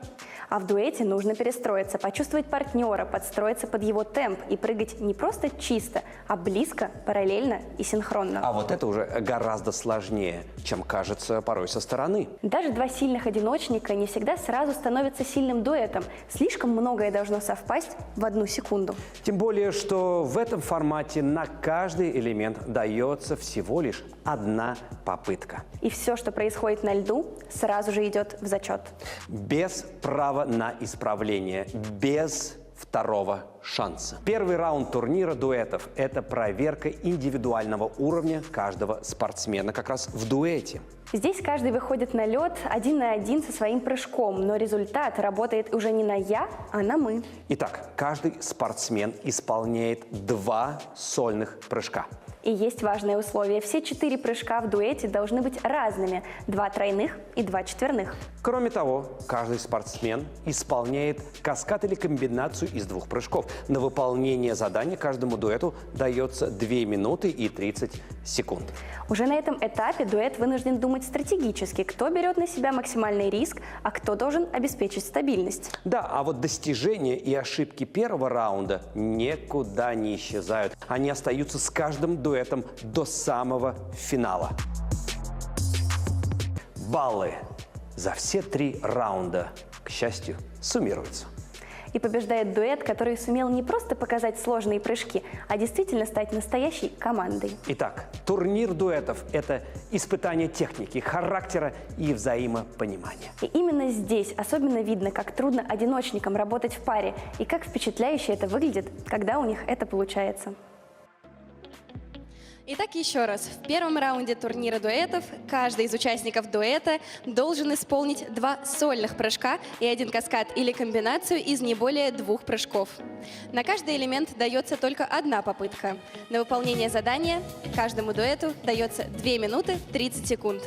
А в дуэте нужно перестроиться, почувствовать партнера, подстроиться под его темп и прыгать не просто чисто, а близко, параллельно и синхронно. А вот это уже гораздо сложнее, чем кажется порой со стороны. Даже два сильных одиночника не всегда сразу становятся сильным дуэтом. Слишком многое должно совпасть в 1 секунду. Тем более, что в этом формате на каждый элемент дается всего лишь 1 попытка. И все, что происходит на льду, сразу же идет в зачет. Без права на исправление, без второго шанса. Первый раунд турнира дуэтов – это проверка индивидуального уровня каждого спортсмена как раз в дуэте. Здесь каждый выходит на лед 1 на 1 со своим прыжком, но результат работает уже не на «я», а на «мы». Итак, каждый спортсмен исполняет 2 сольных прыжка. И есть важное условие. Все 4 прыжка в дуэте должны быть разными. 2 тройных и 2 четверных. Кроме того, каждый спортсмен исполняет каскад или комбинацию из 2 прыжков. На выполнение задания каждому дуэту дается 2 минуты и 30 секунд. Уже на этом этапе дуэт вынужден думать стратегически, кто берет на себя максимальный риск, а кто должен обеспечить стабильность. Да, а вот достижения и ошибки первого раунда никуда не исчезают. Они остаются с каждым дуэтом до самого финала. Баллы за все 3 раунда, к счастью, суммируются. И побеждает дуэт, который сумел не просто показать сложные прыжки, а действительно стать настоящей командой. Итак, турнир дуэтов – это испытание техники, характера и взаимопонимания. И именно здесь особенно видно, как трудно одиночникам работать в паре и как впечатляюще это выглядит, когда у них это получается. Итак, еще раз. В первом раунде турнира дуэтов каждый из участников дуэта должен исполнить 2 сольных прыжка и 1 каскад или комбинацию из не более 2 прыжков. На каждый элемент дается только 1 попытка. На выполнение задания каждому дуэту дается 2 минуты 30 секунд.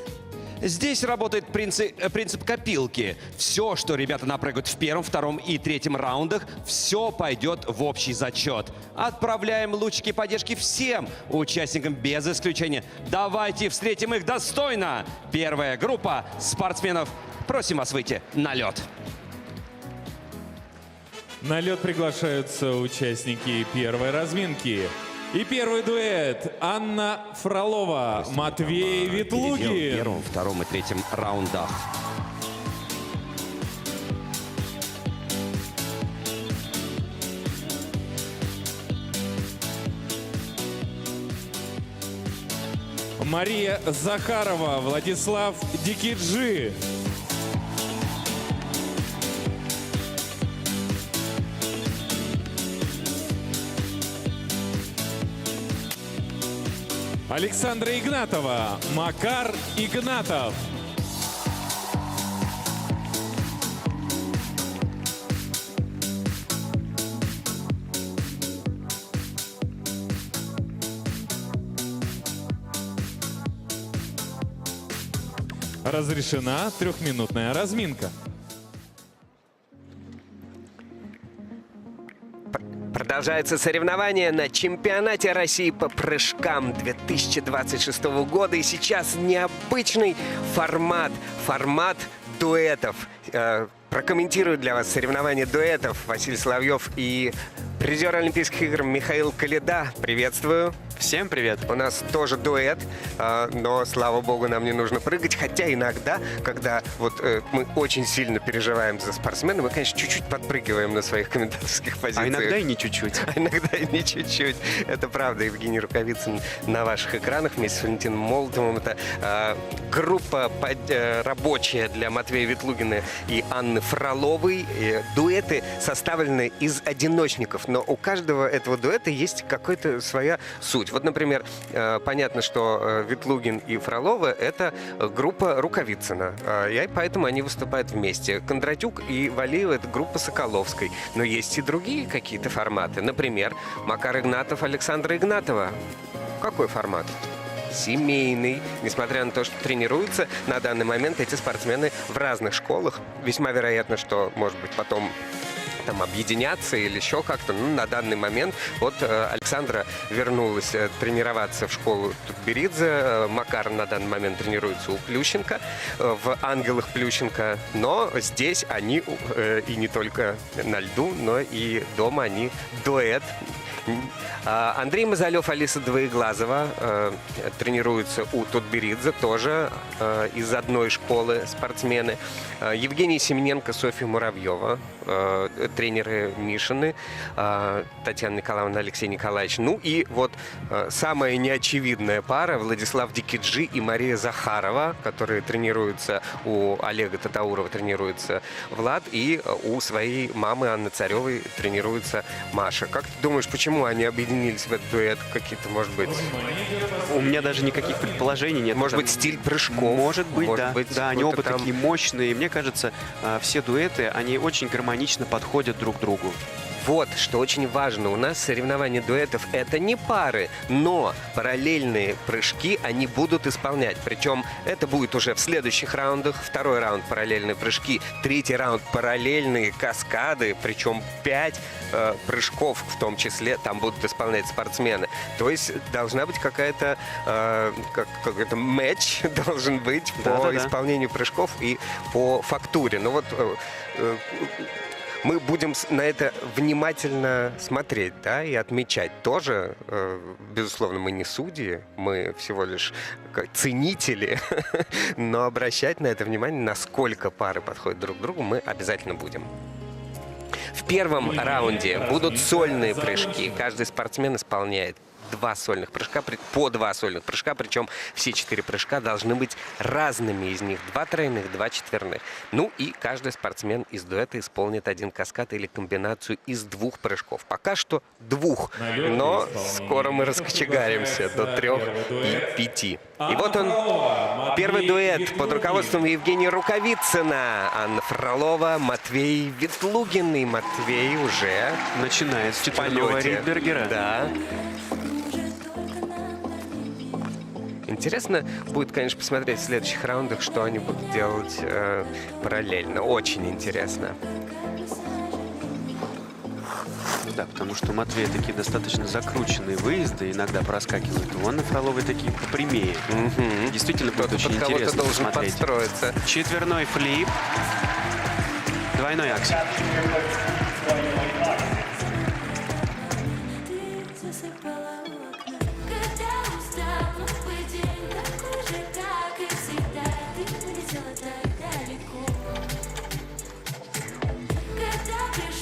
Здесь работает принцип копилки. Все, что ребята напрыгают в первом, втором и третьем раундах, все пойдет в общий зачет. Отправляем лучики поддержки всем участникам без исключения. Давайте встретим их достойно. Первая группа спортсменов. Просим вас выйти на лед. На лед приглашаются участники первой разминки. И первый дуэт – Анна Фролова, Матвей Ветлугин. В первом, втором и третьем раундах. Мария Захарова, Владислав Дикиджи. Александра Игнатова, Макар Игнатов. Разрешена трехминутная разминка. Продолжается соревнование на чемпионате России по прыжкам 2026 года. И сейчас необычный формат дуэтов. Прокомментируют для вас соревнования дуэтов Василий Соловьев и призер Олимпийских игр Михаил Коляда. Приветствую. Всем привет. У нас тоже дуэт, но, слава богу, нам не нужно прыгать. Хотя иногда, когда мы очень сильно переживаем за спортсмена, мы, конечно, чуть-чуть подпрыгиваем на своих комментаторских позициях. А иногда и не чуть-чуть. Это правда. Евгений Рукавицын на ваших экранах вместе с Валентином Молотовым. Это группа рабочая для Матвея Ветлугина и Анны Фроловой. Дуэты составлены из одиночников, но у каждого этого дуэта есть какая-то своя суть. Вот, например, понятно, что Ветлугин и Фролова — это группа Рукавицына, и поэтому они выступают вместе. Кондратюк и Валеева — это группа Соколовской. Но есть и другие какие-то форматы. Например, Макар Игнатов, Александра Игнатова. Какой формат? Семейный. Несмотря на то, что тренируются на данный момент эти спортсмены в разных школах. Весьма вероятно, что, может быть, потом там объединяться или еще как-то. На данный момент Александра вернулась тренироваться в школу Тутберидзе. Макар на данный момент тренируется у Плющенко в «Ангелах Плющенко». Но здесь они и не только на льду, но и дома они дуэт. Андрей Мазалев, Алиса Двоеглазова тренируются у Тутберидзе, тоже из одной школы спортсмены. Евгений Семененко, Софья Муравьева, тренеры Мишины, Татьяна Николаевна, Алексей Николаевич. Ну и самая неочевидная пара — Владислав Дикиджи и Мария Захарова, которые тренируются у Олега Татаурова, тренируется Влад, и у своей мамы Анны Царевой тренируется Маша. Как ты думаешь, почему они объединились в этот дуэт? Какие-то, может быть... У меня даже никаких предположений нет. Может быть, стиль прыжков? Может быть, может да. быть, да, они оба такие мощные. Мне кажется, все дуэты, они очень гармонично подходят друг к другу. Вот, что очень важно. У нас соревнования дуэтов — это не пары, но параллельные прыжки они будут исполнять. Причем это будет уже в следующих раундах. Второй раунд — параллельные прыжки. Третий раунд — параллельные каскады. Причем 5 прыжков в том числе там будут исполнять спортсмены. То есть должна быть какая-то какой-то матч должен быть по исполнению прыжков и по фактуре. Ну вот... Мы будем на это внимательно смотреть, да, и отмечать. Тоже, безусловно, мы не судьи, мы всего лишь ценители, но обращать на это внимание, насколько пары подходят друг к другу, мы обязательно будем. В первом раунде будут сольные прыжки. Каждый спортсмен исполняет по 2 сольных прыжка, причем все 4 прыжка должны быть разными из них. 2 тройных, 2 четверных. Ну и каждый спортсмен из дуэта исполнит 1 каскад или комбинацию из 2 прыжков. Пока что 2, но скоро мы раскочегаримся до 3 и 5. И вот он, первый дуэт под руководством Евгения Рукавицына. Анна Фролова, Матвей Ветлугин. И Матвей уже начинает с четверного Ридбергера. Да. Интересно будет, конечно, посмотреть в следующих раундах, что они будут делать параллельно. Очень интересно. Да, потому что у Матвея такие достаточно закрученные выезды, иногда проскакивают. У Анны Фроловой такие попрямее. Действительно, будет очень интересно должен посмотреть. Подстроиться. Четверной флип. Двойной аксель.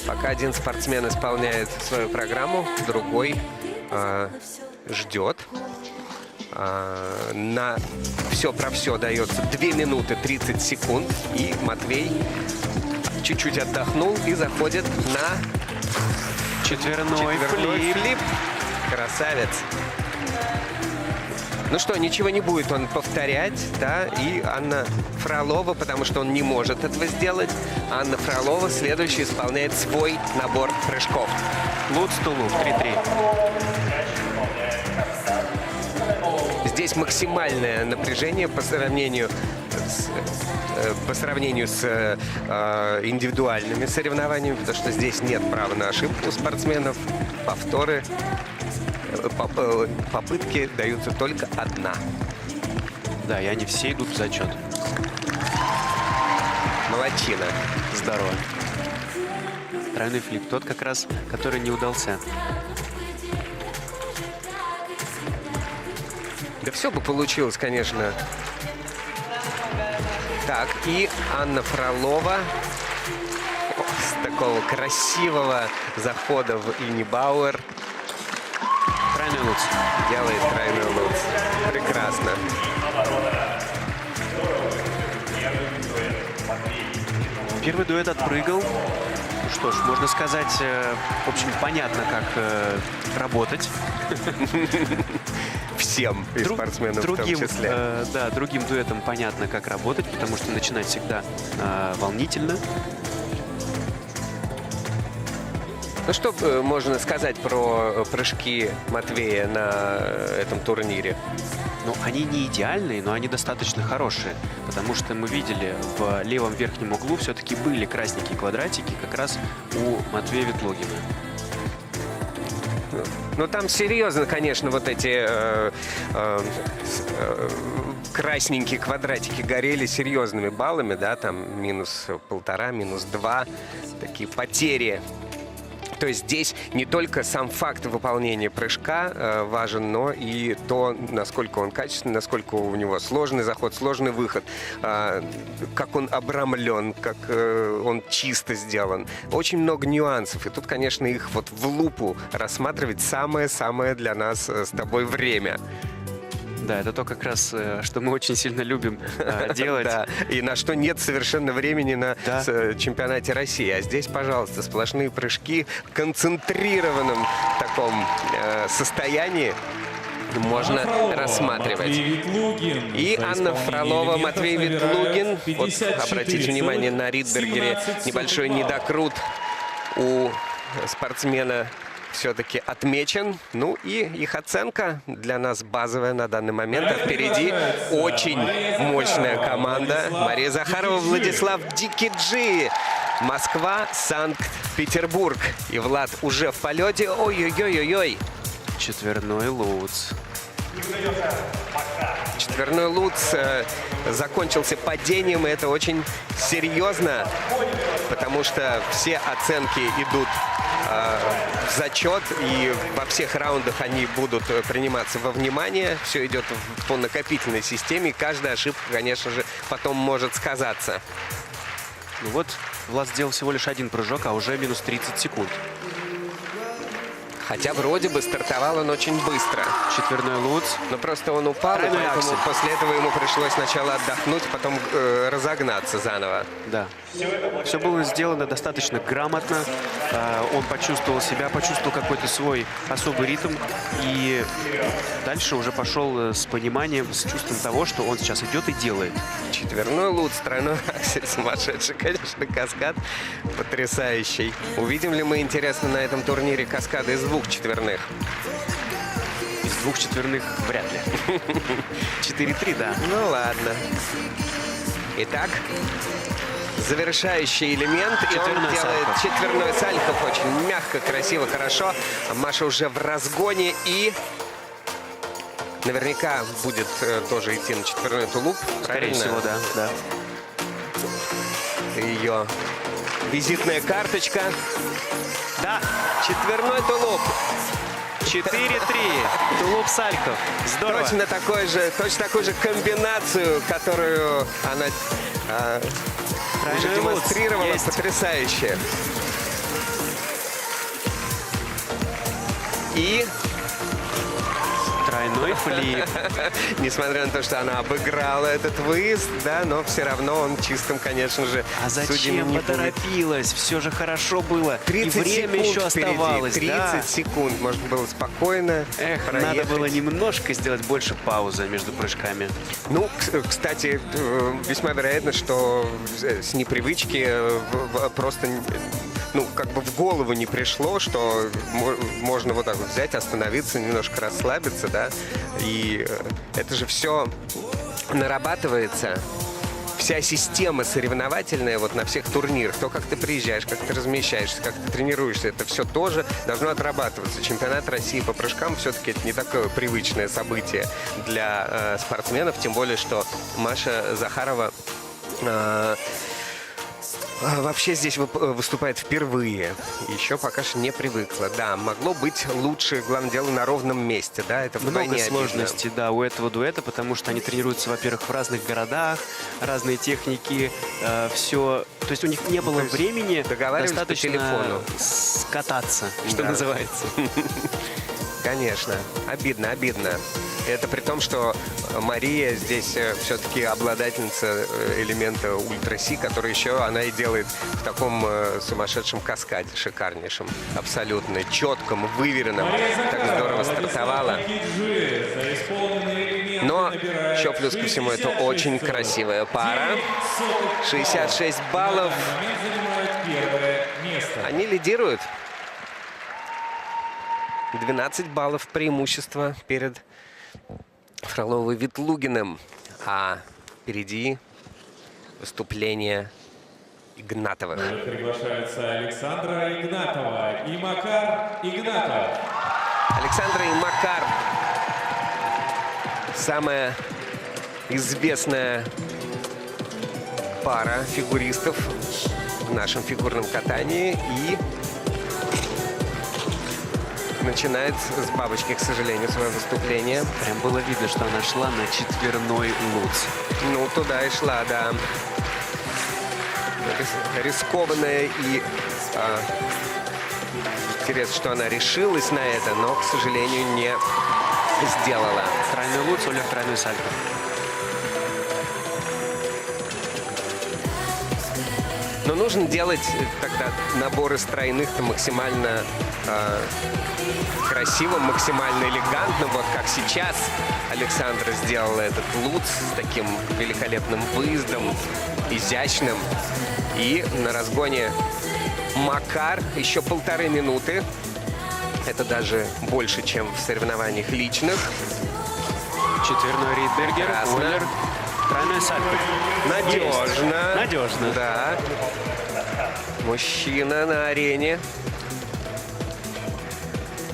Пока один спортсмен исполняет свою программу, другой ждет. На все про все дается 2 минуты 30 секунд. И Матвей чуть-чуть отдохнул и заходит на Четверной флип. Красавец. Ну что, ничего не будет он повторять, да, и Анна Фролова, потому что он не может этого сделать. Анна Фролова следующий исполняет свой набор прыжков. Луц, тулуп, 3-3. Здесь максимальное напряжение по сравнению с индивидуальными соревнованиями, потому что здесь нет права на ошибку у спортсменов. Повторы, попытки даются только одна. Да, и они все идут в зачет. Молодчина. Здорово. Тройной флип, тот как раз, который не удался. Да все бы получилось, конечно. Так, и Анна Фролова с такого красивого захода в Иннибауэр Тройной луц. делает тройной луц. Прекрасно. Первый дуэт отпрыгал. Ну что ж, можно сказать, в общем, понятно, как работать. Всем и спортсменам в том числе. Да, другим дуэтам понятно, как работать, потому что начинать всегда волнительно. Ну что можно сказать про прыжки Матвея на этом турнире? Ну, они не идеальные, но они достаточно хорошие, потому что мы видели в левом верхнем углу все-таки были красненькие квадратики как раз у Матвея Ветлугина. Ну, там серьезно, конечно, вот эти красненькие квадратики горели серьезными баллами, да, там -1,5, -2, такие потери. То есть здесь не только сам факт выполнения прыжка важен, но и то, насколько он качественный, насколько у него сложный заход, сложный выход, как он обрамлен, как он чисто сделан. Очень много нюансов. И тут, конечно, их вот в лупу рассматривать самое-самое для нас с тобой время. Да, это то как раз, что мы очень сильно любим делать. Да, и на что нет совершенно времени на чемпионате России. А здесь, пожалуйста, сплошные прыжки в концентрированном таком состоянии можно рассматривать. И Анна Фролова, Матвей Ветлугин. Вот, обратите внимание, на Ридбергере небольшой недокрут у спортсмена все-таки отмечен. Ну и их оценка для нас базовая на данный момент. А впереди очень мощная команда. Мария Захарова, Владислав Дикиджи. Москва, Санкт-Петербург. И Влад уже в полете. Ой-ой-ой-ой-ой. Четверной луц. Четверной луц закончился падением, и это очень серьезно, потому что все оценки идут в зачет, и во всех раундах они будут приниматься во внимание. Все идет по накопительной системе, и каждая ошибка, конечно же, потом может сказаться. Ну вот, Влад сделал всего лишь один прыжок, а уже минус 30 секунд. Хотя вроде бы стартовал он очень быстро. Четверной луц. Но просто он упал, и поэтому после этого ему пришлось сначала отдохнуть, потом разогнаться заново. Да. Все было сделано достаточно грамотно. Он почувствовал себя, почувствовал какой-то свой особый ритм. И дальше уже пошел с пониманием, с чувством того, что он сейчас идет и делает. Четверной луц, тройной аксель, сумасшедший, конечно, каскад. Потрясающий. Увидим ли мы, интересно, на этом турнире каскады из двух четверных? Из двух четверных вряд ли. 4-3, да. Ну ладно. Итак, завершающий элемент. И он делает четверной сальхов. Очень мягко, красиво, хорошо. Маша уже в разгоне и наверняка будет тоже идти на четверной тулуп. Скорее всего, да, да. Ее визитная карточка. Да, четверной тулуп. 4-3. Тулуп сальхов. Здорово. Точно такую же комбинацию, которую она уже демонстрировала. Потрясающе. И Тройной флип. Несмотря на то, что она обыграла этот выезд, да, но все равно он чистым, конечно же, А судьям зачем не будет. поторопилась? Все же хорошо было. 30 И время секунд еще оставалось. впереди, 30 да. секунд. Можно было спокойно Эх, проехать. надо было немножко сделать больше паузы между прыжками. Ну, кстати, весьма вероятно, что с непривычки просто, ну, как бы в голову не пришло, что можно вот так вот взять, остановиться, немножко расслабиться, да. И это же все нарабатывается. Вся система соревновательная вот на всех турнирах, то, как ты приезжаешь, как ты размещаешься, как ты тренируешься, это все тоже должно отрабатываться. Чемпионат России по прыжкам все-таки это не такое привычное событие для спортсменов, тем более, что Маша Захарова вообще здесь выступает впервые. Еще пока что не привыкла. Да, могло быть лучше, главное дело, на ровном месте. Да, это Много сложностей, да, у этого дуэта, потому что они тренируются, во-первых, в разных городах, разные техники, все. То есть у них не было времени достаточно по телефону. скататься, что Да. называется. Конечно. Обидно, обидно. Это при том, что Мария здесь все-таки обладательница элемента ультра-си, который еще она и делает в таком сумасшедшем каскаде, шикарнейшем, абсолютно четком, выверенном. Так здорово стартовала. Но еще плюс ко всему, это очень красивая пара. 66 баллов. Они лидируют. 12 баллов преимущества перед Фроловой Ветлугиным. А впереди выступление Игнатовых. Приглашаются Александра Игнатова и Макар Игнатов. Александра и Макар. Самая известная пара фигуристов в нашем фигурном катании. И начинает с бабочки, к сожалению, свое выступление. Прям было видно, что она шла на четверной луц. Ну, туда и шла, да. Рискованная и интересно, что она решилась на это, но, к сожалению, не сделала. Тройной луц, Оля, тройной сальто. Но нужно делать тогда набор из тройных-то максимально красивым, максимально элегантным. Вот как сейчас Александра сделала этот луц с таким великолепным выездом, изящным. И на разгоне Макар еще 1,5 минуты. Это даже больше, чем в соревнованиях личных. Четверной Ридбергер, Красно. Оллер, тройной сальто. Надежно. Надежно. Да. Мужчина на арене.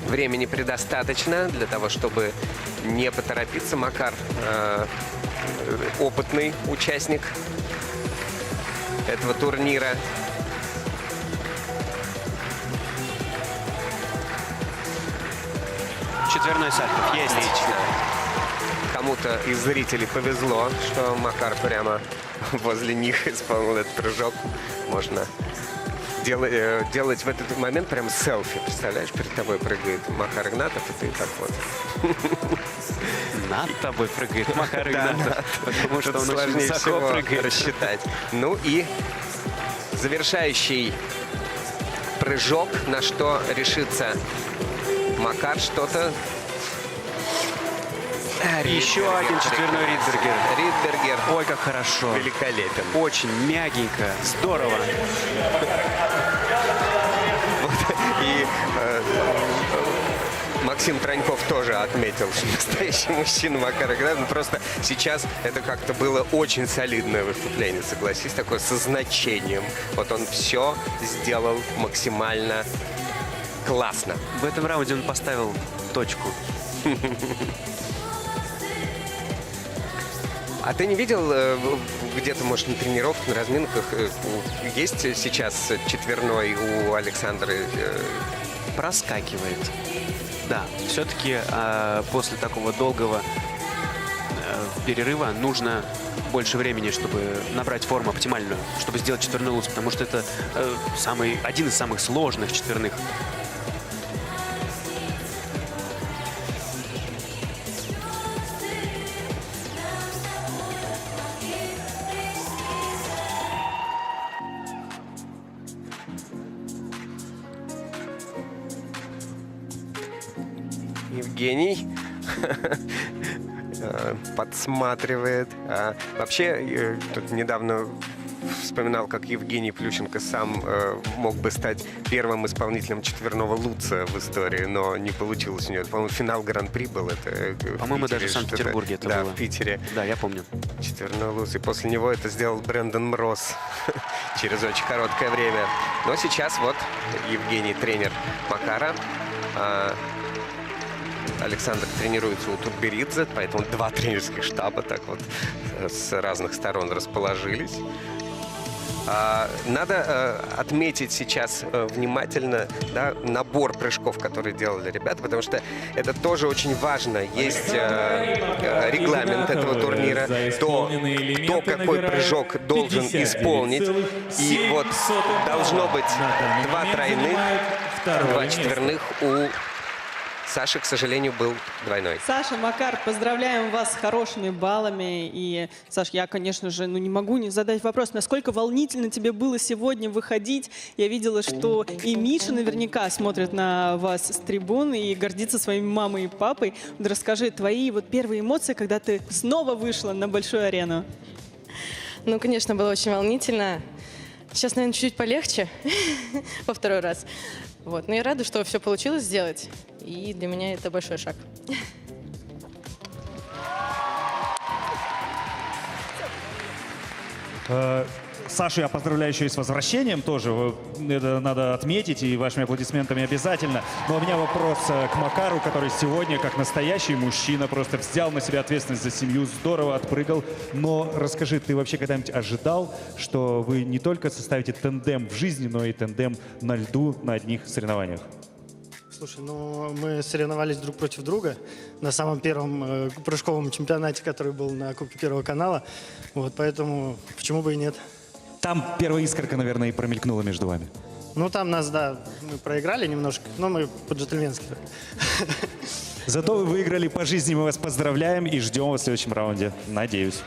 Времени предостаточно для того, чтобы не поторопиться. Макар опытный участник этого турнира. Четверной сальто. Есть. Отлично. Кому-то из зрителей повезло, что Макар прямо возле них исполнил этот прыжок. Можно делать в этот момент прям селфи. Представляешь, перед тобой прыгает Макар Игнатов, и ты так вот. Над тобой прыгает Макар Игнатов, Да. потому что Тут он очень сложнее высоко всего прыгает. рассчитать. Ну и завершающий прыжок, на что решится Макар, что-то. Еще один четверной Ридбергер. Ридбергер. Ой, как хорошо. Великолепен. Очень мягенько. Здорово. И Максим Троньков тоже отметил, что настоящий мужчина Макар Игнатов. Просто сейчас это как-то было очень солидное выступление, согласись, такое со значением. Вот он все сделал максимально классно. В этом раунде он поставил точку. А ты не видел где-то, может, на тренировках, на разминках, есть сейчас четверной у Александры? Проскакивает. Да, все-таки после такого долгого перерыва нужно больше времени, чтобы набрать форму оптимальную, чтобы сделать четверной луц, потому что это один из самых сложных четверных. Евгений подсматривает. Вообще, тут недавно вспоминал, как Евгений Плющенко сам мог бы стать первым исполнителем четверного луца в истории, но не получилось у него. По-моему, финал Гран-при был. По-моему, даже в Санкт-Петербурге это было. Да, в Питере. Да, я помню. Четверной луц. И после него это сделал Брэндон Мроз через очень короткое время. Но сейчас вот Евгений, тренер Макара. Александр тренируется у Тутберидзе, поэтому два тренерских штаба так вот с разных сторон расположились. Надо отметить сейчас внимательно, да, набор прыжков, которые делали ребята, потому что это тоже очень важно. Есть регламент этого турнира, то какой прыжок должен исполнить. И вот должно быть 2 тройных, 2 четверных. У Саши, к сожалению, был двойной. Саша, Макар, поздравляем вас с хорошими баллами. И, Саш, я, конечно же, не могу не задать вопрос, насколько волнительно тебе было сегодня выходить. Я видела, что и Миша наверняка смотрит на вас с трибун и гордится своими мамой и папой. Вот расскажи, твои вот первые эмоции, когда ты снова вышла на большую арену. Ну, конечно, было очень волнительно. Сейчас, наверное, чуть-чуть полегче во второй раз. Вот. Но я рада, что все получилось сделать. И для меня это большой шаг. Сашу я поздравляю еще и с возвращением тоже. Это надо отметить, и вашими аплодисментами обязательно. Но у меня вопрос к Макару, который сегодня, как настоящий мужчина, просто взял на себя ответственность за семью, здорово отпрыгал. Но расскажи, ты вообще когда-нибудь ожидал, что вы не только составите тандем в жизни, но и тандем на льду на одних соревнованиях? Слушай, ну мы соревновались друг против друга на самом первом прыжковом чемпионате, который был на Кубке Первого канала. Вот, поэтому почему бы и нет. Там первая искорка, наверное, и промелькнула между вами. Ну, там нас, да, мы проиграли немножко, но мы по-джентльменски. Зато вы выиграли по жизни, мы вас поздравляем и ждем вас в следующем раунде. Надеюсь.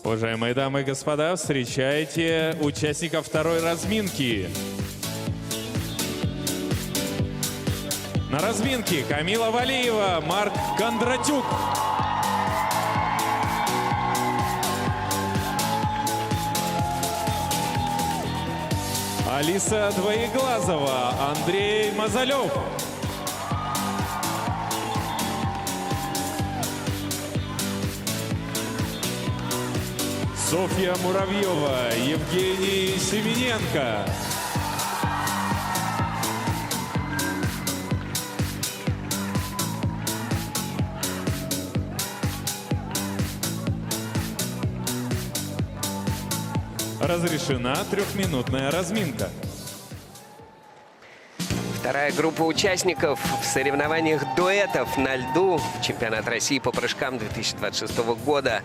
Уважаемые дамы и господа, встречайте участников второй разминки. На разминке Камила Валиева, Марк Кондратюк. Алиса Двоеглазова, Андрей Мазалев. Софья Муравьева, Евгений Семененко. Разрешена трехминутная разминка. Вторая группа участников в соревнованиях дуэтов на льду. Чемпионат России по прыжкам 2026 года.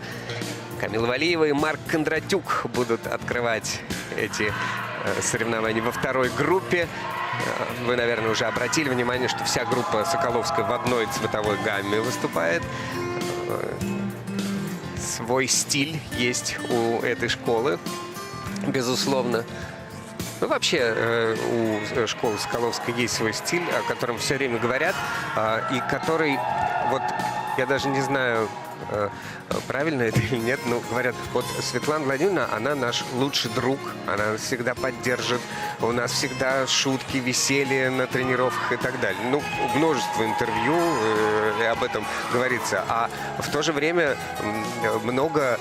Камила Валиева и Марк Кондратюк будут открывать эти соревнования во второй группе. Вы, наверное, уже обратили внимание, что вся группа Соколовская в одной цветовой гамме выступает. Свой стиль есть у этой школы, безусловно. Ну, вообще, у школы Соколовской есть свой стиль, о котором все время говорят, и который, вот, я даже не знаю, правильно это или нет, но говорят, вот Светлана Владимировна, она наш лучший друг, она нас всегда поддержит, у нас всегда шутки, веселье на тренировках и так далее. Ну, множество интервью об этом говорится, а в то же время много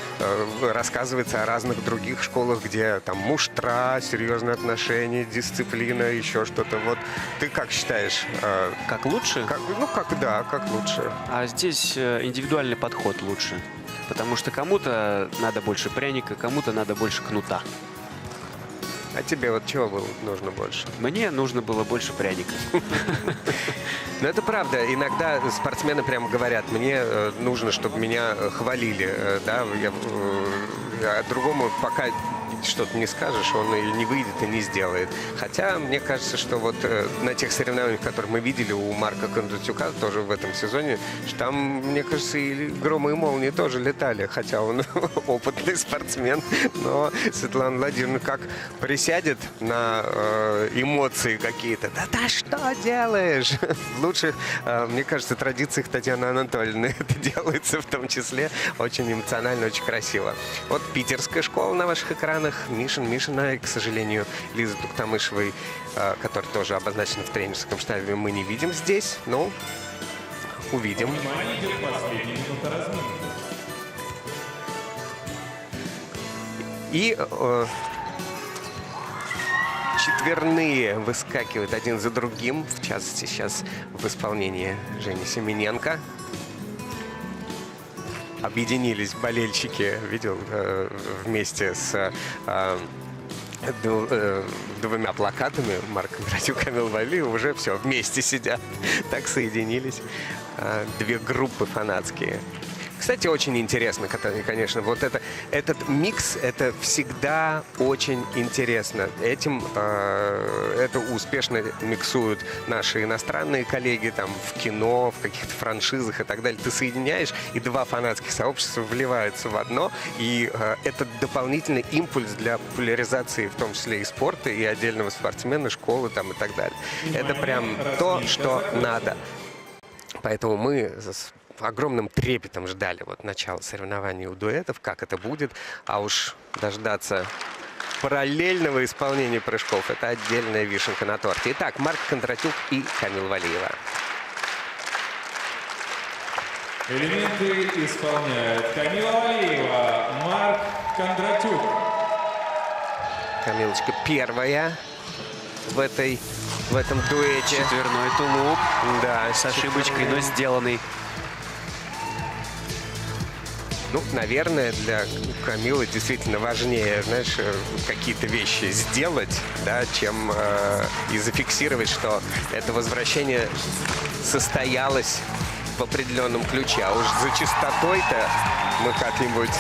рассказывается о разных других школах, где там муштра, серьезные отношения, дисциплина, еще что-то. Вот ты как считаешь? Как лучше? Как лучше. А здесь индивидуальный подход лучше. Потому что кому-то надо больше пряника, кому-то надо больше кнута. А тебе вот чего было нужно больше? Мне нужно было больше пряника. Но это правда. Иногда спортсмены прямо говорят, мне нужно, чтобы меня хвалили. Да? А другому пока что-то не скажешь, он или не выйдет, и не сделает. Хотя, мне кажется, что вот на тех соревнованиях, которые мы видели у Марка Кондратюка тоже в этом сезоне, что там, мне кажется, и громы и молнии тоже летали, хотя он опытный спортсмен. Но Светлана Владимировна как присядет на эмоции какие-то. Да что делаешь? Лучше, мне кажется, традициях Татьяны Анатольевны это делается в том числе. Очень эмоционально, очень красиво. Вот питерская школа на ваших экранах. Мишина, и, к сожалению, Лизы Туктамышевой, которая тоже обозначена в тренерском штабе, мы не видим здесь. Ну, увидим. И четверные выскакивают один за другим. В частности, сейчас в исполнении Жени Семененко. Объединились болельщики, видел, вместе с двумя плакатами. Марк Кондратюк, Камил Валиев уже все вместе сидят. Так соединились две группы фанатские. Кстати, очень интересно, конечно, вот этот микс, это всегда очень интересно. Это успешно миксуют наши иностранные коллеги там в кино, в каких-то франшизах и так далее. Ты соединяешь, и два фанатских сообщества вливаются в одно, и это дополнительный импульс для популяризации, в том числе и спорта, и отдельного спортсмена, школы там и так далее. Это прям то, что надо. Поэтому мы с огромным трепетом ждали вот начала соревнований у дуэтов, как это будет, а уж дождаться параллельного исполнения прыжков — это отдельная вишенка на торте. Итак, Марк Кондратюк и Камил Валиева. Элементы исполняют Камила Валиева, Марк Кондратюк. Камилочка первая в этом дуэте. Четверной тулуп. Да, с ошибочкой, но сделанный. Ну, наверное, для Камилы действительно важнее, знаешь, какие-то вещи сделать, да, чем и зафиксировать, что это возвращение состоялось в определенном ключе. А уж за чистотой-то мы как-нибудь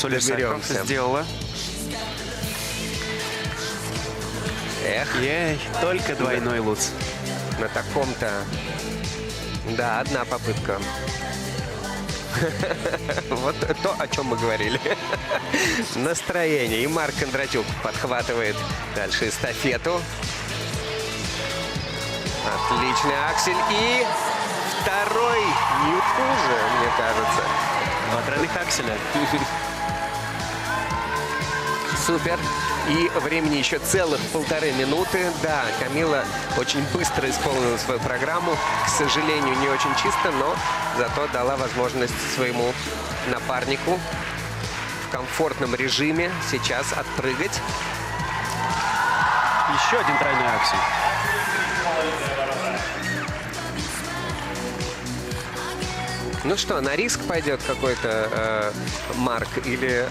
разберемся. Сделала. Эх. Ей, только двойной Луц. На таком-то... Да, одна попытка. Вот то, о чем мы говорили. Настроение. И Марк Кондратюк подхватывает дальше эстафету. Отличный аксель. И второй не хуже, мне кажется. Два тройных акселя. Супер. И времени еще целых 1,5 минуты. Да, Камила очень быстро исполнила свою программу. К сожалению, не очень чисто, но зато дала возможность своему напарнику в комфортном режиме сейчас отпрыгать. Еще один тройной аксель. Ну что, на риск пойдет какой-то Марк или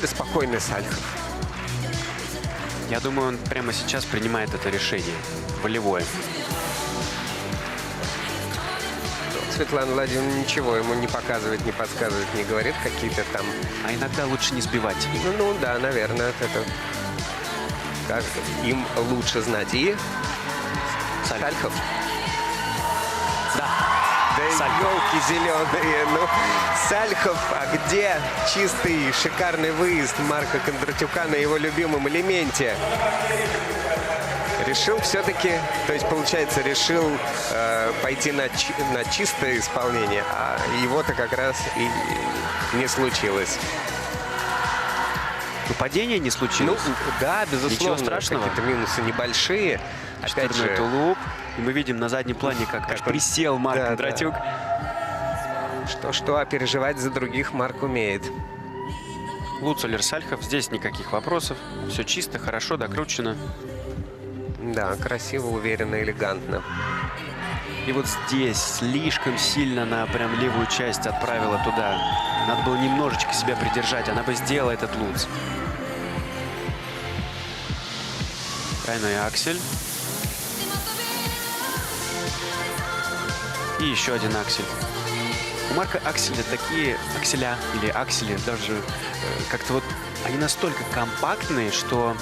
спокойный Сальхов? Я думаю, он прямо сейчас принимает это решение. Волевое. Светлана Владимировна ничего ему не показывает, не подсказывает, не говорит какие-то там... А иногда лучше не сбивать. Ну да, наверное, это как им лучше знать. И Сальхов. Да. Да елки зеленые. Ну, Сальхов, а где чистый, шикарный выезд Марка Кондратюка на его любимом элементе? Решил все-таки, то есть, получается, решил пойти на чистое исполнение, а его-то как раз и не случилось. Падение не случилось? Ну, да, безусловно. Ничего страшного. Какие-то минусы небольшие. Опять же, тулуп. И мы видим на заднем плане, как присел Марк Кондратюк. Да. Что, а переживать за других Марк умеет. Луцелер, Сальхов, здесь никаких вопросов. Все чисто, хорошо, докручено. Да, красиво, уверенно, элегантно. И вот здесь слишком сильно на прям левую часть отправила туда. Надо было немножечко себя придержать, она бы сделала этот луц. Тройной аксель. И еще один аксель. У Марка Акселя такие акселя или аксели даже как-то вот они настолько компактные, что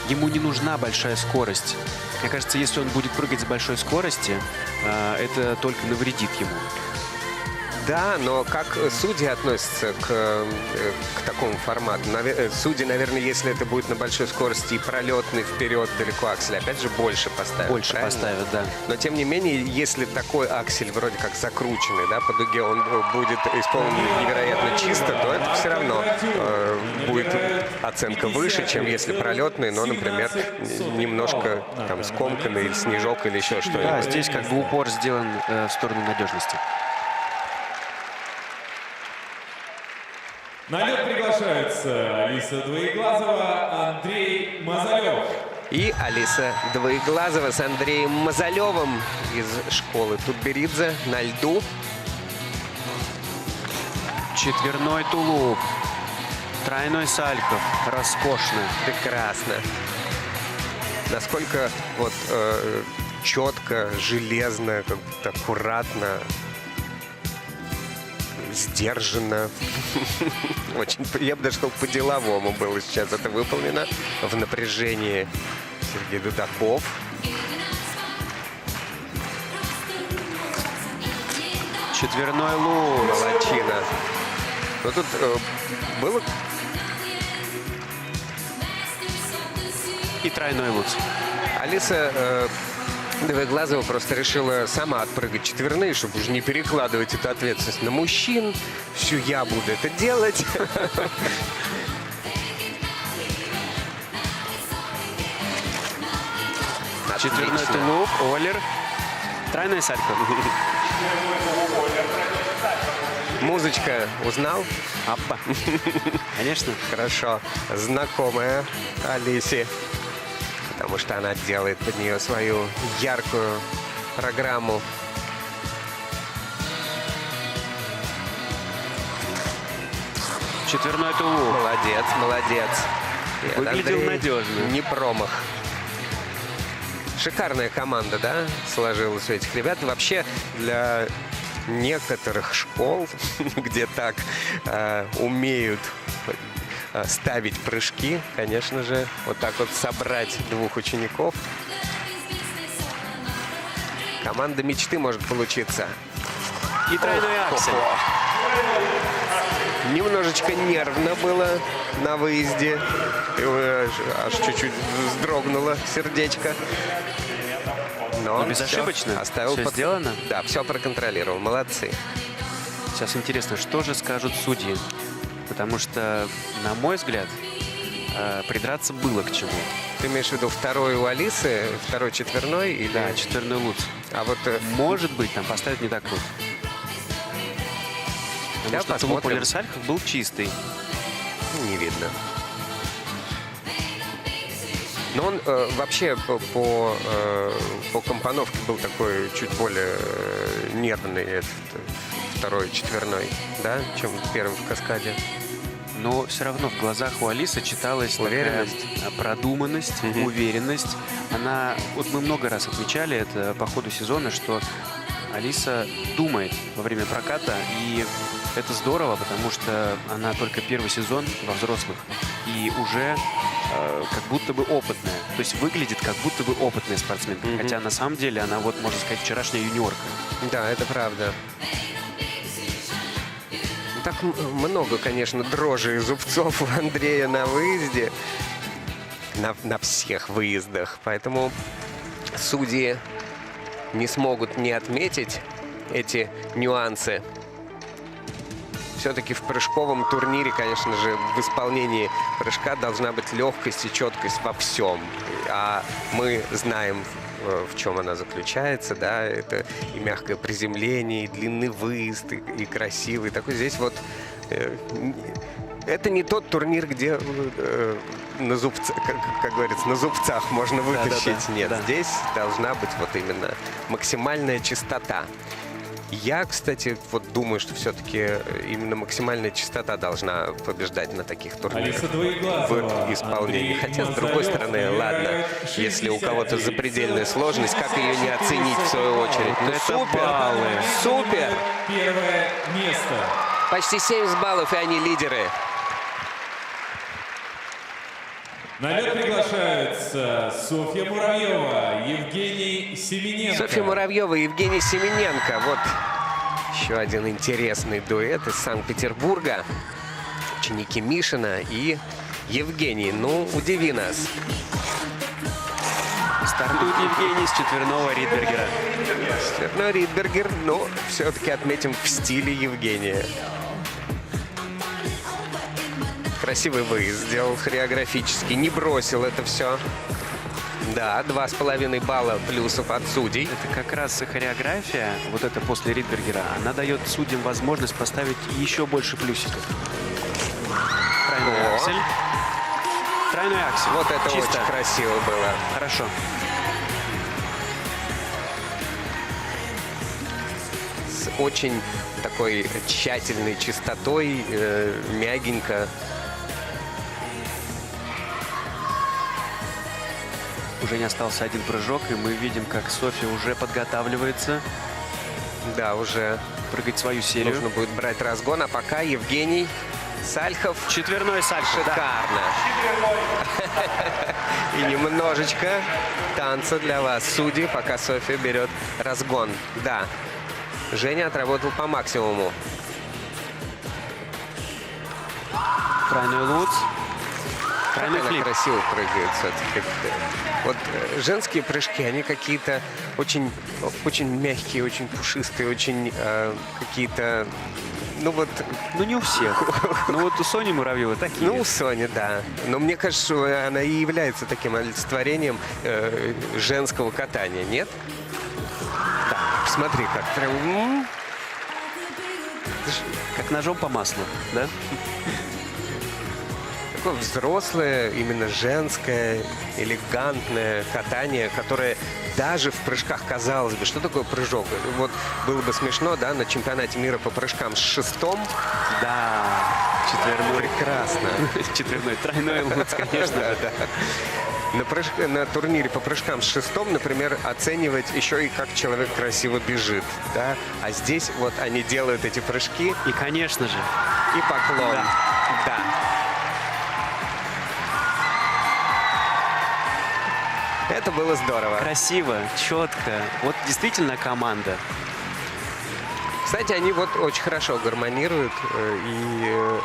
ему не нужна большая скорость. Мне кажется, если он будет прыгать с большой скорости, это только навредит ему. Да, но как судьи относятся к такому формату? Судьи, наверное, если это будет на большой скорости и пролетный вперед далеко аксель, опять же, больше поставят. Больше поставят, да. Но, тем не менее, если такой аксель вроде как закрученный, да, по дуге, он будет исполнен невероятно чисто, то это все равно будет оценка выше, чем если пролетный, но, например, немножко там скомканный или снежок или еще что-нибудь. Да, здесь как бы упор сделан в сторону надежности. На лед приглашаются Алиса Двоеглазова, Андрей Мазалев. И Алиса Двоеглазова с Андреем Мазалевым из школы Тутберидзе на льду. Четверной тулуп. Тройной сальхов. Роскошно. Прекрасно. Насколько вот четко, железно, как будто аккуратно, сдержанно. Очень, я бы даже сказал, по-деловому было сейчас это выполнено. В напряжении Сергей Дудаков. Четверной лук. Молодчина. Но тут было... И тройной лук. Алиса Двоеглазова просто решила сама отпрыгать четверные, чтобы уже не перекладывать эту ответственность на мужчин. Все, я буду это делать. Четверной тулуп, Олер. Тройной сальхов. Музычка узнал? Аппа. Конечно. Хорошо. Знакомая Алисе. Потому что она делает под нее свою яркую программу. Четверной тулуп. Молодец, молодец. И Выглядел Андрей надежно. Не промах. Шикарная команда, да, сложилась у этих ребят. Вообще для некоторых школ, где так умеют ставить прыжки, конечно же, вот так вот собрать двух учеников. Команда мечты может получиться. И тройной аксель. Немножечко нервно было на выезде. И аж чуть-чуть вздрогнуло сердечко. Но безошибочно. Оставил Все сделано? Да, все проконтролировал. Молодцы. Сейчас интересно, что же скажут судьи. Потому что, на мой взгляд, придраться было к чему. Ты имеешь в виду второй у Алисы, второй четверной? Или... Да, четверной луц. А вот... Может быть, там поставить не так круто. Потому что тулуп Олер Сальхов был чистый. Не видно. Но он вообще по компоновке был такой чуть более нервный, этот второй четверной, да, чем первый в каскаде. Но все равно в глазах у Алисы читалась уверенность, продуманность, уверенность. Она, вот мы много раз отмечали это по ходу сезона, что Алиса думает во время проката, и это здорово, потому что она только первый сезон во взрослых и уже как будто бы опытная. То есть выглядит как будто бы опытная спортсменка, хотя на самом деле она, вот можно сказать, вчерашняя юниорка. Да, это правда. Так много, конечно, дрожи и зубцов у Андрея на выезде, на всех выездах. Поэтому судьи не смогут не отметить эти нюансы. Все-таки в прыжковом турнире, конечно же, в исполнении прыжка должна быть легкость и четкость во всем. А мы знаем, в чем она заключается, да, это и мягкое приземление, и длинный выезд, и красивый такой. Здесь вот это не тот турнир, где на зубцах, как говорится, на зубцах можно вытащить. Нет, здесь должна быть вот именно максимальная чистота. Я, кстати, вот думаю, что все-таки именно максимальная чистота должна побеждать на таких турнирах в исполнении. Хотя, с другой стороны, ладно, если у кого-то запредельная сложность, как ее не оценить в свою очередь? Ну, это супер! баллы. Супер! Первое место. Почти 70 баллов, и они лидеры. На лед приглашаются Софья Муравьева, Евгений Семененко. Софья Муравьева и Евгений Семененко. Вот еще один интересный дуэт из Санкт-Петербурга. Ученики Мишина и Евгений. Ну, удиви нас. Стартует Евгений с четверного Ридбергера. Четверной Ридбергер, но все-таки отметим в стиле Евгения. Красивый выезд сделал хореографически, не бросил это все. Да, 2,5 балла плюсов от судей. Это как раз хореография, вот это после Ридбергера, она дает судьям возможность поставить еще больше плюсиков. Тройной аксель. Тройной аксель. Вот это чисто. очень красиво было. Хорошо. С очень такой тщательной чистотой, мягенько. Уже не остался один прыжок, и мы видим, как Софья уже подготавливается. Да, уже прыгать свою серию. Нужно будет брать разгон, а пока Евгений Сальхов. Четверной Сальхов. Шикарно. И немножечко танца для вас, судьи, пока Софья берет разгон. Да, Женя отработал по максимуму. Тройной луц. Тройной флип. Красиво прыгает все-таки. Вот женские прыжки, они какие-то очень, очень мягкие, очень пушистые, очень какие-то... Ну вот... Ну не у всех. Ну вот у Сони Муравьевой такие. Ну у Сони, да. Но мне кажется, что она и является таким олицетворением женского катания, нет? Да. Смотри, как прям... Как ножом по маслу, да? Такое взрослое, именно женское, элегантное катание, которое даже в прыжках, казалось бы, что такое прыжок? Вот было бы смешно, да, на чемпионате мира по прыжкам с шестом. Да, четверной. Прекрасно. Четверной, тройной луц, конечно. На турнире по прыжкам с шестом, например, оценивать еще и как человек красиво бежит, да? А здесь вот они делают эти прыжки. И, конечно же. И поклон. Да. Это было здорово. Красиво, четко. Вот действительно команда. Кстати, они вот очень хорошо гармонируют. И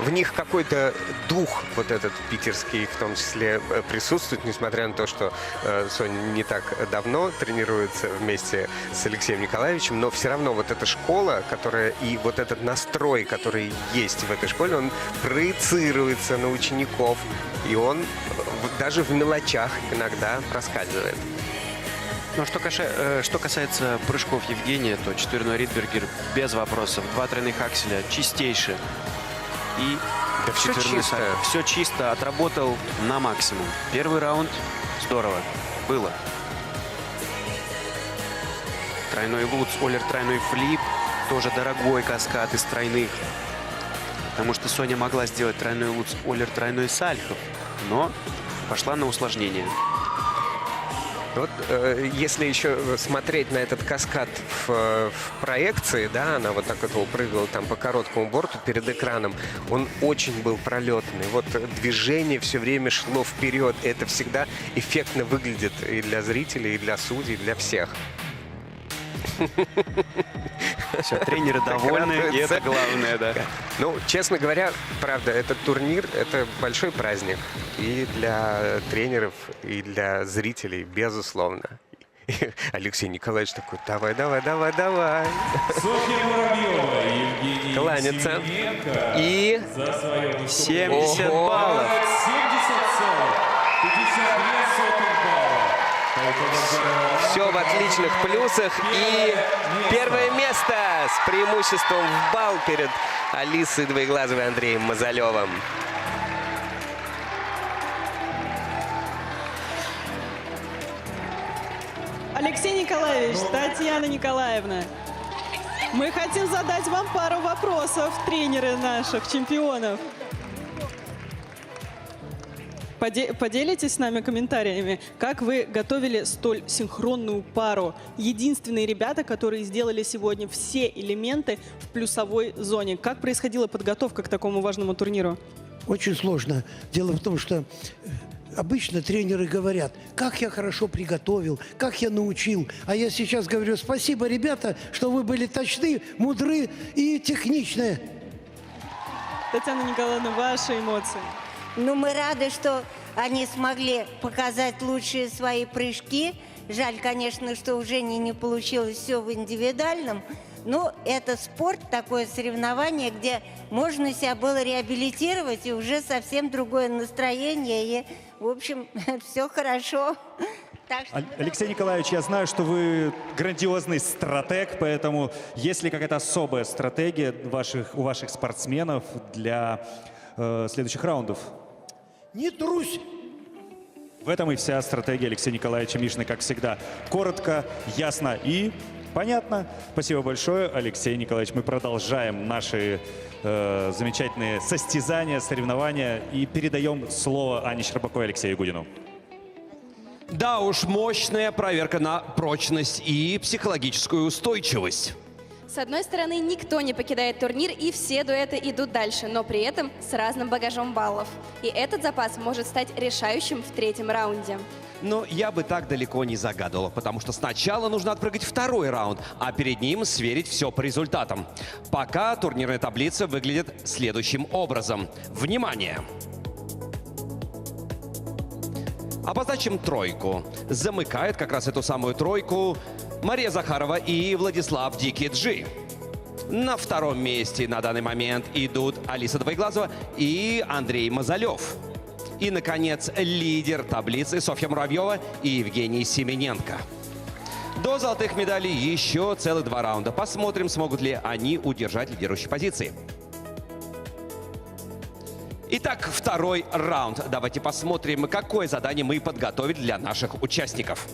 в них какой-то дух вот этот питерский в том числе присутствует, несмотря на то, что Соня не так давно тренируется вместе с Алексеем Николаевичем, но все равно вот эта школа, которая и вот этот настрой, который есть в этой школе, он проецируется на учеников, и он даже в мелочах иногда проскальзывает. Ну, что касается прыжков Евгения, то четверной Ридбергер без вопросов. 2 тройных акселя, чистейший. И да все чисто. Все чисто, отработал на максимум. Первый раунд здорово было. Тройной луц, Оллер тройной флип. Тоже дорогой каскад из тройных. Потому что Соня могла сделать тройной луц, Оллер тройной Сальхов. Но пошла на усложнение. Вот если еще смотреть на этот каскад в проекции, да, она вот так вот прыгала там по короткому борту перед экраном, он очень был пролетный. Вот движение все время шло вперед. Это всегда эффектно выглядит и для зрителей, и для судей, и для всех. Все, тренеры довольны, и это главное, да. Ну, честно говоря, правда, этот турнир – это большой праздник и для тренеров, и для зрителей, безусловно. И Алексей Николаевич такой: давай, давай, давай, давай. Софья Муравьева, Евгений кланяться. Семененко И за свое 70 баллов. 70,52 балла. Все в отличных плюсах. И первое место с преимуществом в балл перед Алисой Двоеглазовой и Андреем Мазалевым. Алексей Николаевич, Татьяна Николаевна, мы хотим задать вам пару вопросов, тренеры наших чемпионов. Поделитесь с нами комментариями, как вы готовили столь синхронную пару. Единственные ребята, которые сделали сегодня все элементы в плюсовой зоне. Как происходила подготовка к такому важному турниру? Очень сложно. Дело в том, что обычно тренеры говорят, как я хорошо приготовил, как я научил. А я сейчас говорю, спасибо, ребята, что вы были точны, мудры и техничны. Татьяна Николаевна, ваши эмоции? Ну, мы рады, что они смогли показать лучшие свои прыжки. Жаль, конечно, что у Жени не получилось все в индивидуальном. Но это спорт, такое соревнование, где можно себя было реабилитировать, и уже совсем другое настроение. И, в общем, все хорошо. Так что... Алексей Николаевич, я знаю, что вы грандиозный стратег, поэтому есть ли какая-то особая стратегия у ваших спортсменов для следующих раундов? Не трусь! В этом и вся стратегия Алексея Николаевича Мишина, как всегда. Коротко, ясно и понятно. Спасибо большое, Алексей Николаевич. Мы продолжаем наши замечательные состязания, соревнования и передаем слово Ане Щербаковой и Алексею Гудину. Да уж, мощная проверка на прочность и психологическую устойчивость. С одной стороны, никто не покидает турнир, и все дуэты идут дальше, но при этом с разным багажом баллов. И этот запас может стать решающим в третьем раунде. Но я бы так далеко не загадывал, потому что сначала нужно отпрыгать второй раунд, а перед ним сверить все по результатам. Пока турнирная таблица выглядит следующим образом. Внимание! Обозначим тройку. Замыкает как раз эту самую тройку Мария Захарова и Владислав Дикий Джи. На втором месте на данный момент идут Алиса Двоеглазова и Андрей Мазалев. И, наконец, лидер таблицы Софья Муравьева и Евгений Семененко. До золотых медалей еще целых 2 раунда. Посмотрим, смогут ли они удержать лидирующие позиции. Итак, второй раунд. Давайте посмотрим, какое задание мы подготовили для наших участников.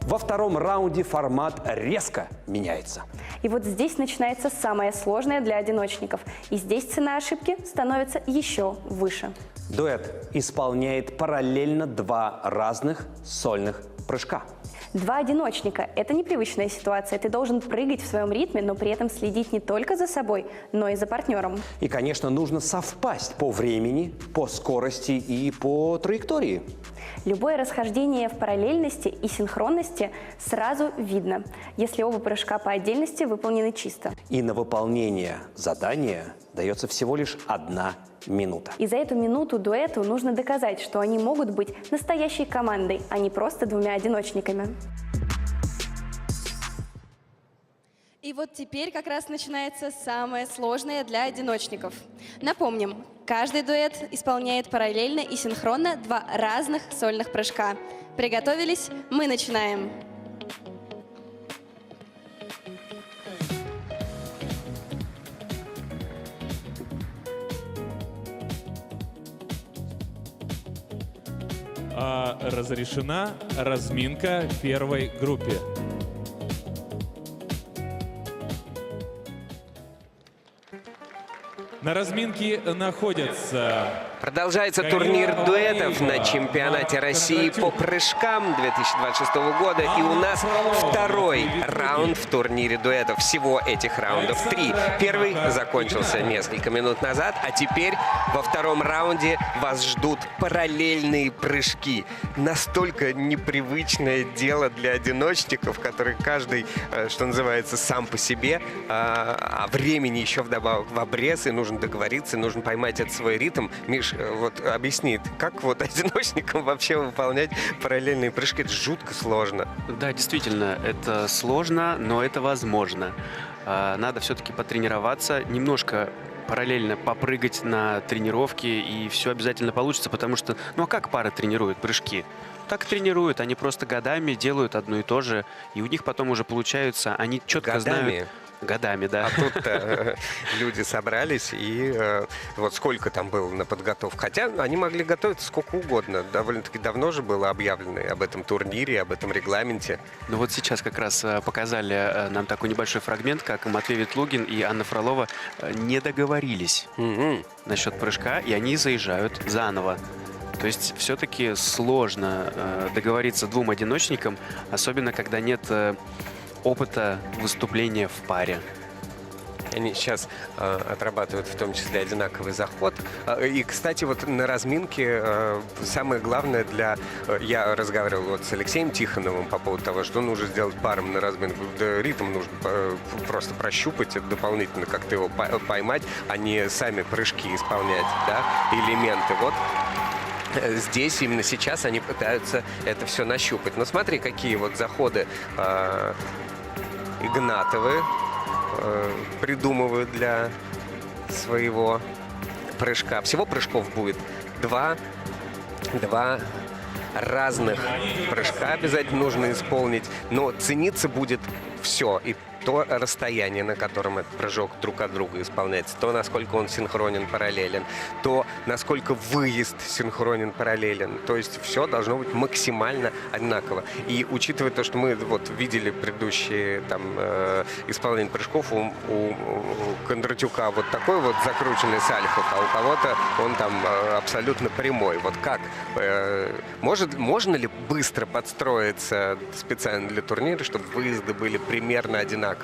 Во втором раунде формат резко меняется. И вот здесь начинается самое сложное для одиночников. И здесь цена ошибки становится еще выше. Дуэт исполняет параллельно 2 разных сольных прыжка. 2 одиночника – это непривычная ситуация. Ты должен прыгать в своем ритме, но при этом следить не только за собой, но и за партнером. И, конечно, нужно совпасть по времени, по скорости и по траектории. Любое расхождение в параллельности и синхронности сразу видно, если оба прыжка по отдельности выполнены чисто. И на выполнение задания дается всего лишь 1 минута. И за эту минуту дуэту нужно доказать, что они могут быть настоящей командой, а не просто 2 одиночниками. И вот теперь как раз начинается самое сложное для одиночников. Напомним, каждый дуэт исполняет параллельно и синхронно 2 разных сольных прыжка. Приготовились? Мы начинаем. Разрешена разминка первой группе. На разминке находятся... Продолжается турнир дуэтов на чемпионате России по прыжкам 2026 года. И у нас второй раунд в турнире дуэтов. Всего этих раундов 3. Первый закончился несколько минут назад, а теперь во втором раунде вас ждут параллельные прыжки. Настолько непривычное дело для одиночников, которые каждый, что называется, сам по себе, а времени еще вдобавок в обрез, и нужно договориться, нужно поймать этот свой ритм. Миш, вот объясни, как вот одиночникам вообще выполнять параллельные прыжки? Это жутко сложно. Да, действительно, это сложно, но это возможно. Надо все-таки потренироваться, немножко параллельно попрыгать на тренировке, и все обязательно получится, потому что, ну а как пара тренирует прыжки? Так тренируют, они просто годами делают одно и то же, и у них потом уже получаются, они четко знают... Годами, да. А тут люди собрались, и вот сколько там было на подготовку. Хотя они могли готовиться сколько угодно. Довольно-таки давно же было объявлено об этом турнире, об этом регламенте. Ну вот сейчас как раз показали нам такой небольшой фрагмент, как Матвей Ветлугин и Анна Фролова не договорились насчет прыжка, и они заезжают заново. То есть все-таки сложно договориться двум одиночникам, особенно когда нет опыта выступления в паре. Они сейчас отрабатывают в том числе одинаковый заход. И, кстати, вот на разминке самое главное Я разговаривал вот с Алексеем Тихоновым по поводу того, что нужно сделать паром на разминку. Да, ритм нужно просто прощупать дополнительно, как-то его поймать, а не сами прыжки исполнять, да, элементы. Вот здесь, именно сейчас они пытаются это все нащупать. Но смотри, какие вот заходы Игнатовы придумывают для своего прыжка. Всего прыжков будет два разных прыжка обязательно нужно исполнить, но цениться будет все. И то расстояние, на котором этот прыжок друг от друга исполняется, то, насколько он синхронен, параллелен, то, насколько выезд синхронен, параллелен. То есть все должно быть максимально одинаково. И учитывая то, что мы вот видели предыдущие там исполнения прыжков, у Кондратюка вот такой вот закрученный сальхов, а у кого-то он там абсолютно прямой. Вот как? Можно ли быстро подстроиться специально для турнира, чтобы выезды были примерно одинаковые?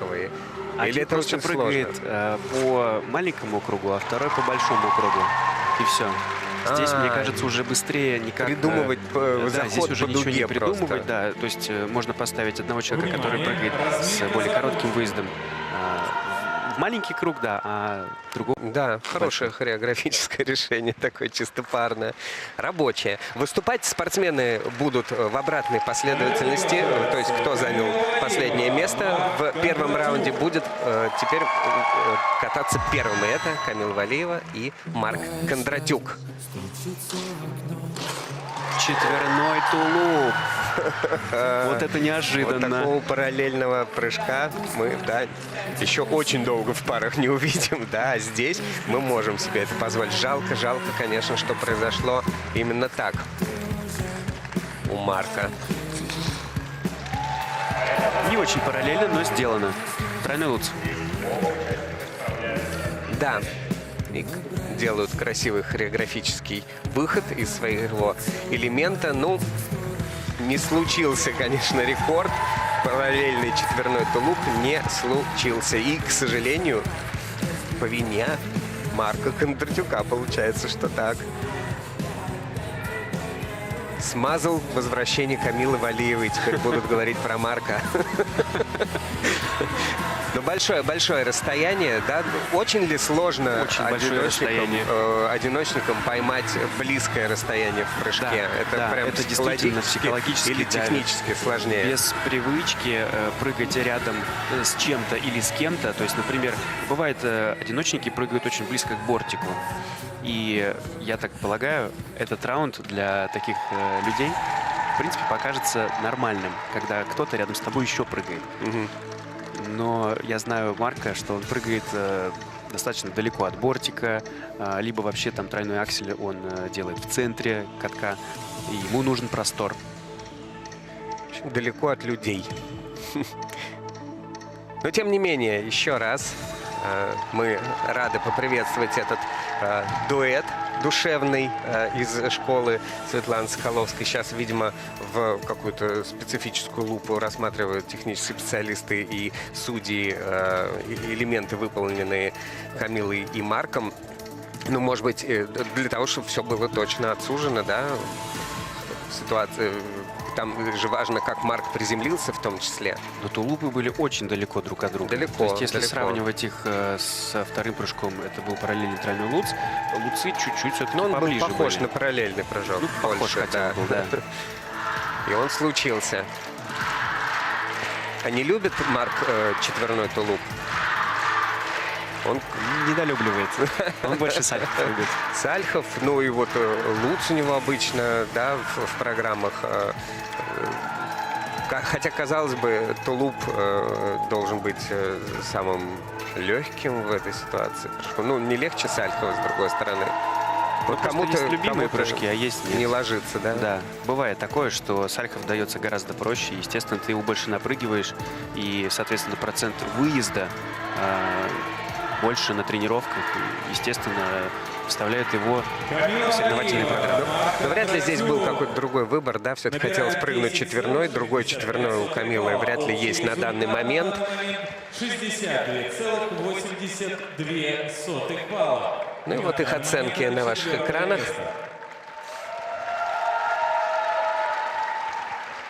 Или это просто очень прыгает сложно? по маленькому кругу, а второй по большому кругу. И все. Здесь, мне кажется, уже быстрее никак... Придумывать да, заход здесь уже по ничего дуге не придумывать, просто. да. То есть можно поставить одного человека, который прыгает с более коротким выездом в маленький круг, да, а другого... Да, хорошее хореографическое решение, такое чисто парное, рабочее. Выступать спортсмены будут в обратной последовательности, то есть кто занял последнее место в первом раунде, будет теперь кататься первым. И это Камила Валиева и Марк Кондратюк. Четверной тулуп. Вот это неожиданно. Вот такого параллельного прыжка мы, да, еще очень долго в парах не увидим, да, а здесь мы можем себе это позволить. Жалко, конечно, что произошло именно так у Марка. Не очень параллельно, но сделано. Тройной луц. Да, и делают красивый хореографический выход из своего элемента. Ну, не случился, конечно, рекорд. Параллельный четверной тулуп не случился. И, к сожалению, по вине Марка Кондратюка получается, что так. Смазал возвращение Камилы Валиевой. Теперь будут говорить про Марка. Но большое расстояние, да? Очень ли сложно одиночникам поймать близкое расстояние в прыжке? Да, это прям это действительно психологически или технически сложнее? Без привычки прыгать рядом с чем-то или с кем-то. То есть, например, бывает, одиночники прыгают очень близко к бортику. И я так полагаю, этот раунд для таких людей, в принципе, покажется нормальным, когда кто-то рядом с тобой еще прыгает. Но я знаю Марка, что он прыгает достаточно далеко от бортика, либо вообще там тройной аксель он делает в центре катка, и ему нужен простор. Далеко от людей. Но, тем не менее, еще раз мы рады поприветствовать этот дуэт душевный из школы Светланы Соколовской. Сейчас, видимо, в какую-то специфическую лупу рассматривают технические специалисты и судьи элементы, выполненные Камилой и Марком. Ну, может быть, для того, чтобы все было точно отсужено, да, ситуация... Там же важно, как Марк приземлился в том числе. Но тулупы были очень далеко друг от друга. Далеко. То есть, если далеко. сравнивать их со вторым прыжком, это был параллельный тройной луц. Луцы чуть-чуть все-таки Но он поближе был похож были. на параллельный прыжок. Ну, похож хотя бы был, да. И он случился. А не любит Марк четверной тулуп? Он недолюбливает. Он больше сальхов любит. Сальхов, ну и вот луц у него обычно, да, в программах Хотя, казалось бы, тулуп должен быть самым легким в этой ситуации. Ну, не легче Сальхова, с другой стороны. Вот кому-то есть любимые кому-то прыжки, а есть нет. Не ложится, да? Да. Бывает такое, что Сальхов дается гораздо проще. Естественно, ты его больше напрыгиваешь. И, соответственно, процент выезда больше на тренировках. И, естественно, вставляют его в соревновательные программы. Но вряд ли здесь был какой-то другой выбор, да? Все-таки хотелось прыгнуть четверной. Другой четверной у Камилы вряд ли есть на данный момент. 62,82 балла. Ну и вот их оценки на ваших экранах.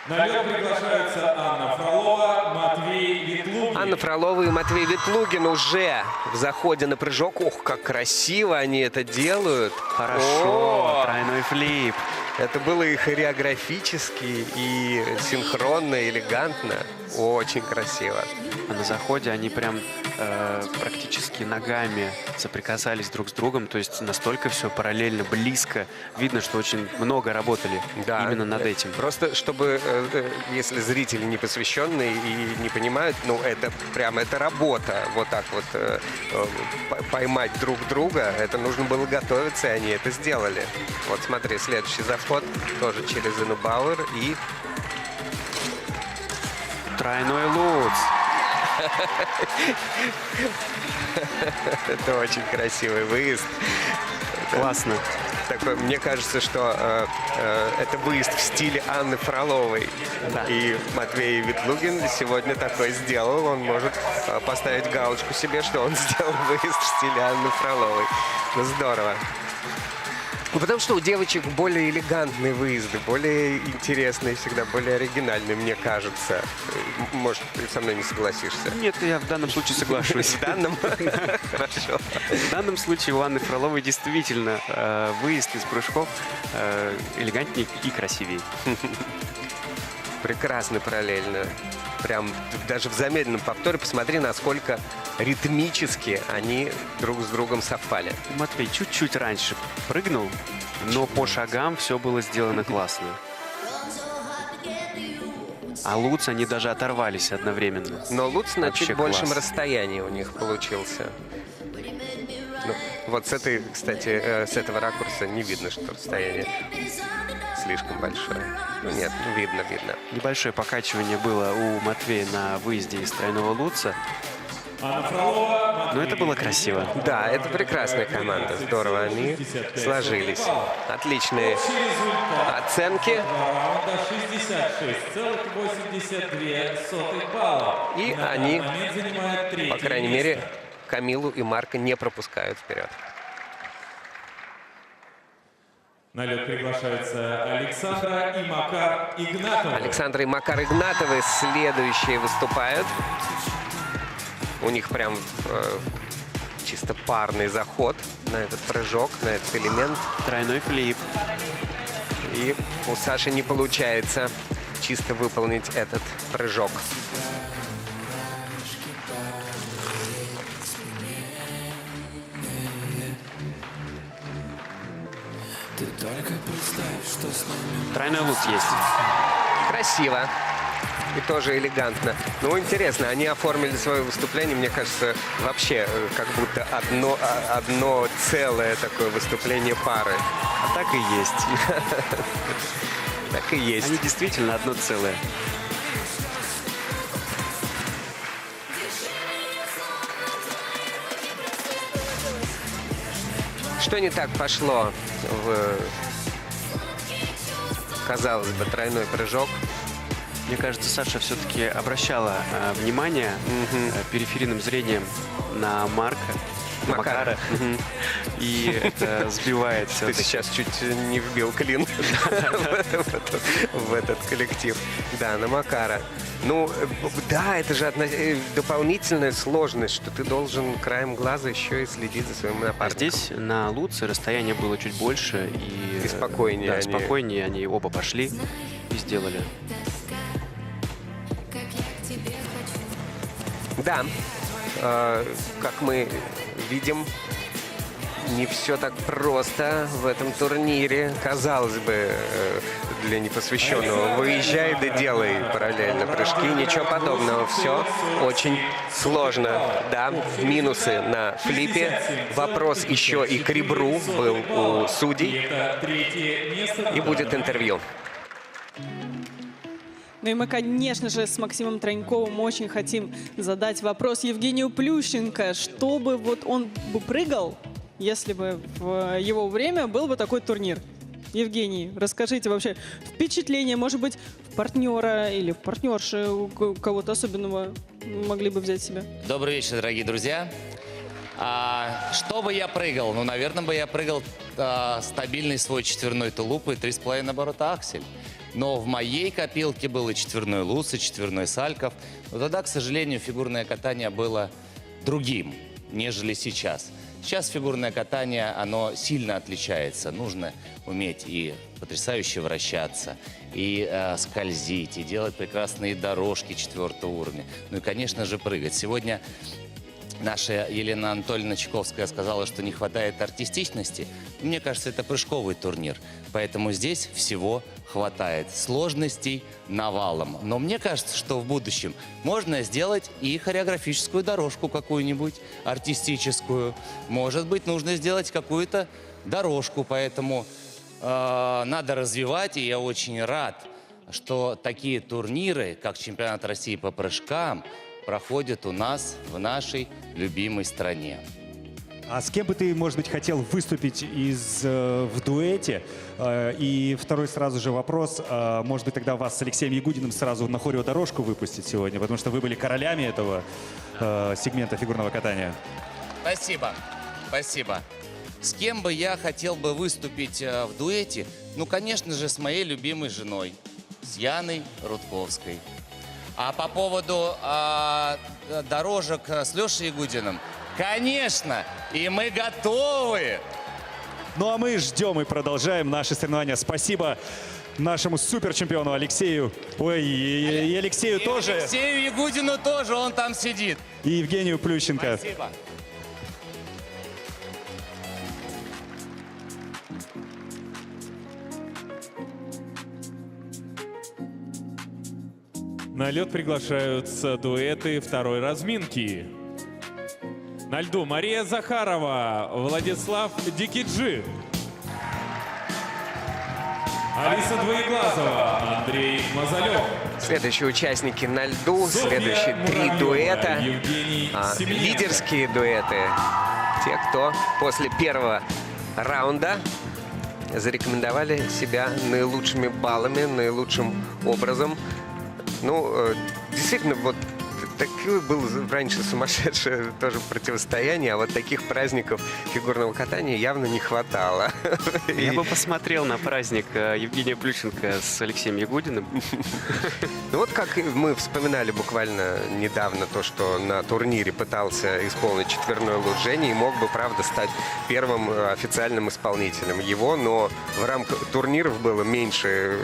На лед приглашаются Анна Фролова, Матвей Ветлугин. Анна Фролова и Матвей Ветлугин уже в заходе на прыжок. Ох, как красиво они это делают. Хорошо, тройной флип. Это было и хореографически, и синхронно, элегантно. Очень красиво. А на заходе они прям практически ногами соприкасались друг с другом. То есть настолько все параллельно, близко. Видно, что очень много работали именно над этим. Просто чтобы, если зрители не посвященные и не понимают, ну это прям это работа. Вот так вот поймать друг друга, это нужно было готовиться, и они это сделали. Вот смотри, следующий заход тоже через Ину Бауэр и... Тройной луц. Это очень красивый выезд. Классно. Такой, мне кажется, что это выезд в стиле Анны Фроловой. Да. И Матвей Ветлугин сегодня такой сделал. Он может поставить галочку себе, что он сделал выезд в стиле Анны Фроловой. Ну, здорово. Ну, потому что у девочек более элегантные выезды, более интересные всегда, более оригинальные, мне кажется. Может, ты со мной не согласишься? Нет, я в данном случае соглашусь. В данном? Хорошо. В данном случае у Анны Фроловой действительно выезд из прыжков элегантнее и красивее. Прекрасно параллельно. Прям даже в замедленном повторе посмотри, насколько ритмически они друг с другом совпали. Матвей чуть-чуть раньше прыгнул, но по шагам все было сделано классно. А Луц, они даже оторвались одновременно. Но Луц на Вообще чуть большем класс. расстоянии у них получился. Ну, вот с этой, кстати, с этого ракурса не видно, что расстояние слишком большое. Ну нет, видно. Небольшое покачивание было у Матвея на выезде из тройного Луца. Но это было красиво. Да, это прекрасная команда. Здорово они сложились. Отличные оценки. 66,82 балла. И они, по крайней мере, Камилу и Марка не пропускают вперед. На лед приглашаются Александра и Макар Игнатовы. Александра и Макар Игнатовы следующие выступают. У них прям чисто парный заход на этот прыжок, на этот элемент. Тройной флип. И у Саши не получается чисто выполнить этот прыжок. Тройной луц есть. Красиво. И тоже элегантно. Ну, интересно, они оформили свое выступление, мне кажется, вообще как будто одно целое такое выступление пары. А так и есть. Так и есть. Они действительно одно целое. Что не так пошло в, казалось бы, тройной прыжок? Мне кажется, Саша все-таки обращала внимание периферийным зрением на Макара. И это сбивает Ты все-таки. сейчас чуть не вбил клин в этот коллектив. Да, на Макара. Ну, да, это же дополнительная сложность, что ты должен краем глаза еще и следить за своим напарником. Здесь на Луце расстояние было чуть больше. И спокойнее да, они. спокойнее они оба пошли и сделали. Да, как мы видим, не все так просто в этом турнире. Казалось бы, для непосвященного. Выезжай да делай параллельно прыжки. Ничего подобного. Все очень сложно. Да, минусы на флипе. Вопрос еще и к ребру был у судей. И будет интервью. Ну и мы, конечно же, с Максимом Троньковым очень хотим задать вопрос Евгению Плющенко, чтобы вот он бы прыгал, если бы в его время был бы такой турнир. Евгений, расскажите вообще впечатление, может быть, в партнера или в партнерши у кого-то особенного могли бы взять себя? Добрый вечер, дорогие друзья. Что бы я прыгал? Ну, наверное, бы я прыгал стабильный свой четверной тулуп и 3,5 оборота аксель. Но в моей копилке был и четверной луц, и четверной сальков. Но тогда, к сожалению, фигурное катание было другим, нежели сейчас. Сейчас фигурное катание, оно сильно отличается. Нужно уметь и потрясающе вращаться, и скользить, и делать прекрасные дорожки 4-го уровня. Ну и, конечно же, прыгать. Сегодня наша Елена Анатольевна Чайковская сказала, что не хватает артистичности. Мне кажется, это прыжковый турнир. Поэтому здесь всего хватает. Сложностей навалом. Но мне кажется, что в будущем можно сделать и хореографическую дорожку какую-нибудь, артистическую. Может быть, нужно сделать какую-то дорожку. Поэтому надо развивать. И я очень рад, что такие турниры, как чемпионат России по прыжкам, проходят у нас в нашей любимой стране. А с кем бы ты, может быть, хотел выступить в дуэте? И второй сразу же вопрос. Может быть, тогда вас с Алексеем Ягудиным сразу на хореодорожку выпустить сегодня? Потому что вы были королями этого сегмента фигурного катания. Спасибо. Спасибо. С кем бы я хотел бы выступить в дуэте? Ну, конечно же, с моей любимой женой, с Яной Рудковской. А по поводу дорожек с Лешей Ягудиным, конечно, и мы готовы. Ну а мы ждем и продолжаем наши соревнования. Спасибо нашему суперчемпиону Алексею. Ой, и Алексею тоже. Алексею Ягудину тоже, он там сидит. И Евгению Плющенко. Спасибо. На лед приглашаются дуэты второй разминки. На льду Мария Захарова, Владислав Дикиджи. Алиса Двоеглазова, Андрей Мазалев. Следующие участники на льду, следующие 3 дуэта. Лидерские дуэты. Те, кто после первого раунда зарекомендовали себя наилучшими баллами, наилучшим образом. Ну, действительно, вот такое было раньше сумасшедшее тоже противостояние, а вот таких праздников фигурного катания явно не хватало. Я бы посмотрел на праздник Евгения Плющенко с Алексеем Ягудиным. Ну вот как мы вспоминали буквально недавно то, что на турнире пытался исполнить четверной луц Женя и мог бы, правда, стать первым официальным исполнителем его, но в рамках турниров было меньше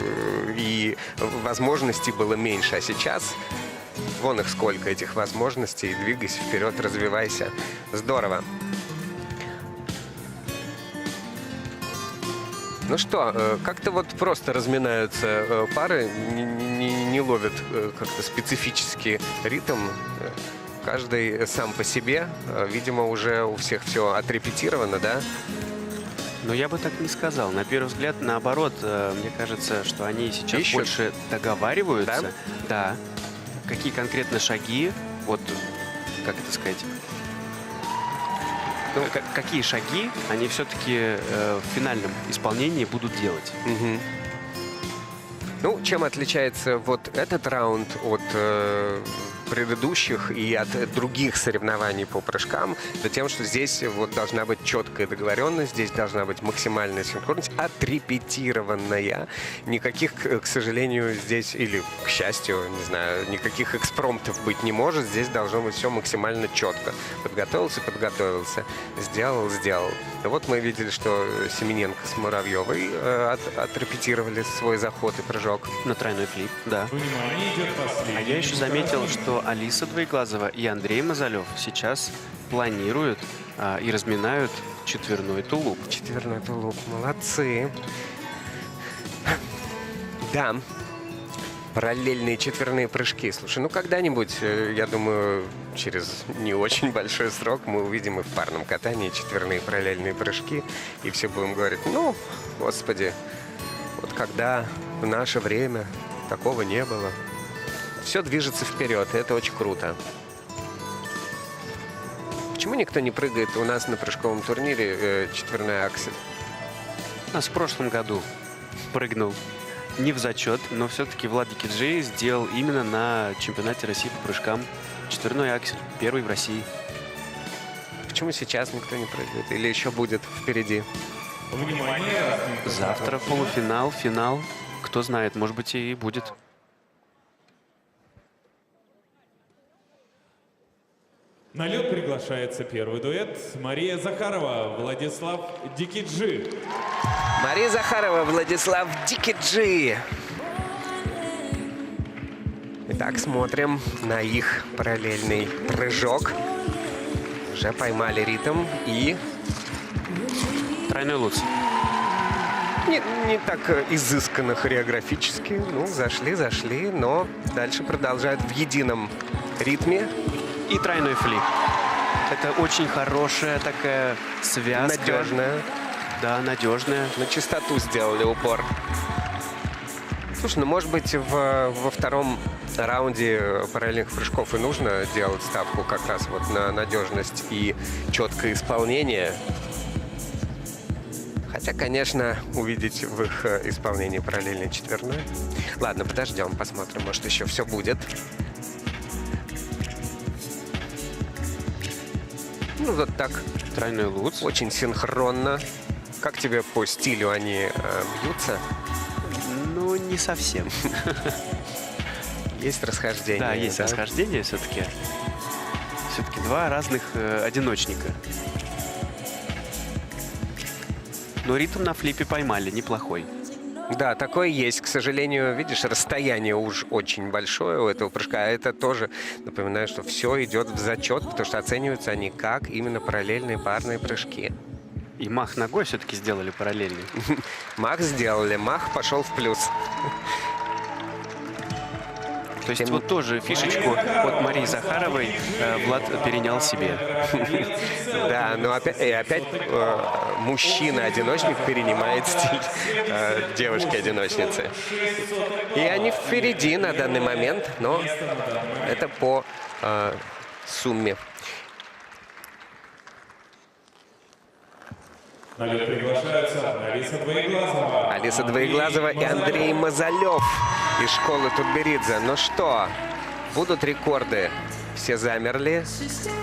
и возможностей было меньше, а сейчас вон их сколько, этих возможностей. Двигайся вперед, развивайся. Здорово. Ну что, как-то вот просто разминаются пары, не ловят как-то специфический ритм. Каждый сам по себе. Видимо, уже у всех все отрепетировано, да? Но я бы так не сказал. На первый взгляд, наоборот, мне кажется, что они сейчас Ищут? больше договариваются. Да? Да. Какие конкретно шаги, вот, как это сказать, ну, какие шаги они все-таки в финальном исполнении будут делать? Угу. Ну, чем отличается вот этот раунд от предыдущих и от других соревнований по прыжкам, то тем, что здесь вот должна быть четкая договоренность, здесь должна быть максимальная синхронность, отрепетированная. Никаких, к сожалению, здесь, или к счастью, не знаю, никаких экспромтов быть не может. Здесь должно быть все максимально четко. Подготовился, сделал. И вот мы видели, что Семененко с Муравьевой отрепетировали свой заход и прыжок. На тройной флип, да. Внимание, идет последний. А я еще заметил, что Алиса Двоеглазова и Андрей Мазалев сейчас планируют и разминают четверной тулуп. Четверной тулуп. Молодцы. Да. Параллельные четверные прыжки. Слушай, ну когда-нибудь, я думаю, через не очень большой срок мы увидим и в парном катании четверные параллельные прыжки. И все будем говорить, ну, господи, вот когда в наше время такого не было. Все движется вперед, и это очень круто. Почему никто не прыгает у нас на прыжковом турнире четверной аксель? У нас в прошлом году прыгнул не в зачет, но все-таки Влад Дикиджи сделал именно на чемпионате России по прыжкам четверной аксель, первый в России. Почему сейчас никто не прыгает? Или еще будет впереди? Завтра полуфинал, финал. Кто знает, может быть, и будет. На лед приглашается первый дуэт. Мария Захарова, Владислав Дикиджи. Мария Захарова, Владислав Дикиджи. Итак, смотрим на их параллельный прыжок. Уже поймали ритм и... Тройной луц. Не так изысканно хореографически. Ну, зашли, но дальше продолжают в едином ритме. И тройной флип. Это очень хорошая такая связка. Надежная. Да, надежная. На чистоту сделали упор. Слушай, ну, может быть, во втором раунде параллельных прыжков и нужно делать ставку как раз вот на надежность и четкое исполнение. Хотя, конечно, увидеть в их исполнении параллельный четверной. Ладно, подождем, посмотрим, может, еще все будет. Ну, вот так. Тройной луц. Очень синхронно. Как тебе по стилю они бьются? Ну, не совсем. Есть расхождение. Да, есть расхождение все-таки. Все-таки два разных одиночника. Но ритм на флипе поймали, неплохой. Да, такое есть. К сожалению, видишь, расстояние уж очень большое у этого прыжка. А это тоже, напоминаю, что все идет в зачет, потому что оцениваются они как именно параллельные парные прыжки. И мах ногой все-таки сделали параллельный. Мах сделали, мах пошел в плюс. То есть вот тоже фишечку от Марии Захаровой Влад перенял себе. Да, но опять мужчина-одиночник перенимает стиль девушки-одиночницы. И они впереди на данный момент, но это по сумме. На лед приглашаются Алиса Двоеглазова. Алиса Двоеглазова и Андрей Мазалев из школы Тутберидзе. Ну что, будут рекорды? Все замерли.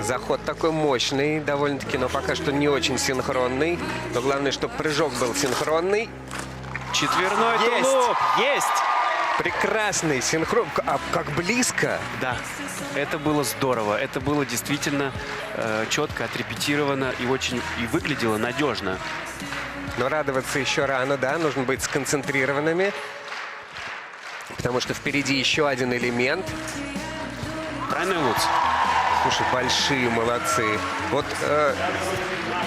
Заход такой мощный, довольно-таки, но пока что не очень синхронный. Но главное, чтобы прыжок был синхронный. Четверной тулуп! Есть! Прекрасный синхрон. А как близко! Да, это было здорово. Это было действительно четко отрепетировано и очень и выглядело надежно. Но радоваться еще рано, да, нужно быть сконцентрированными. Потому что впереди еще один элемент. Тройной луц. Слушай, большие молодцы. Вот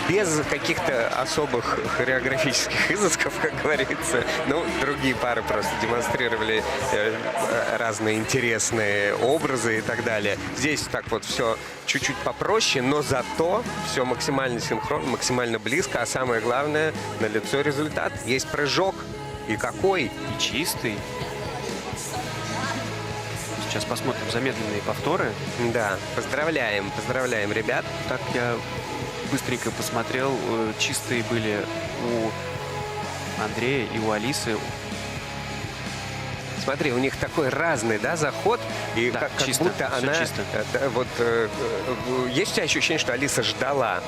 без каких-то особых хореографических изысков, как говорится, ну, другие пары просто демонстрировали разные интересные образы и так далее. Здесь так вот все чуть-чуть попроще, но зато все максимально синхронно, максимально близко. А самое главное, налицо результат. Есть прыжок. И какой? И чистый. Сейчас посмотрим замедленные повторы. Да, поздравляем, поздравляем, ребят. Так я быстренько посмотрел. Чистые были у Андрея и у Алисы. Смотри, у них такой разный, да, заход. И да, как чисто, будто она... чисто. Вот, есть у тебя ощущение, что Алиса ждала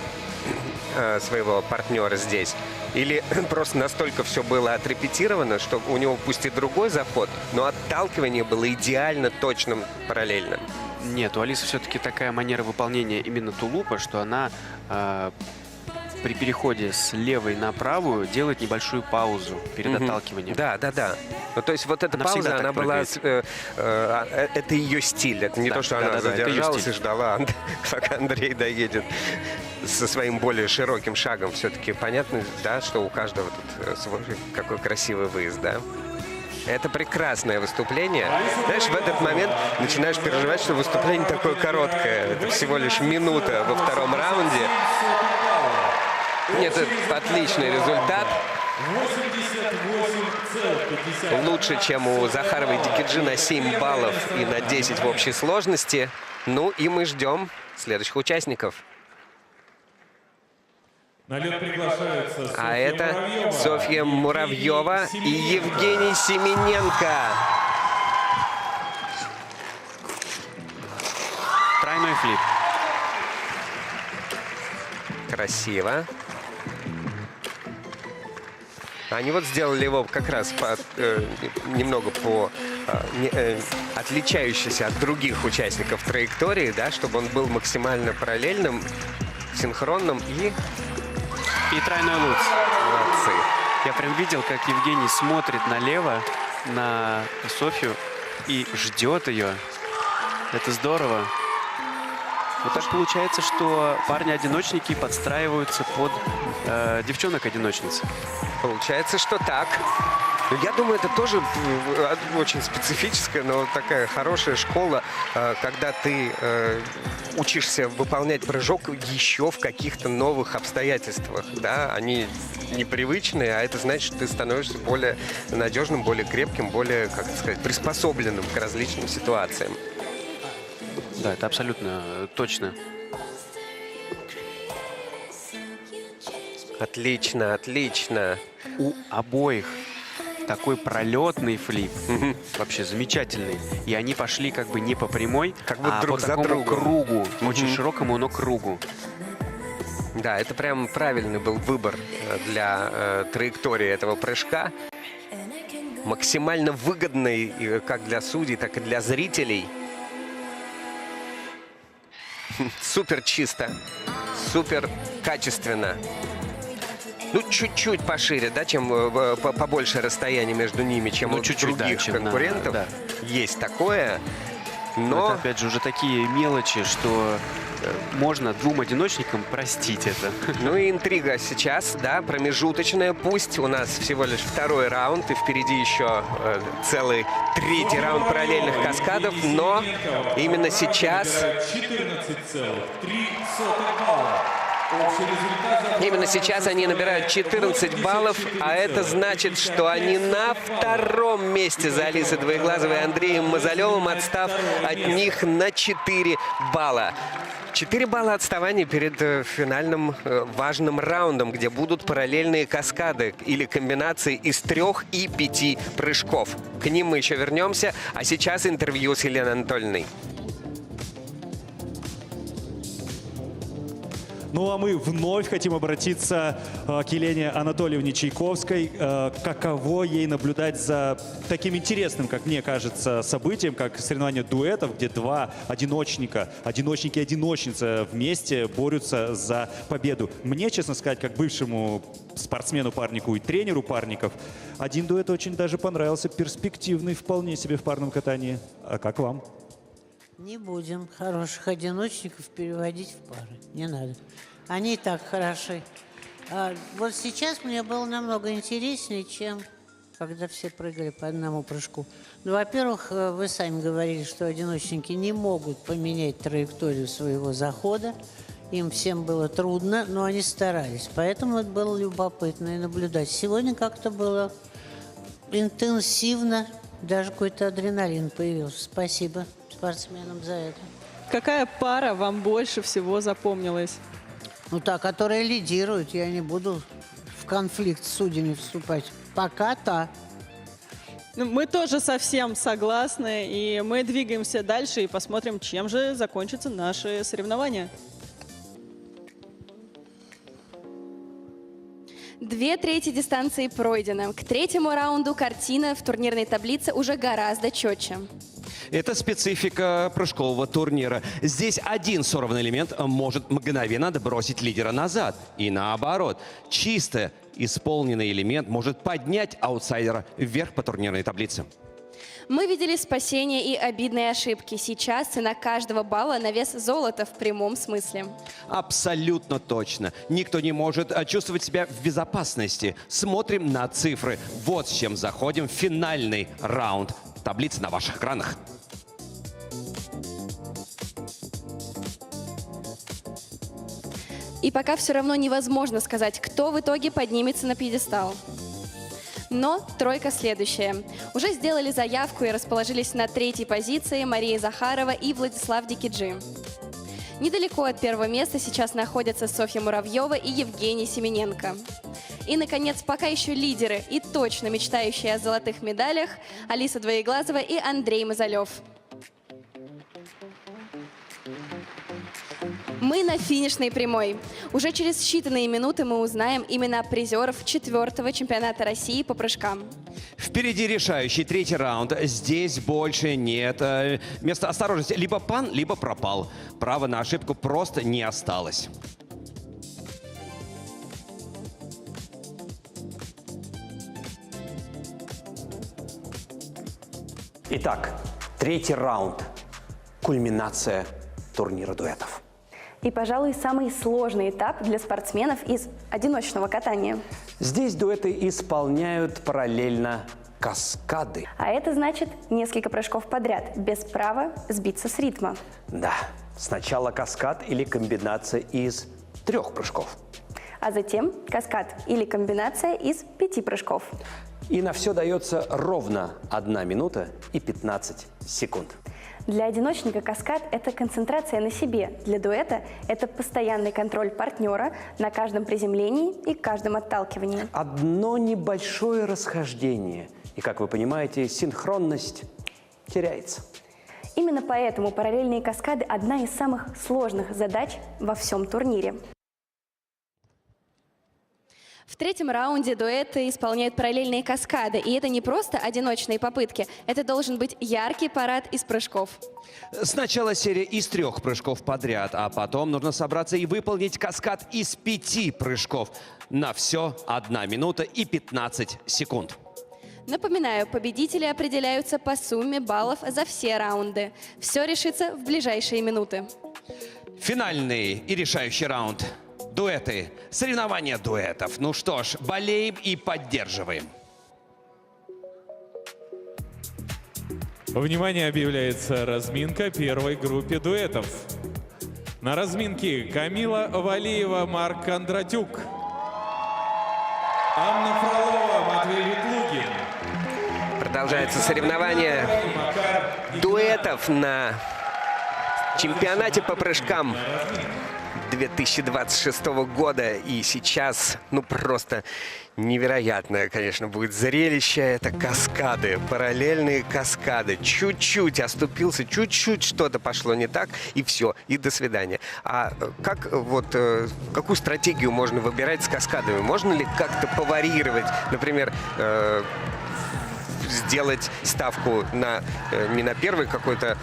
своего партнера здесь? Или просто настолько все было отрепетировано, что у него пусть и другой заход, но отталкивание было идеально точным, параллельным? Нет, у Алисы все-таки такая манера выполнения именно тулупа, что она при переходе с левой на правую делает небольшую паузу перед отталкиванием. Да. Ну, то есть вот эта Она пауза, всегда она так была... прыгает. это ее стиль. Это не Да, то, что да, она да, это её задержалась стиль. и ждала, пока Андрей доедет со своим более широким шагом. Все-таки понятно, да, что у каждого тут свой какой красивый выезд, да? Это прекрасное выступление. Знаешь, в этот момент начинаешь переживать, что выступление такое короткое. Это всего лишь минута во втором раунде. Нет, это отличный результат. 88,50. Лучше, чем у Захаровой Дикиджи на 7 баллов и на 10 в общей сложности. Ну и мы ждем следующих участников. На лед приглашаются А это Софья Муравьева и Евгений Семененко. Тройной флип. Красиво. Они вот сделали его как раз немного по отличающейся от других участников траектории, да, чтобы он был максимально параллельным, синхронным и тройной луц. Молодцы. Я прям видел, как Евгений смотрит налево на Софью и ждет ее. Это здорово. Вот так получается, что парни-одиночники подстраиваются под девчонок-одиночниц. Получается, что так. Ну, я думаю, это тоже очень специфическая, но такая хорошая школа, когда ты учишься выполнять прыжок еще в каких-то новых обстоятельствах. Да? Они непривычные, а это значит, что ты становишься более надежным, более крепким, более, как сказать, приспособленным к различным ситуациям. Да, это абсолютно точно. Отлично, отлично. У обоих такой пролетный флип. Вообще замечательный. И они пошли как бы не по прямой, как бы а друг по за такому другом. кругу. Очень широкому, но кругу. Да, это прям правильный был выбор для траектории этого прыжка. Максимально выгодный как для судей, так и для зрителей. Супер чисто, супер качественно. Ну, чуть-чуть пошире, да, чем побольше расстояние между ними, чем у чуть-чуть, других да, чем конкурентов. да. Есть такое, но... Это, опять же, уже такие мелочи, что можно двум одиночникам простить это. Ну и интрига сейчас, да, промежуточная. Пусть у нас всего лишь второй раунд, и впереди еще целый третий раунд параллельных каскадов, но именно сейчас... 14,3 балла. Именно сейчас они набирают 14 баллов, а это значит, что они на втором месте за Алисой Двоеглазовой и Андреем Мазалевым, отстав от них на 4 балла. 4 балла отставания перед финальным важным раундом, где будут параллельные каскады или комбинации из 3 и 5 прыжков. К ним мы еще вернемся, а сейчас интервью с Еленой Анатольевной. Ну а мы вновь хотим обратиться к Елене Анатольевне Чайковской. Каково ей наблюдать за таким интересным, как мне кажется, событием, как соревнование дуэтов, где два одиночника, одиночник и одиночница вместе борются за победу. Мне, честно сказать, как бывшему спортсмену-парнику и тренеру парников, один дуэт очень даже понравился, перспективный вполне себе в парном катании. А как вам? Не будем хороших одиночников переводить в пары. Не надо. Они и так хороши. А вот сейчас мне было намного интереснее, чем когда все прыгали по одному прыжку. Ну, во-первых, вы сами говорили, что одиночники не могут поменять траекторию своего захода. Им всем было трудно, но они старались. Поэтому это было любопытно и наблюдать. Сегодня как-то было интенсивно. Даже какой-то адреналин появился. Спасибо спортсменам за это. Какая пара вам больше всего запомнилась? Ну, та, которая лидирует. Я не буду в конфликт с судьями вступать. Пока та. Ну, мы тоже совсем согласны, и мы двигаемся дальше и посмотрим, чем же закончатся наши соревнования. 2/3 дистанции пройдено. К третьему раунду картина в турнирной таблице уже гораздо четче. Это специфика прыжкового турнира. Здесь один сорванный элемент может мгновенно отбросить лидера назад. И наоборот, чисто исполненный элемент может поднять аутсайдера вверх по турнирной таблице. Мы видели спасение и обидные ошибки. Сейчас цена каждого балла на вес золота в прямом смысле. Абсолютно точно. Никто не может чувствовать себя в безопасности. Смотрим на цифры. Вот с чем заходим в финальный раунд. Таблица на ваших экранах. И пока все равно невозможно сказать, кто в итоге поднимется на пьедестал. Но тройка следующая. Уже сделали заявку и расположились на третьей позиции Мария Захарова и Владислав Дикиджи. Недалеко от первого места сейчас находятся Софья Муравьева и Евгений Семененко. И, наконец, пока еще лидеры и точно мечтающие о золотых медалях Алиса Двоеглазова и Андрей Мазалев. Мы на финишной прямой. Уже через считанные минуты мы узнаем имена призеров 4-го чемпионата России по прыжкам. Впереди решающий третий раунд. Здесь больше нет места осторожности. Либо пан, либо пропал. Права на ошибку просто не осталось. Итак, третий раунд. Кульминация турнира дуэтов. И, пожалуй, самый сложный этап для спортсменов из одиночного катания. Здесь дуэты исполняют параллельно каскады. А это значит несколько прыжков подряд, без права сбиться с ритма. Да, сначала каскад или комбинация из 3 прыжков. А затем каскад или комбинация из 5 прыжков. И на все дается ровно 1 минута и 15 секунд. Для одиночника каскад – это концентрация на себе. Для дуэта – это постоянный контроль партнера на каждом приземлении и каждом отталкивании. Одно небольшое расхождение. И, как вы понимаете, синхронность теряется. Именно поэтому параллельные каскады – одна из самых сложных задач во всем турнире. В третьем раунде дуэты исполняют параллельные каскады. И это не просто одиночные попытки. Это должен быть яркий парад из прыжков. Сначала серия из 3 прыжков подряд, а потом нужно собраться и выполнить каскад из 5 прыжков. На все 1 минута и 15 секунд. Напоминаю, победители определяются по сумме баллов за все раунды. Все решится в ближайшие минуты. Финальный и решающий раунд. Дуэты. Соревнования дуэтов. Ну что ж, болеем и поддерживаем. Внимание, объявляется разминка первой группе дуэтов. На разминке Камила Валиева, Марк Кондратюк. Анна Фролова, Матвей Ветлугин. Продолжается соревнование дуэтов на чемпионате по прыжкам 2026 года. И сейчас, ну, просто невероятное, конечно, будет зрелище. Это каскады, параллельные каскады. Чуть-чуть оступился, чуть-чуть что-то пошло не так, и все, и до свидания. А как вот, какую стратегию можно выбирать с каскадами? Можно ли как-то поварьировать, например, сделать ставку на, не на первый какой-то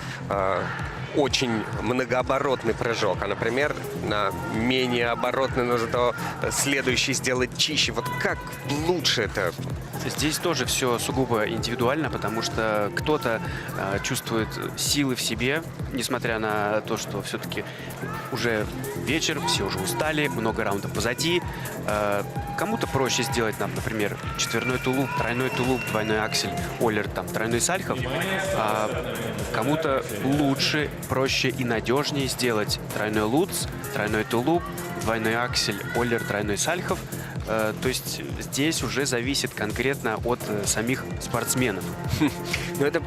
очень многооборотный прыжок, а, например, на менее оборотный, но зато следующий сделать чище. Вот как лучше это? Здесь тоже все сугубо индивидуально, потому что кто-то чувствует силы в себе, несмотря на то, что все-таки уже вечер, все уже устали, много раундов позади. Кому-то проще сделать нам, например, четверной тулуп, тройной тулуп, двойной аксель, Оллер, там, тройной сальхов. А кому-то лучше, проще и надежнее сделать тройной лутц, тройной тулуп, двойной аксель, Оллер, тройной сальхов. То есть здесь уже зависит конкретно от самих спортсменов. Ну, это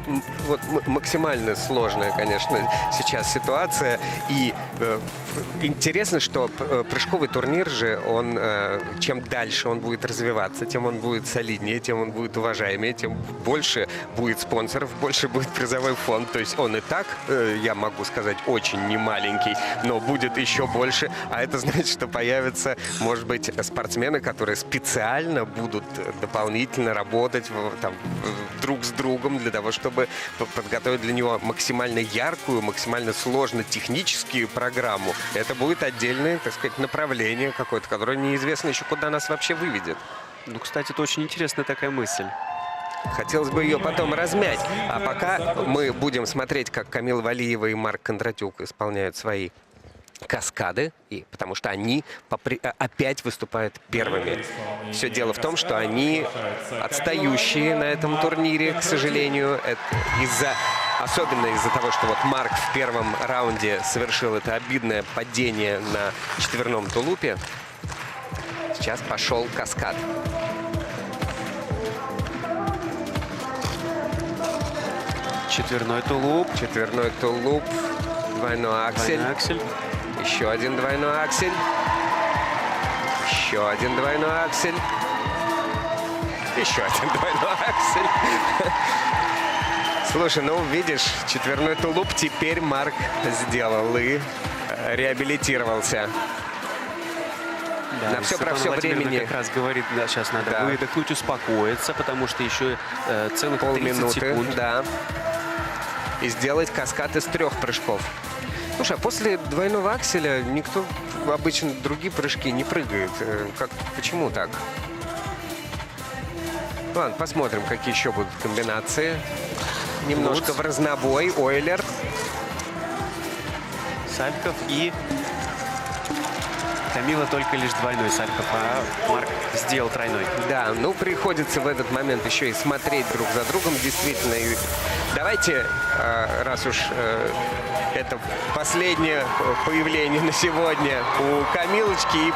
вот максимально сложная, конечно, сейчас ситуация. И интересно, что прыжковый турнир же, он чем дальше он будет развиваться, тем он будет солиднее, тем он будет уважаемее, тем больше будет спонсоров, больше будет призовой фонд. То есть он и так, я могу сказать, очень немаленький, но будет еще больше. А это значит, что появятся, может быть, спортсмены, которые специально будут дополнительно работать там, друг с другом для того, чтобы подготовить для него максимально яркую, максимально сложно техническую программу. Это будет отдельное, так сказать, направление какое-то, которое неизвестно еще, куда нас вообще выведет. Ну, кстати, это очень интересная такая мысль. Хотелось бы ее потом размять. А пока мы будем смотреть, как Камила Валиева и Марк Кондратюк исполняют свои каскады, потому что они опять выступают первыми. Все дело в том, что они отстающие на этом турнире, к сожалению. Особенно из-за того, что вот Марк в первом раунде совершил это обидное падение на четверном тулупе. Сейчас пошел каскад. Четверной тулуп. Четверной тулуп. Двойной аксель. Двойной аксель. Еще один двойной аксель. Еще один двойной аксель. Еще один двойной аксель. Слушай, ну видишь, четверной тулуп теперь Марк сделал и реабилитировался. Да, на все про все времени. Как раз говорит, да, сейчас надо выдохнуть, успокоиться, потому что еще целых 30 полминуты, секунд. Да. И сделать каскад из 3 прыжков. Слушай, а после двойного акселя никто обычно другие прыжки не прыгает. Почему так? Ладно, посмотрим, какие еще будут комбинации. Немножко в разнобой. Ойлер. Сальков и Камила только лишь двойной Сальков, а Марк сделал тройной. Да, ну приходится в этот момент еще и смотреть друг за другом, действительно. И давайте, раз уж это последнее появление на сегодня у Камилочки, и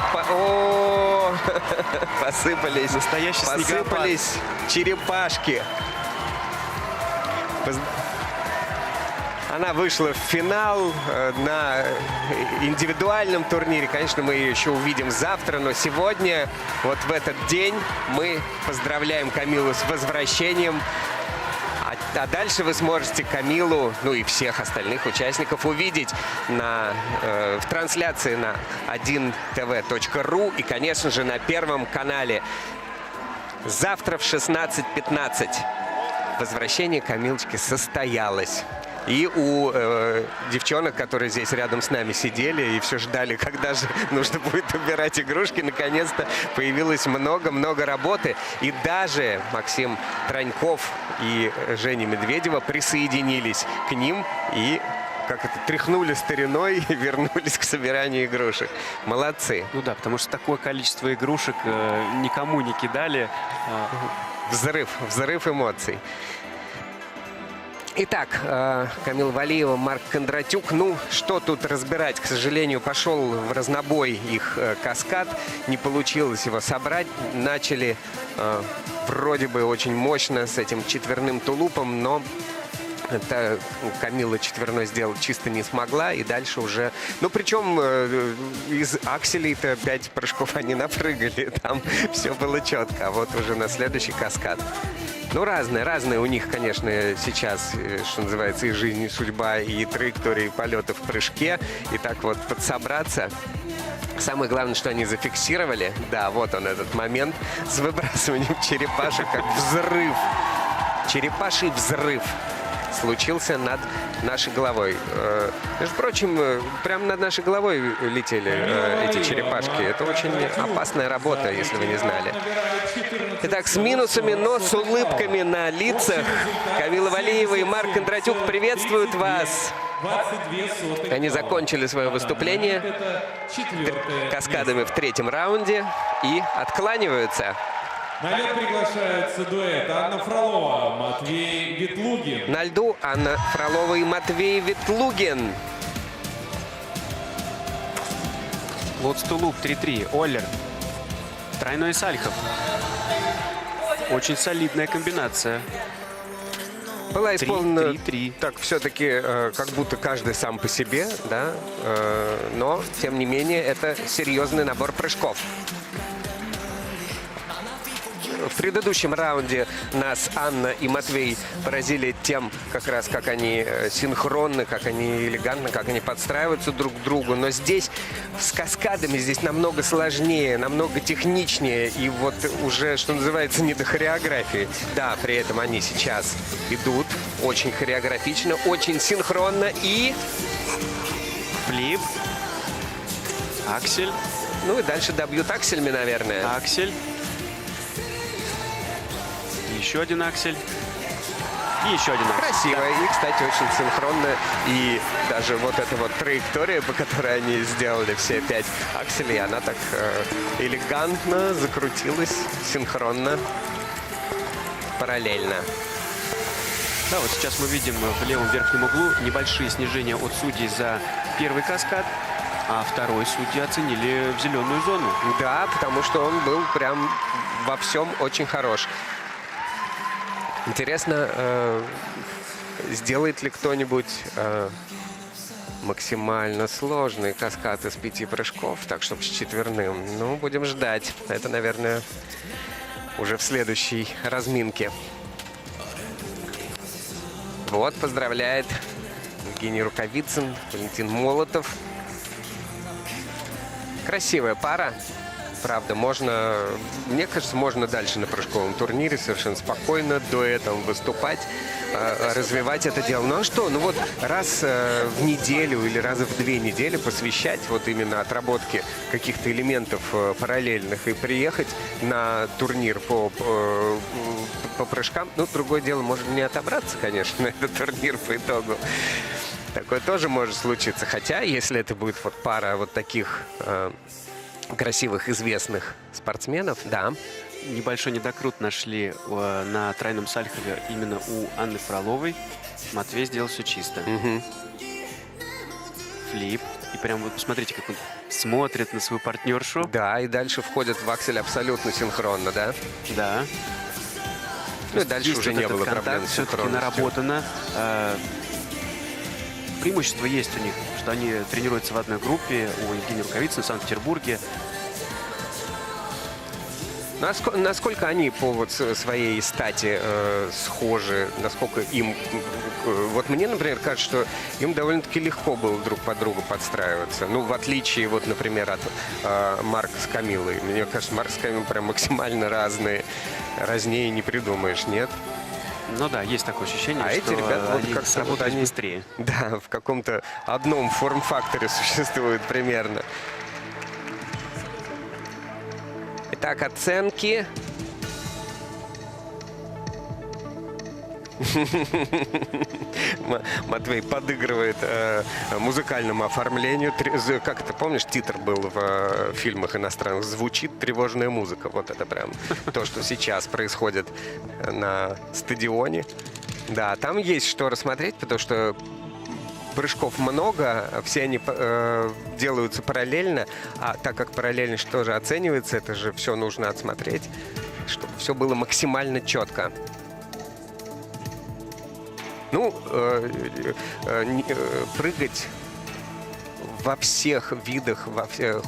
посыпались, посыпались черепашки. Она вышла в финал на индивидуальном турнире. Конечно, мы ее еще увидим завтра, но сегодня, вот в этот день, мы поздравляем Камилу с возвращением. А дальше вы сможете Камилу, ну и всех остальных участников увидеть в трансляции на 1tv.ru и, конечно же, на Первом канале. Завтра в 16:15 возвращение Камилочки состоялось. И у девчонок, которые здесь рядом с нами сидели и все ждали, когда же нужно будет убирать игрушки, наконец-то появилось много-много работы. И даже Максим Троньков и Женя Медведева присоединились к ним и тряхнули стариной и вернулись к собиранию игрушек. Молодцы. Ну да, потому что такое количество игрушек никому не кидали. Взрыв эмоций. Итак, Камила Валиева, Марк Кондратюк. Ну, что тут разбирать? К сожалению, пошел в разнобой их каскад. Не получилось его собрать. Начали вроде бы очень мощно с этим четверным тулупом, но это Камила четверной сделать чисто не смогла. И дальше уже... Ну, причем из акселей-то 5 прыжков они напрыгали. Там все было четко. А вот уже на следующий каскад. Ну, разные у них, конечно, сейчас, что называется, и жизнь, и судьба, и траектории полета в прыжке. И так вот подсобраться. Самое главное, что они зафиксировали. Да, вот он этот момент с выбрасыванием черепашек, как взрыв. Черепаший взрыв случился над нашей головой. Между прочим, прямо над нашей головой летели эти черепашки. Это очень опасная работа, если вы не знали. Итак, с минусами, но с улыбками на лицах Камила Валиева и Марк Кондратюк приветствуют вас. Они закончили свое выступление каскадами в 3-м раунде и откланиваются. На лед приглашается дуэт Анна Фролова, Матвей Ветлугин. На льду Анна Фролова и Матвей Ветлугин. Лотс-тулуп 3-3. Оллер. Тройной Сальков. Очень солидная комбинация. Была исполнена 3-3. так все-таки, как будто каждый сам по себе, да, но, тем не менее, это серьезный набор прыжков. В предыдущем раунде нас Анна и Матвей поразили тем, как раз как они синхронны, как они элегантно, как они подстраиваются друг к другу. Но здесь с каскадами здесь намного сложнее, намного техничнее. И вот уже, что называется, не до хореографии. Да, при этом они сейчас идут очень хореографично, очень синхронно. И... Флип. Аксель. Ну и дальше добьют аксельми, наверное. Аксель. Еще один аксель. И еще один аксель. Красиво. И, кстати, очень синхронно. И даже вот эта вот траектория, по которой они сделали все 5 акселей, она так элегантно закрутилась, синхронно, параллельно. Да, вот сейчас мы видим в левом верхнем углу небольшие снижения от судей за первый каскад, а второй судьи оценили в зеленую зону. Да, потому что он был прям во всем очень хорош. Интересно, сделает ли кто-нибудь максимально сложный каскад из 5 прыжков, так чтобы с четверным. Ну, будем ждать. Это, наверное, уже в следующей разминке. Вот, поздравляет Евгений Рукавицын, Валентин Молотов. Красивая пара. Правда, можно, мне кажется, можно дальше на прыжковом турнире совершенно спокойно дуэтом выступать, развивать это дело. Ну а что? Ну вот раз в неделю или раза в 2 недели посвящать вот именно отработке каких-то элементов параллельных и приехать на турнир по прыжкам. Ну, другое дело, можно не отобраться, конечно, на этот турнир по итогу. Такое тоже может случиться. Хотя, если это будет вот пара вот таких... красивых, известных спортсменов, да. Небольшой недокрут нашли на тройном сальхове именно у Анны Фроловой. Матвей сделал все чисто. Флип. И прям вот посмотрите, как он смотрит на свою партнершу. Да, и дальше входят в аксель абсолютно синхронно, да? Да. Ну и дальше уже не было проблем с все-таки наработано. Преимущество есть у них, что они тренируются в одной группе у Евгения Рукавицына в Санкт-Петербурге. Насколько они по вот своей стати схожи, насколько им... Вот мне, например, кажется, что им довольно-таки легко было друг под друга подстраиваться. Ну, в отличие, вот, например, от Марка с Камилой. Мне кажется, Марк с Камилой прям максимально разные. Разнее не придумаешь, нет? Ну да, есть такое ощущение, что эти ребята вот как сработают быстрее. Да, в каком-то одном форм-факторе существуют примерно. Итак, оценки. Матвей подыгрывает музыкальному оформлению. Как это, помнишь, титр был в фильмах иностранных? Звучит тревожная музыка. Вот это прям то, что сейчас происходит на стадионе. Да, там есть что рассмотреть, потому что прыжков много, все они делаются параллельно, а так как параллельность тоже оценивается, это же все нужно отсмотреть, чтобы все было максимально четко. Ну, прыгать во всех видах,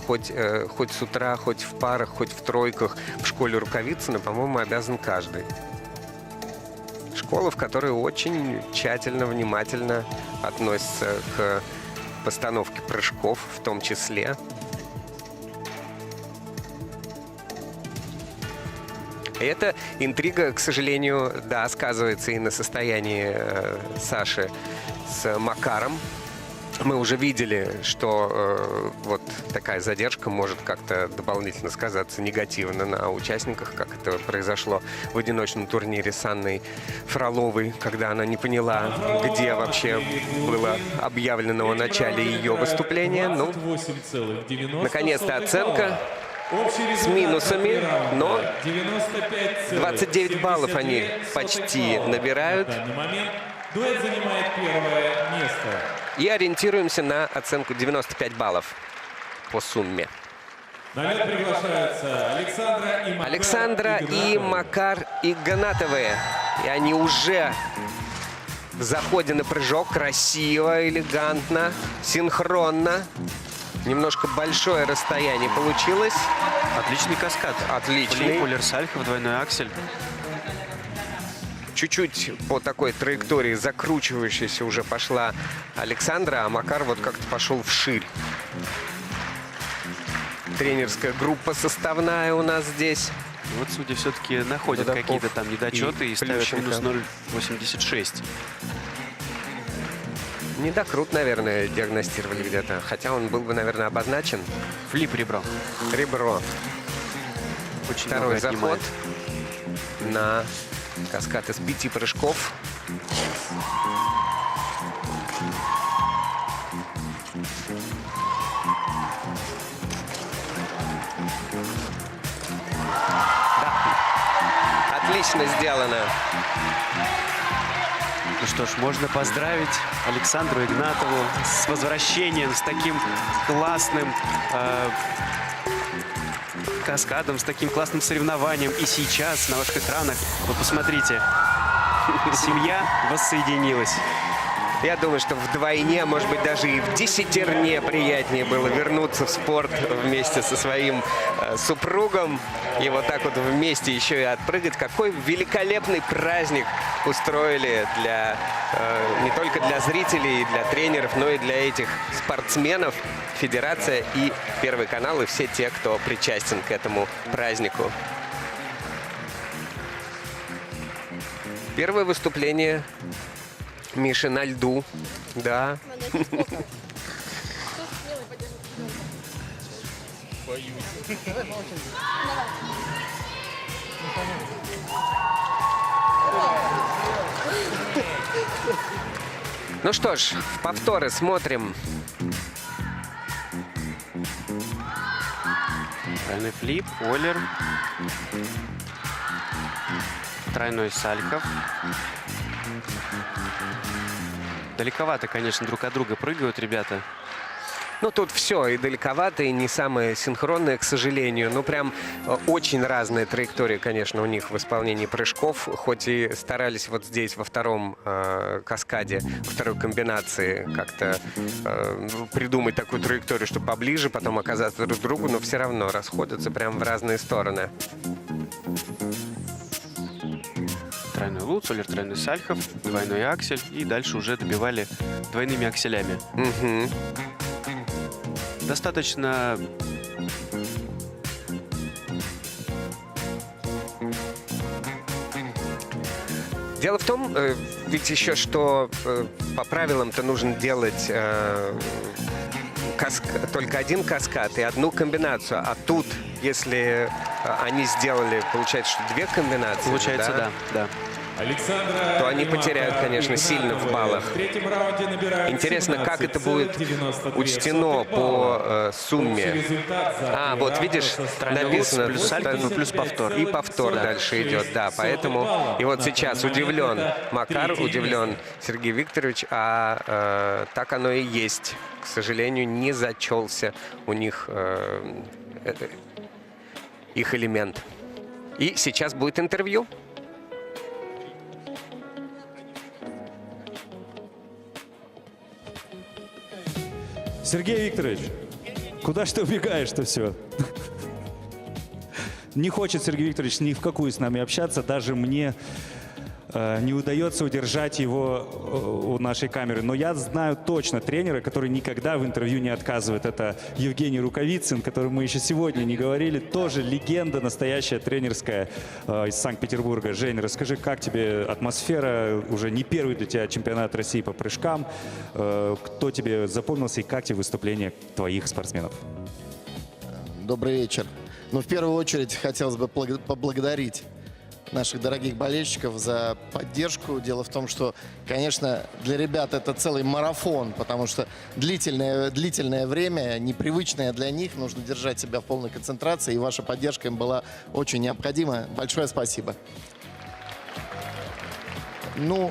хоть с утра, хоть в парах, хоть в тройках в школе Рукавицына, по-моему, обязан каждый. Школа, в которой очень тщательно, внимательно относится к постановке прыжков в том числе. И эта интрига, к сожалению, да, сказывается и на состоянии Саши с Макаром. Мы уже видели, что вот такая задержка может как-то дополнительно сказаться негативно на участниках, как это произошло в одиночном турнире с Анной Фроловой, когда она не поняла, где вообще было объявлено о начале ее выступления. Ну, наконец-то оценка с минусами, но 29 баллов они почти набирают. Дуэт занимает первое место. И ориентируемся на оценку 95 баллов по сумме. На лед приглашаются Александра и Макар Игнатовы. И они уже В заходе на прыжок красиво, элегантно, синхронно. Немножко большое расстояние получилось. Отличный каскад. Отличный. Флип, Олер Сальхов, двойной аксель. Чуть-чуть по такой траектории закручивающейся уже пошла Александра, а Макар вот как-то пошел вширь. Тренерская группа составная у нас здесь. Вот судьи все-таки находят Водоков какие-то там недочеты и ставят Плющенко. минус 0,86. Недокрут, наверное, диагностировали где-то. Хотя он был бы, наверное, обозначен. Флип ребро. Ребро. Очень Второй много заход отнимает. на каскад из 5 прыжков. Отлично сделано. Ну что ж, можно поздравить Александру Игнатову с возвращением, с таким классным каскадом, с таким классным соревнованием. И сейчас на ваших экранах, вы посмотрите, семья воссоединилась. Я думаю, что вдвойне, может быть, даже и в десятерне приятнее было вернуться в спорт вместе со своим супругом. И вот так вот вместе еще и отпрыгать. Какой великолепный праздник устроили для, не только для зрителей, для тренеров, но и для этих спортсменов. Федерация и Первый канал, и все те, кто причастен к этому празднику. Первое выступление Миши на льду. Да. Ну что ж, в повторы смотрим. Тройной флип, Олер. Тройной Сальхов. Далековато, конечно, друг от друга прыгают ребята. Ну, тут все и далековато, и не самое синхронное, к сожалению. Ну, прям очень разные траектории, конечно, у них в исполнении прыжков. Хоть и старались вот здесь, во втором каскаде, во второй комбинации, как-то придумать такую траекторию, чтобы поближе потом оказаться друг к другу, но все равно расходятся прям в разные стороны. Тройной Луц, Олер, тройной Сальхов, двойной аксель. И дальше уже добивали двойными акселями. Угу. Достаточно Дело в том, ведь еще, что по правилам-то нужно делать только один каскад и одну комбинацию. А тут, если они сделали, получается, что две комбинации, получается, да. Александра то они Игнатова, потеряют, конечно, сильно в баллах. В третьем раунде набирают Интересно, как это будет 17,92 учтено по сумме. результат за А, вот видишь, написано плюс сальто, плюс повтор. И повтор дальше идет, да. Поэтому, и вот сейчас удивлен Макар, удивлен Сергей Викторович, а так оно и есть. К сожалению, не зачелся у них их элемент. И сейчас будет интервью. Сергей Викторович, куда ж ты убегаешь-то все? Не хочет Сергей Викторович ни в какую с нами общаться, даже мне не удается удержать его у нашей камеры. Но я знаю точно тренера, который никогда в интервью не отказывает. Это Евгений Рукавицын, которым мы еще сегодня не говорили. Тоже легенда настоящая тренерская из Санкт-Петербурга. Жень, расскажи, как тебе атмосфера? Уже не первый для тебя чемпионат России по прыжкам. Кто тебе запомнился и как тебе выступление твоих спортсменов? Добрый вечер. Ну, в первую очередь, хотелось бы поблагодарить наших дорогих болельщиков за поддержку. Дело в том, что, конечно, для ребят это целый марафон, потому что длительное время, непривычное для них, нужно держать себя в полной концентрации, и ваша поддержка им была очень необходима. Большое спасибо. Ну,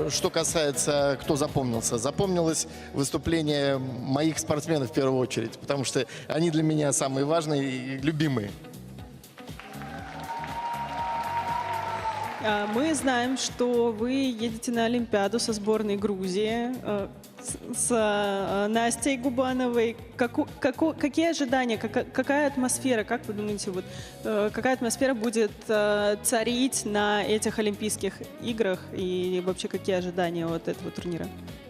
что касается, кто запомнился. Запомнилось выступление моих спортсменов в первую очередь, потому что они для меня самые важные и любимые. Мы знаем, что вы едете на Олимпиаду со сборной Грузии с Настей Губановой. Какие ожидания, какая атмосфера, как вы думаете, вот, какая атмосфера будет царить на этих Олимпийских играх и вообще какие ожидания от этого турнира?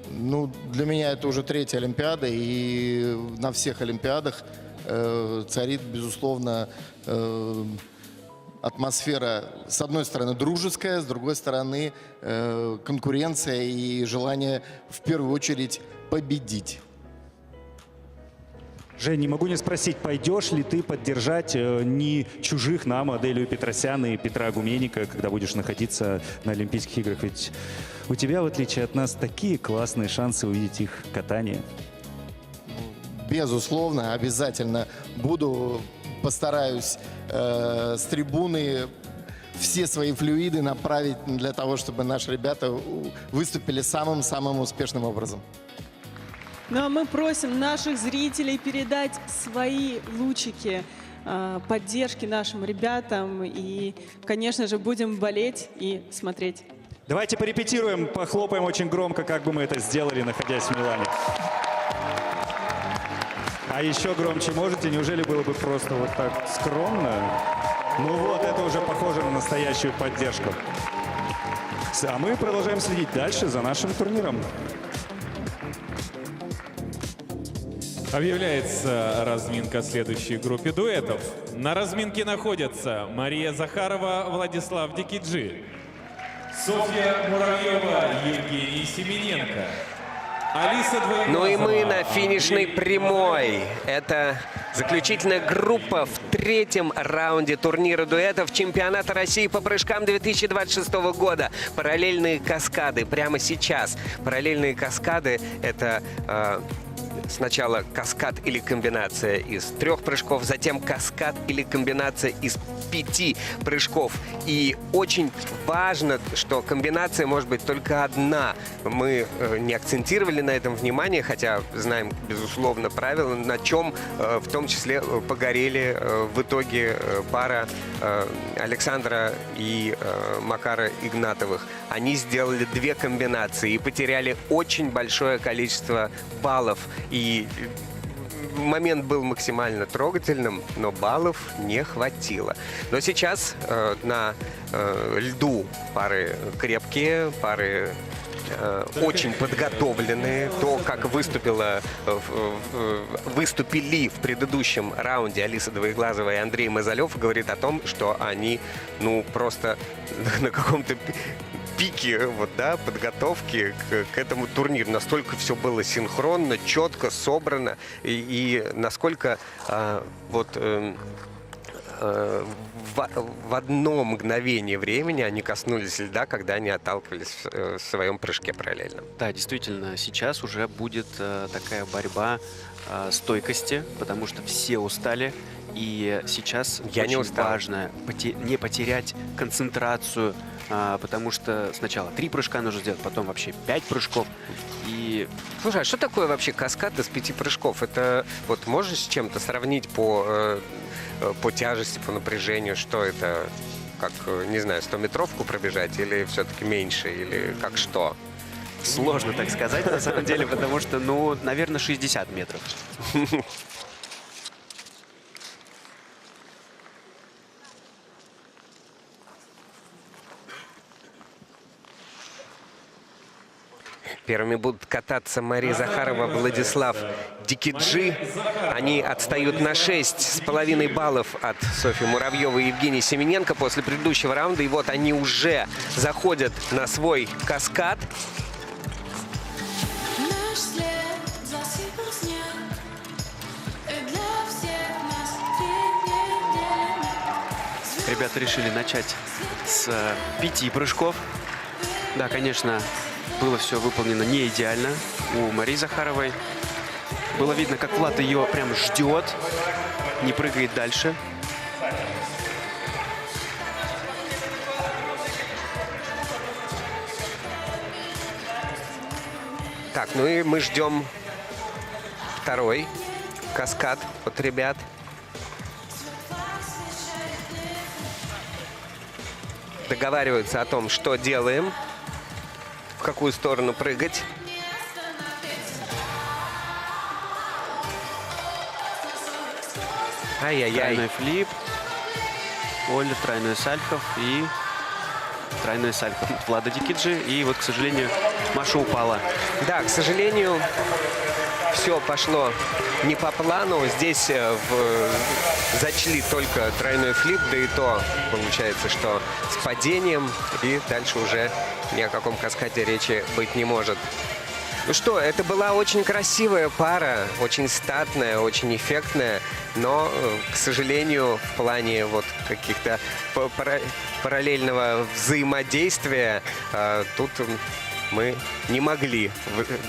Ну, для меня это уже 3-я Олимпиада, и на всех Олимпиадах царит, безусловно, атмосфера, с одной стороны, дружеская, с другой стороны, конкуренция и желание, в первую очередь, победить. Жень, не могу не спросить, пойдешь ли ты поддержать не чужих нам, Аделию Петросян и Петра Гуменника, когда будешь находиться на Олимпийских играх? Ведь у тебя, в отличие от нас, такие классные шансы увидеть их катание. Безусловно, обязательно буду, постараюсь с трибуны все свои флюиды направить для того, чтобы наши ребята выступили самым-самым успешным образом. Ну а мы просим наших зрителей передать свои лучики поддержки нашим ребятам. И, конечно же, будем болеть и смотреть. Давайте порепетируем, похлопаем очень громко, как бы мы это сделали, находясь в Милане. А еще громче можете? Неужели было бы просто вот так скромно? Ну вот, это уже похоже на настоящую поддержку. А мы продолжаем следить дальше за нашим турниром. Объявляется разминка следующей группе дуэтов. На разминке находятся Мария Захарова, Владислав Дикиджи, Софья Муравьева, Евгений Семененко, Алиса Двоеглазова. Ну и мы на финишной прямой. Это заключительная группа в 3-м раунде турнира дуэтов чемпионата России по прыжкам 2026 года. Параллельные каскады прямо сейчас. Параллельные каскады — это сначала каскад или комбинация из 3 прыжков, затем каскад или комбинация из 5 прыжков. И очень важно, что комбинация может быть только одна. Мы не акцентировали на этом внимание, хотя знаем, безусловно, правила, на чем в том числе погорели в итоге пара Александра и Макара Игнатовых. Они сделали 2 комбинации и потеряли очень большое количество баллов. И момент был максимально трогательным, но баллов не хватило. Но сейчас на льду пары крепкие, пары очень подготовленные. То, как выступили в предыдущем раунде Алиса Двоеглазова и Андрей Мазалев, говорит о том, что они, ну, просто на каком-то пике подготовки к этому турниру. Настолько все было синхронно, четко, собрано. И насколько в одно мгновение времени они коснулись льда, когда они отталкивались в своем прыжке параллельно. Да, действительно, сейчас уже будет такая борьба стойкости, потому что все устали. И сейчас очень важно не потерять концентрацию, потому что сначала 3 прыжка нужно сделать, потом вообще 5 прыжков. И... Слушай, а что такое вообще каскад из 5 прыжков? Это вот можешь с чем-то сравнить по тяжести, по напряжению? Что это? Как, не знаю, 100-метровку пробежать или все-таки меньше? Или как что? Сложно так сказать, на самом деле, потому что, ну, наверное, 60 метров. Первыми будут кататься Мария Захарова, Владислав Дикиджи. Они отстают на 6,5 баллов от Софьи Муравьевой и Евгении Семененко после предыдущего раунда. И вот они уже заходят на свой каскад. Ребята решили начать с 5 прыжков. Да, конечно, было все выполнено не идеально у Марии Захаровой. Было видно, как Влад ее прям ждет, не прыгает дальше. Так, ну и мы ждем второй каскад от ребят. договариваются о том, что делаем, в какую сторону прыгать. Ай-яй-яй. Тройной флип, Ойлер, тройной Сальхов и тройной Сальхов. Влада Дикиджи. И вот, к сожалению, Маша упала. Да, к сожалению, все пошло не по плану. Здесь зачли только тройной флип, да и то получается, что с падением. И дальше уже ни о каком каскаде речи быть не может. Ну что, это была очень красивая пара, очень статная, очень эффектная, но, к сожалению, в плане вот каких-то параллельного взаимодействия тут мы не могли,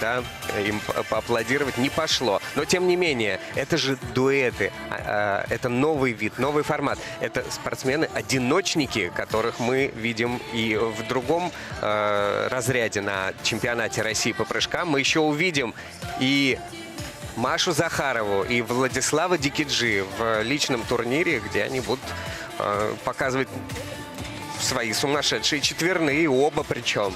да, им поаплодировать, не пошло. Но, тем не менее, это же дуэты, это новый вид, новый формат. Это спортсмены-одиночники, которых мы видим и в другом разряде на чемпионате России по прыжкам. Мы еще увидим и Машу Захарову, и Владислава Дикиджи в личном турнире, где они будут показывать свои сумасшедшие четверные, оба причем.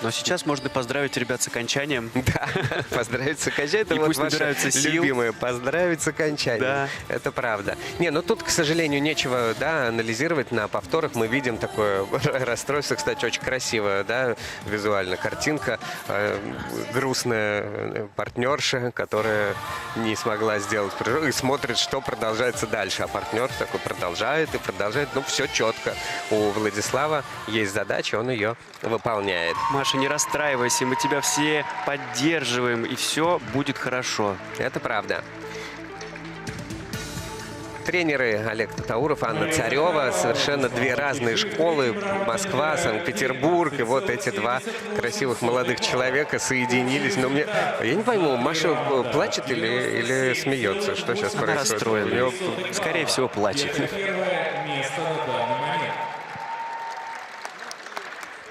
Но сейчас можно поздравить ребят с окончанием. Да, поздравить с окончанием. Это вот ваше любимое. Поздравить с окончанием. Да. Это правда. Не, ну тут, к сожалению, нечего, да, анализировать. На повторах мы видим такое расстройство. Кстати, очень красивая, да, визуально картинка. Грустная партнерша, которая не смогла сделать прыжок и смотрит, что продолжается дальше. А партнер такой продолжает и продолжает. Ну, все четко. У Владислава есть задача, он ее выполняет. Маша, не расстраивайся, мы тебя все поддерживаем, и все будет хорошо. Это правда. Тренеры Олег Татауров, Анна Царева. Совершенно две разные школы. Москва, Санкт-Петербург. И вот эти два красивых молодых человека соединились. Но мне... Я не пойму, Маша плачет или смеется? Что сейчас Она происходит? расстроена. У нее... Скорее всего, плачет.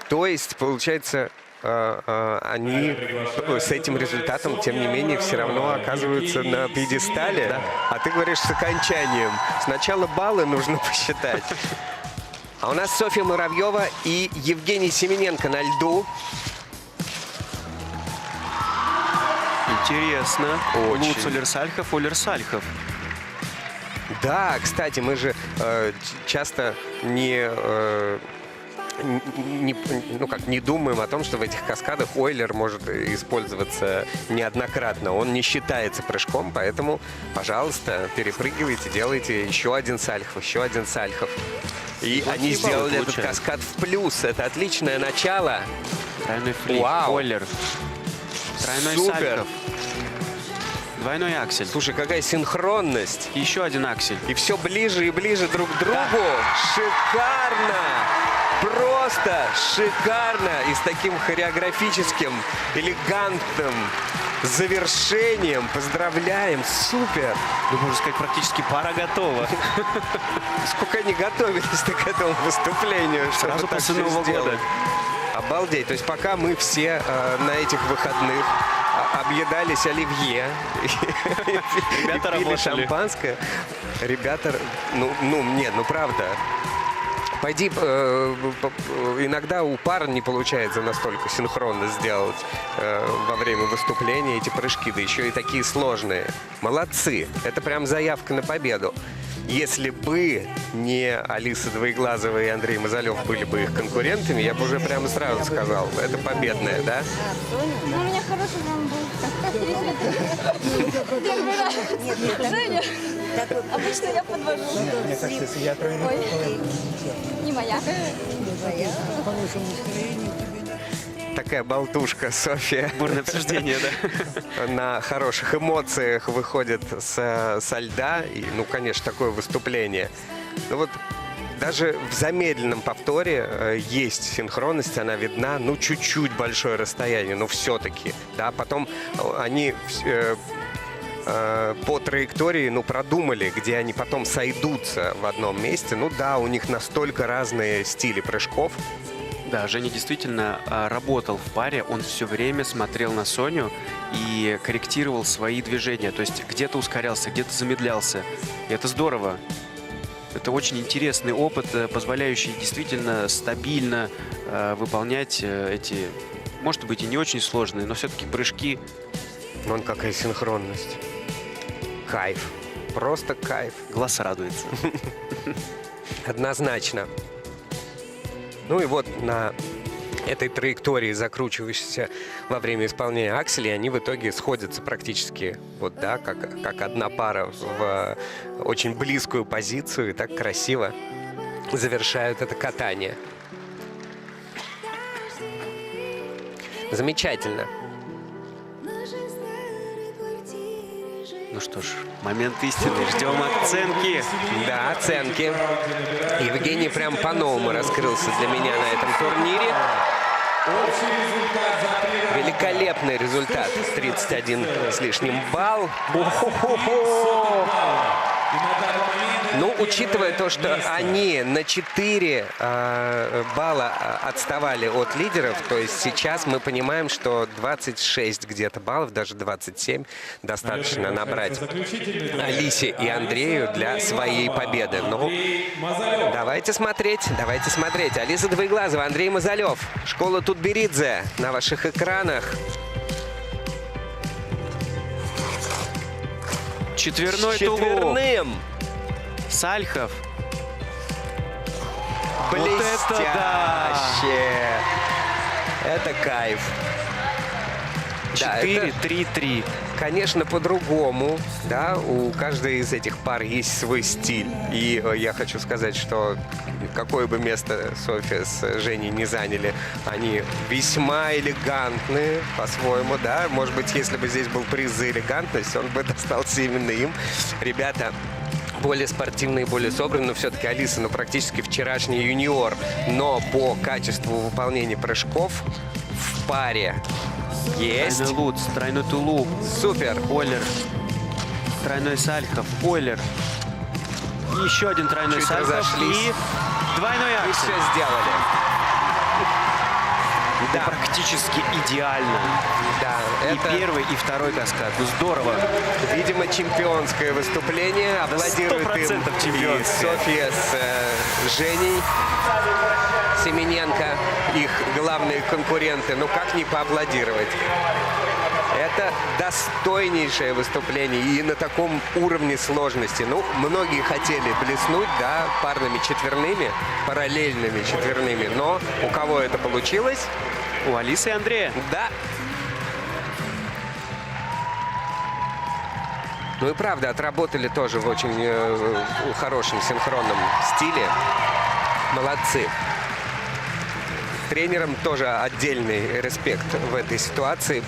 То есть, получается, они с этим результатом, тем не менее, все равно оказываются на пьедестале. Да. А ты говоришь с окончанием. Сначала баллы нужно посчитать. А у нас Софья Муравьева и Евгений Семененко на льду. Интересно. Очень. Луц Олер-Сальхов, Олер-Сальхов. Да, кстати, мы же часто не думаем о том, что в этих каскадах Ойлер может использоваться неоднократно. Он не считается прыжком, поэтому, пожалуйста, перепрыгивайте, делайте еще один Сальхов, еще один Сальхов. И они сделали этот каскад в плюс. Это отличное начало. Тройной флип, Ойлер. Тройной Сальхов. Двойной аксель. Слушай, какая синхронность. И еще один аксель. И все ближе и ближе друг к другу. Да. Шикарно! Просто шикарно! И с таким хореографическим, элегантным завершением. Поздравляем! Супер! Ну, можно сказать, практически пара готова. Сколько они готовились-то к этому выступлению, чтобы Сразу так после всё Нового сделать. года. Обалдеть. То есть пока мы все на этих выходных объедались оливье, Ребята пили работали. шампанское, ребята, ну правда. Пойди, иногда у пар не получается настолько синхронно сделать во время выступления эти прыжки, да еще и такие сложные. Молодцы. Это прям заявка на победу. Если бы не Алиса Двоеглазова и Андрей Мазалев были бы их конкурентами, я бы уже прямо сразу сказал, это победная, да? Ну, у меня хороший раунд был. Первый раз. Женя, обычно я подвожу. Мне кажется, если я тройной, Ой, не моя. Такая болтушка Софья. Бурное обсуждение, да. На хороших эмоциях выходит со льда. И, ну, конечно, такое выступление. Ну вот даже в замедленном повторе есть синхронность, она видна, ну, чуть-чуть большое расстояние, но все-таки. Да, потом они по траектории, ну, продумали, где они потом сойдутся в одном месте. Ну да, у них настолько разные стили прыжков. Да, Женя действительно работал в паре, он все время смотрел на Соню и корректировал свои движения. То есть где-то ускорялся, где-то замедлялся. И это здорово. Это очень интересный опыт, позволяющий действительно стабильно выполнять эти, может быть, и не очень сложные, но все-таки прыжки. Вон какая синхронность. Кайф. Просто кайф. Глаз радуется. Однозначно. Ну и вот на этой траектории, закручивающейся во время исполнения акселей, они в итоге сходятся практически вот, да, как одна пара в очень близкую позицию и так красиво завершают это катание. Замечательно. Ну что ж, момент истины. Ждем оценки. Да, оценки. Евгений прям по-новому раскрылся для меня на этом турнире. Великолепный результат. 31 с лишним балл. Ну, учитывая то, что они на 4 балла отставали от лидеров, то есть сейчас мы понимаем, что 26 где-то баллов, даже 27 достаточно набрать Алисе и Андрею для своей победы. Ну, давайте смотреть, давайте смотреть. Алиса Двоеглазова, Андрей Мазалев, школа Тутберидзе на ваших экранах. Четверной Четверным. тулуп. Сальхов. Блестяще! Это кайф. 4-3-3. Конечно, по-другому, да, у каждой из этих пар есть свой стиль. И я хочу сказать, что какое бы место Софья с Женей не заняли, они весьма элегантны по-своему, да. Может быть, если бы здесь был приз за элегантность, он бы достался именно им. Ребята более спортивные, более собранные, но все-таки Алиса, ну, практически вчерашний юниор. Но по качеству выполнения прыжков в паре есть. Тройной лут, тройной тулуп. Супер. Ойлер. Тройной Сальхов. Ойлер. И еще один тройной Чуть Сальхов. разошлись. И двойной И аксель. все сделали. Да. Практически идеально. Да, и это первый, и второй каскад. Ну, здорово. Видимо, чемпионское выступление. Аплодирует им 100% и чемпионское. Софья с Женей Семененко, их главные конкуренты. Ну как не поаплодировать? Это достойнейшее выступление и на таком уровне сложности. Ну, многие хотели блеснуть, да, парными четверными, параллельными четверными, но у кого это получилось? У Алисы и Андрея. Да. Ну и правда, отработали тоже в очень хорошем синхронном стиле. Молодцы. Тренерам тоже отдельный респект в этой ситуации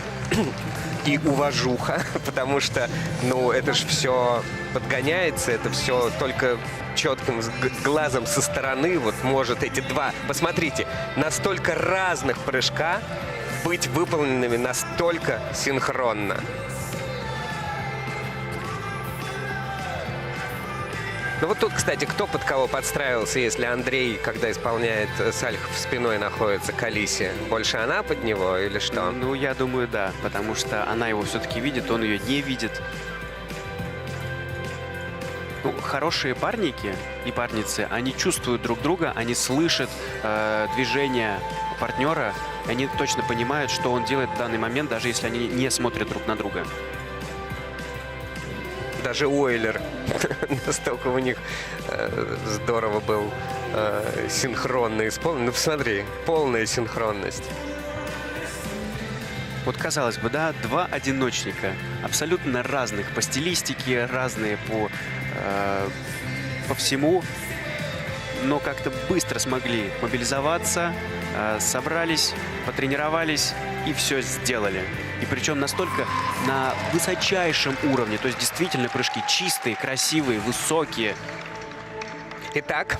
и уважуха, потому что, ну, это же все подгоняется, это все только четким глазом со стороны вот может эти два, посмотрите, настолько разных прыжка быть выполненными настолько синхронно. Ну вот тут, кстати, кто под кого подстраивался, если Андрей, когда исполняет Сальхов, спиной находится к Алисе? Больше она под него или что? Ну, я думаю, да, потому что она его все-таки видит, он ее не видит. Ну, хорошие парники и парницы, они чувствуют друг друга, они слышат движения партнера, и они точно понимают, что он делает в данный момент, даже если они не смотрят друг на друга. Даже Ойлер. Настолько у них здорово был синхронно исполнен. Ну, посмотри, полная синхронность. Вот, казалось бы, да, два одиночника, абсолютно разных по стилистике, разные по всему, но как-то быстро смогли мобилизоваться, собрались, потренировались и все сделали. И причем настолько на высочайшем уровне, то есть действительно прыжки чистые, красивые, высокие. Итак,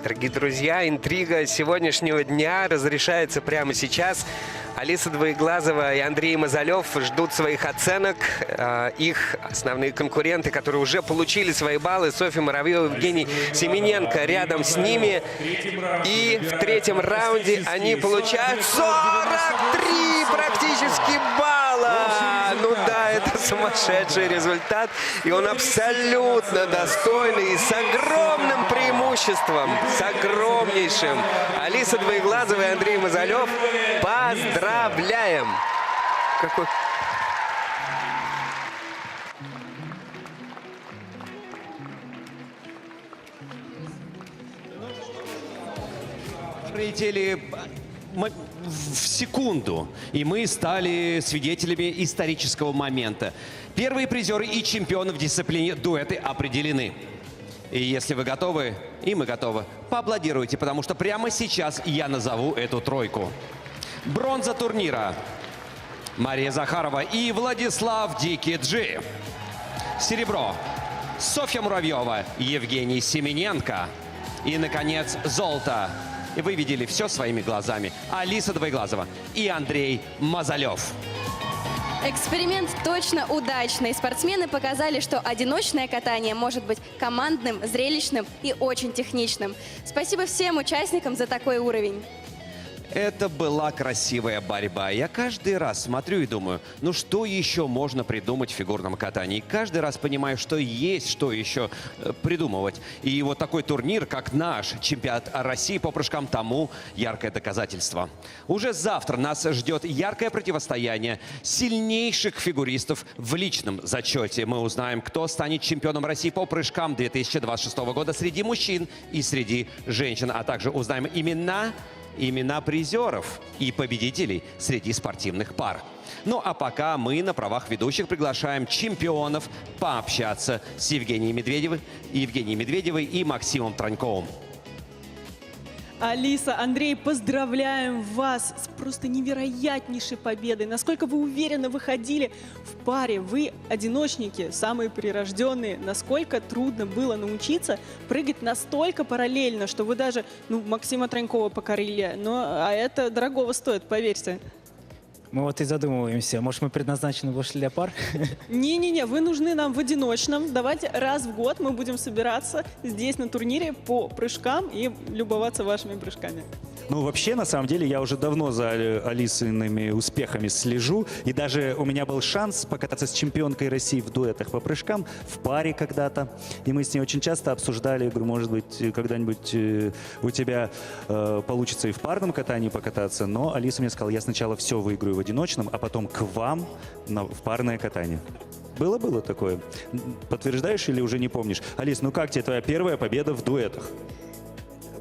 дорогие друзья, интрига сегодняшнего дня разрешается прямо сейчас. Алиса Двоеглазова и Андрей Мазалев ждут своих оценок. Их основные конкуренты, которые уже получили свои баллы, Софья Муравьева, Евгений Семененко рядом с ними. И в третьем раунде они получают 43 практически балла. Ну да, это сумасшедший результат. И он абсолютно достойный и с огромным преимуществом, с огромнейшим. Алиса Двоеглазова и Андрей Мазалев, поздравляем! Какой... Пролетели в секунду, и мы стали свидетелями исторического момента. Первые призеры и чемпионы в дисциплине дуэты определены. И если вы готовы, и мы готовы, поаплодируйте, потому что прямо сейчас я назову эту тройку. Бронза турнира. Мария Захарова и Владислав Дикий Джи. Серебро. Софья Муравьева, Евгений Семененко. И, наконец, золото. И вы видели все своими глазами. Алиса Двоеглазова и Андрей Мазалев. Эксперимент точно удачный. Спортсмены показали, что одиночное катание может быть командным, зрелищным и очень техничным. Спасибо всем участникам за такой уровень. Это была красивая борьба. Я каждый раз смотрю и думаю, ну что еще можно придумать в фигурном катании? И каждый раз понимаю, что есть что еще придумывать. И вот такой турнир, как наш чемпионат России по прыжкам, тому яркое доказательство. Уже завтра нас ждет яркое противостояние сильнейших фигуристов в личном зачете. Мы узнаем, кто станет чемпионом России по прыжкам 2026 года среди мужчин и среди женщин. А также узнаем имена призеров и победителей среди спортивных пар. Ну а пока мы на правах ведущих приглашаем чемпионов пообщаться с Евгенией Медведевой и Максимом Троньковым. Алиса, Андрей, поздравляем вас с просто невероятнейшей победой. Насколько вы уверенно выходили в паре. Вы одиночники, самые прирожденные. Насколько трудно было научиться прыгать настолько параллельно, что вы даже Максима Тронькова покорили. А это дорогого стоит, поверьте. Мы вот и задумываемся, может, мы предназначены больше для пар? Не-не-не, вы нужны нам в одиночном. Давайте раз в год мы будем собираться здесь на турнире по прыжкам и любоваться вашими прыжками. Ну, вообще, на самом деле, я уже давно за Алисиными успехами слежу. И даже у меня был шанс покататься с чемпионкой России в дуэтах по прыжкам в паре когда-то. И мы с ней очень часто обсуждали, говорю, может быть, когда-нибудь у тебя получится и в парном катании покататься. Но Алиса мне сказала, я сначала все выиграю в одиночном, а потом к вам в парное катание. Было такое. Подтверждаешь или уже не помнишь? Алис, ну как тебе твоя первая победа в дуэтах?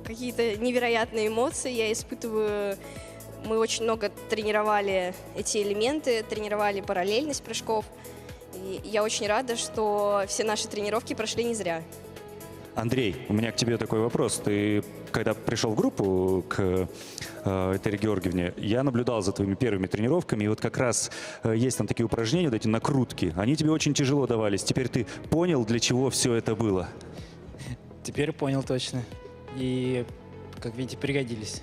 Какие-то невероятные эмоции я испытываю. Мы очень много тренировали эти элементы, тренировали параллельность прыжков. И я очень рада, что все наши тренировки прошли не зря. Андрей, у меня к тебе такой вопрос. Ты, когда пришел в группу к Этери Георгиевне, я наблюдал за твоими первыми тренировками, и вот как раз есть там такие упражнения, вот эти накрутки. Они тебе очень тяжело давались. Теперь ты понял, для чего все это было? Теперь понял точно. И, как видите, пригодились.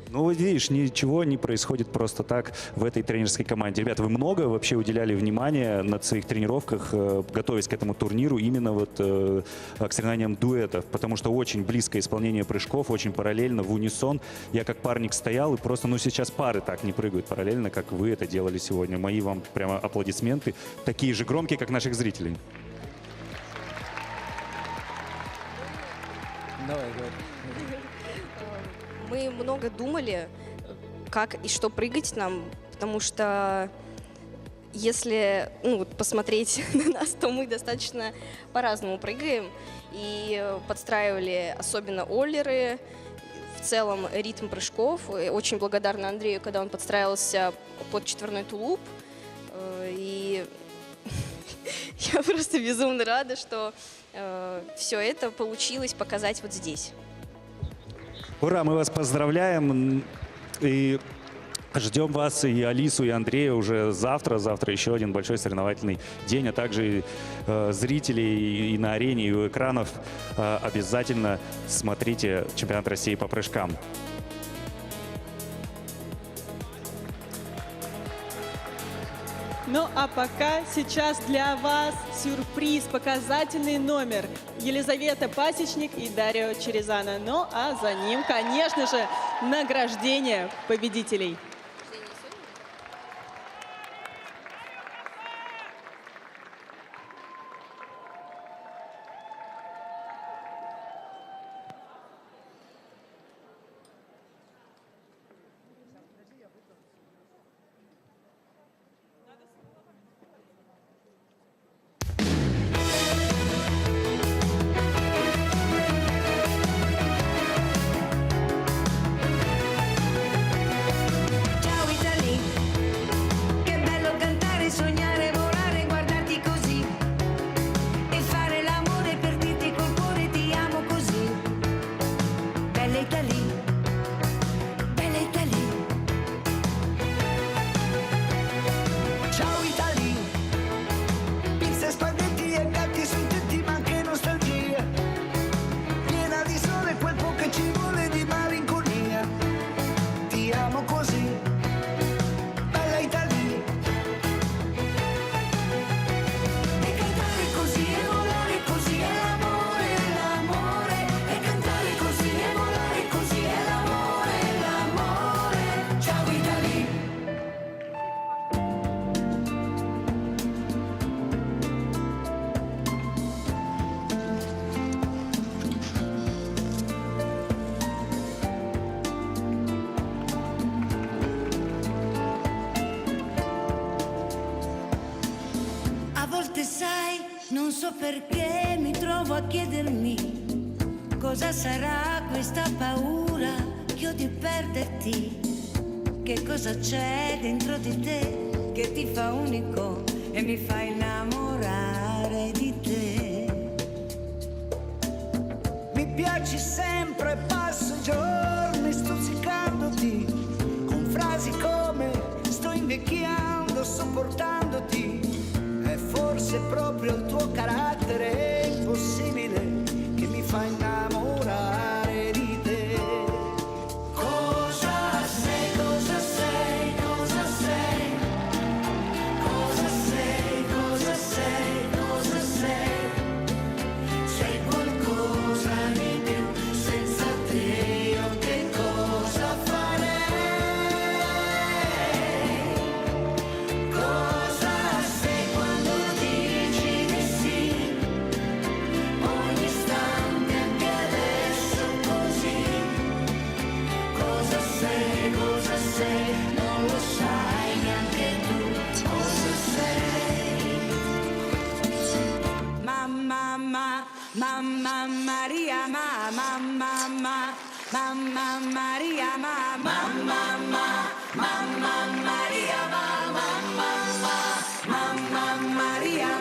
Ну, вот видишь, ничего не происходит просто так в этой тренерской команде. Ребята, вы много вообще уделяли внимания на своих тренировках, готовясь к этому турниру, именно вот к соревнованиям дуэтов, потому что очень близкое исполнение прыжков, очень параллельно, в унисон. Я как парник стоял, и просто, сейчас пары так не прыгают параллельно, как вы это делали сегодня. Мои вам прямо аплодисменты, такие же громкие, как наших зрителей. Давай, говори. Мы много думали, как и что прыгать нам, потому что если посмотреть на нас, то мы достаточно по-разному прыгаем. И подстраивали особенно оллеры, в целом ритм прыжков. И очень благодарна Андрею, когда он подстраивался под четверной тулуп. И я просто безумно рада, что все это получилось показать вот здесь. Ура, мы вас поздравляем и ждем вас, и Алису, и Андрея уже завтра. Завтра еще один большой соревновательный день, а также зрителей и на арене, и у экранов. Обязательно смотрите чемпионат России по прыжкам. Ну а пока сейчас для вас сюрприз, показательный номер. Елизавета Пасечник и Дарио Черезана. Ну а за ним, конечно же, награждение победителей. perché mi trovo a chiedermi cosa sarà questa paura che ho di perderti. Che cosa c'è dentro di te che ti fa unico e mi fa innamorare di te. Mi piaci sempre, passo i giorni stuzzicandoti con frasi come sto invecchiando sopportandoti. È forse proprio il tuo carattere impossibile che mi fa innamorare di te. Cosa sei, cosa sei, cosa sei? Cosa sei, cosa sei, cosa sei? Sei qualcosa di più, senza te io che cosa farei? Cosa sei quando dici di sì? Ogni istante anche adesso così. Cosa sei, non lo sai neanche tu cosa sei. Mamma Maria, mamma Maria, mamma Maria, mamma Maria,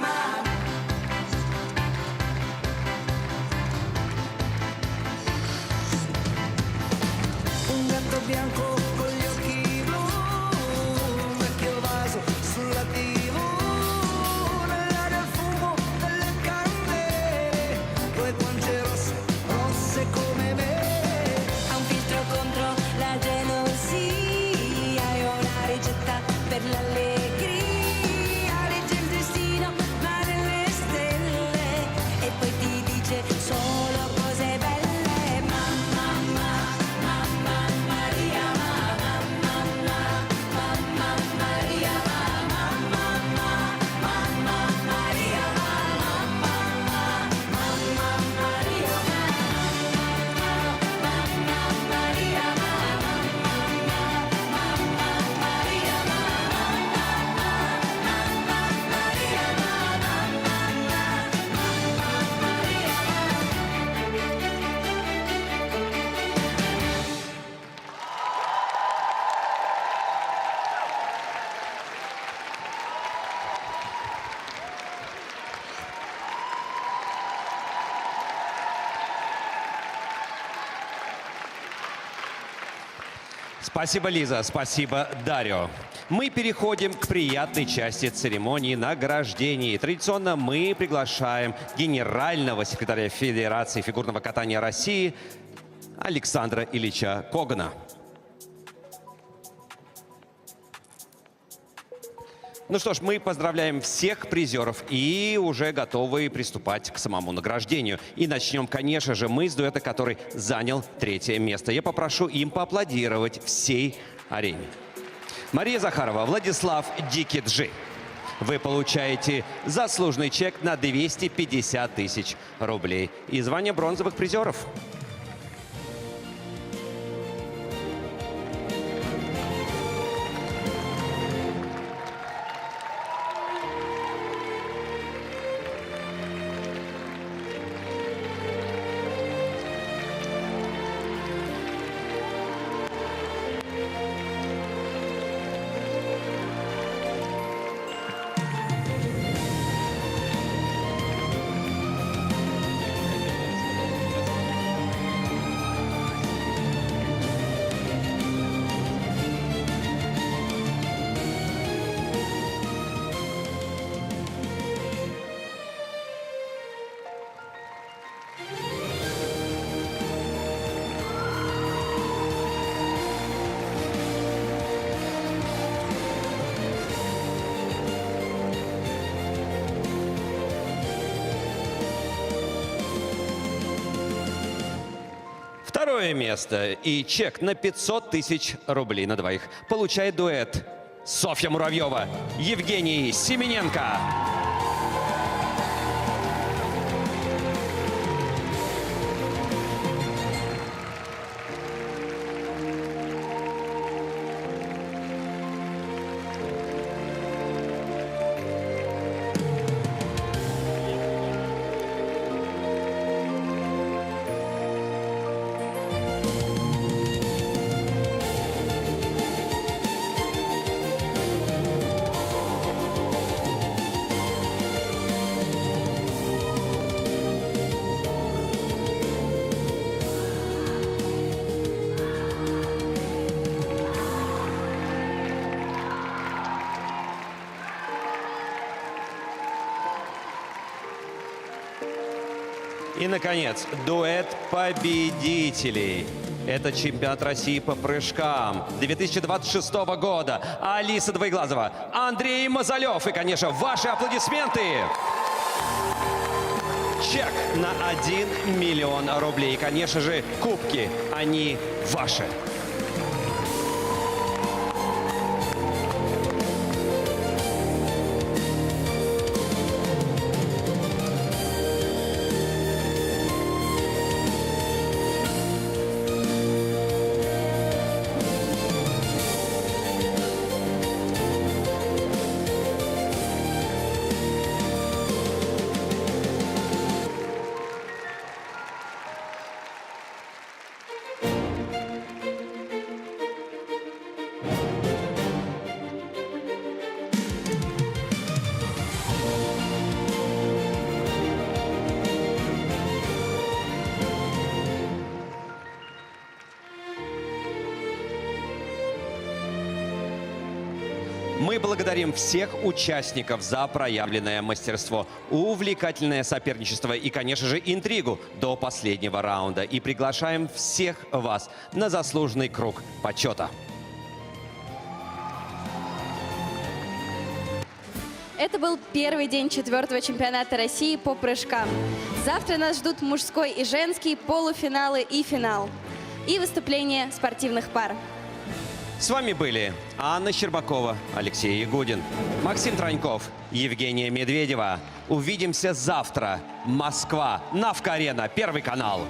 un gatto bianco con gli occhi blu, un vecchio vaso sulla TV, nell'aria il fumo delle candele, due guance rosse, rosse come me. Ha un filtro contro la gelosia e una ricetta per l'allegria. Legge il destino ma nelle stelle e poi ti dice solo cose belle. Спасибо, Лиза. Спасибо, Дарио. Мы переходим к приятной части церемонии награждений. Традиционно мы приглашаем генерального секретаря Федерации фигурного катания России Александра Ильича Когана. Ну что ж, мы поздравляем всех призеров и уже готовы приступать к самому награждению. И начнем, конечно же, мы с дуэта, который занял 3-е место. Я попрошу им поаплодировать всей арене. Мария Захарова, Владислав Дикиджи. Вы получаете заслуженный чек на 250 тысяч рублей и звание бронзовых призеров. Второе место и чек на 500 тысяч рублей на двоих получает дуэт Софья Муравьева, Евгений Семененко. И, наконец, дуэт победителей. Это чемпионат России по прыжкам 2026 года. Алиса Двоеглазова, Андрей Мазалев. И, конечно, ваши аплодисменты. Чек на 1 миллион рублей. И, конечно же, кубки, они ваши. Мы благодарим всех участников за проявленное мастерство, увлекательное соперничество и, конечно же, интригу до последнего раунда. И приглашаем всех вас на заслуженный круг почета. Это был первый день 4-го чемпионата России по прыжкам. Завтра нас ждут мужской и женский, полуфиналы и финал. И выступления спортивных пар. С вами были Анна Щербакова, Алексей Ягудин, Максим Троньков, Евгения Медведева. Увидимся завтра. Москва, Навка-арена, Первый канал.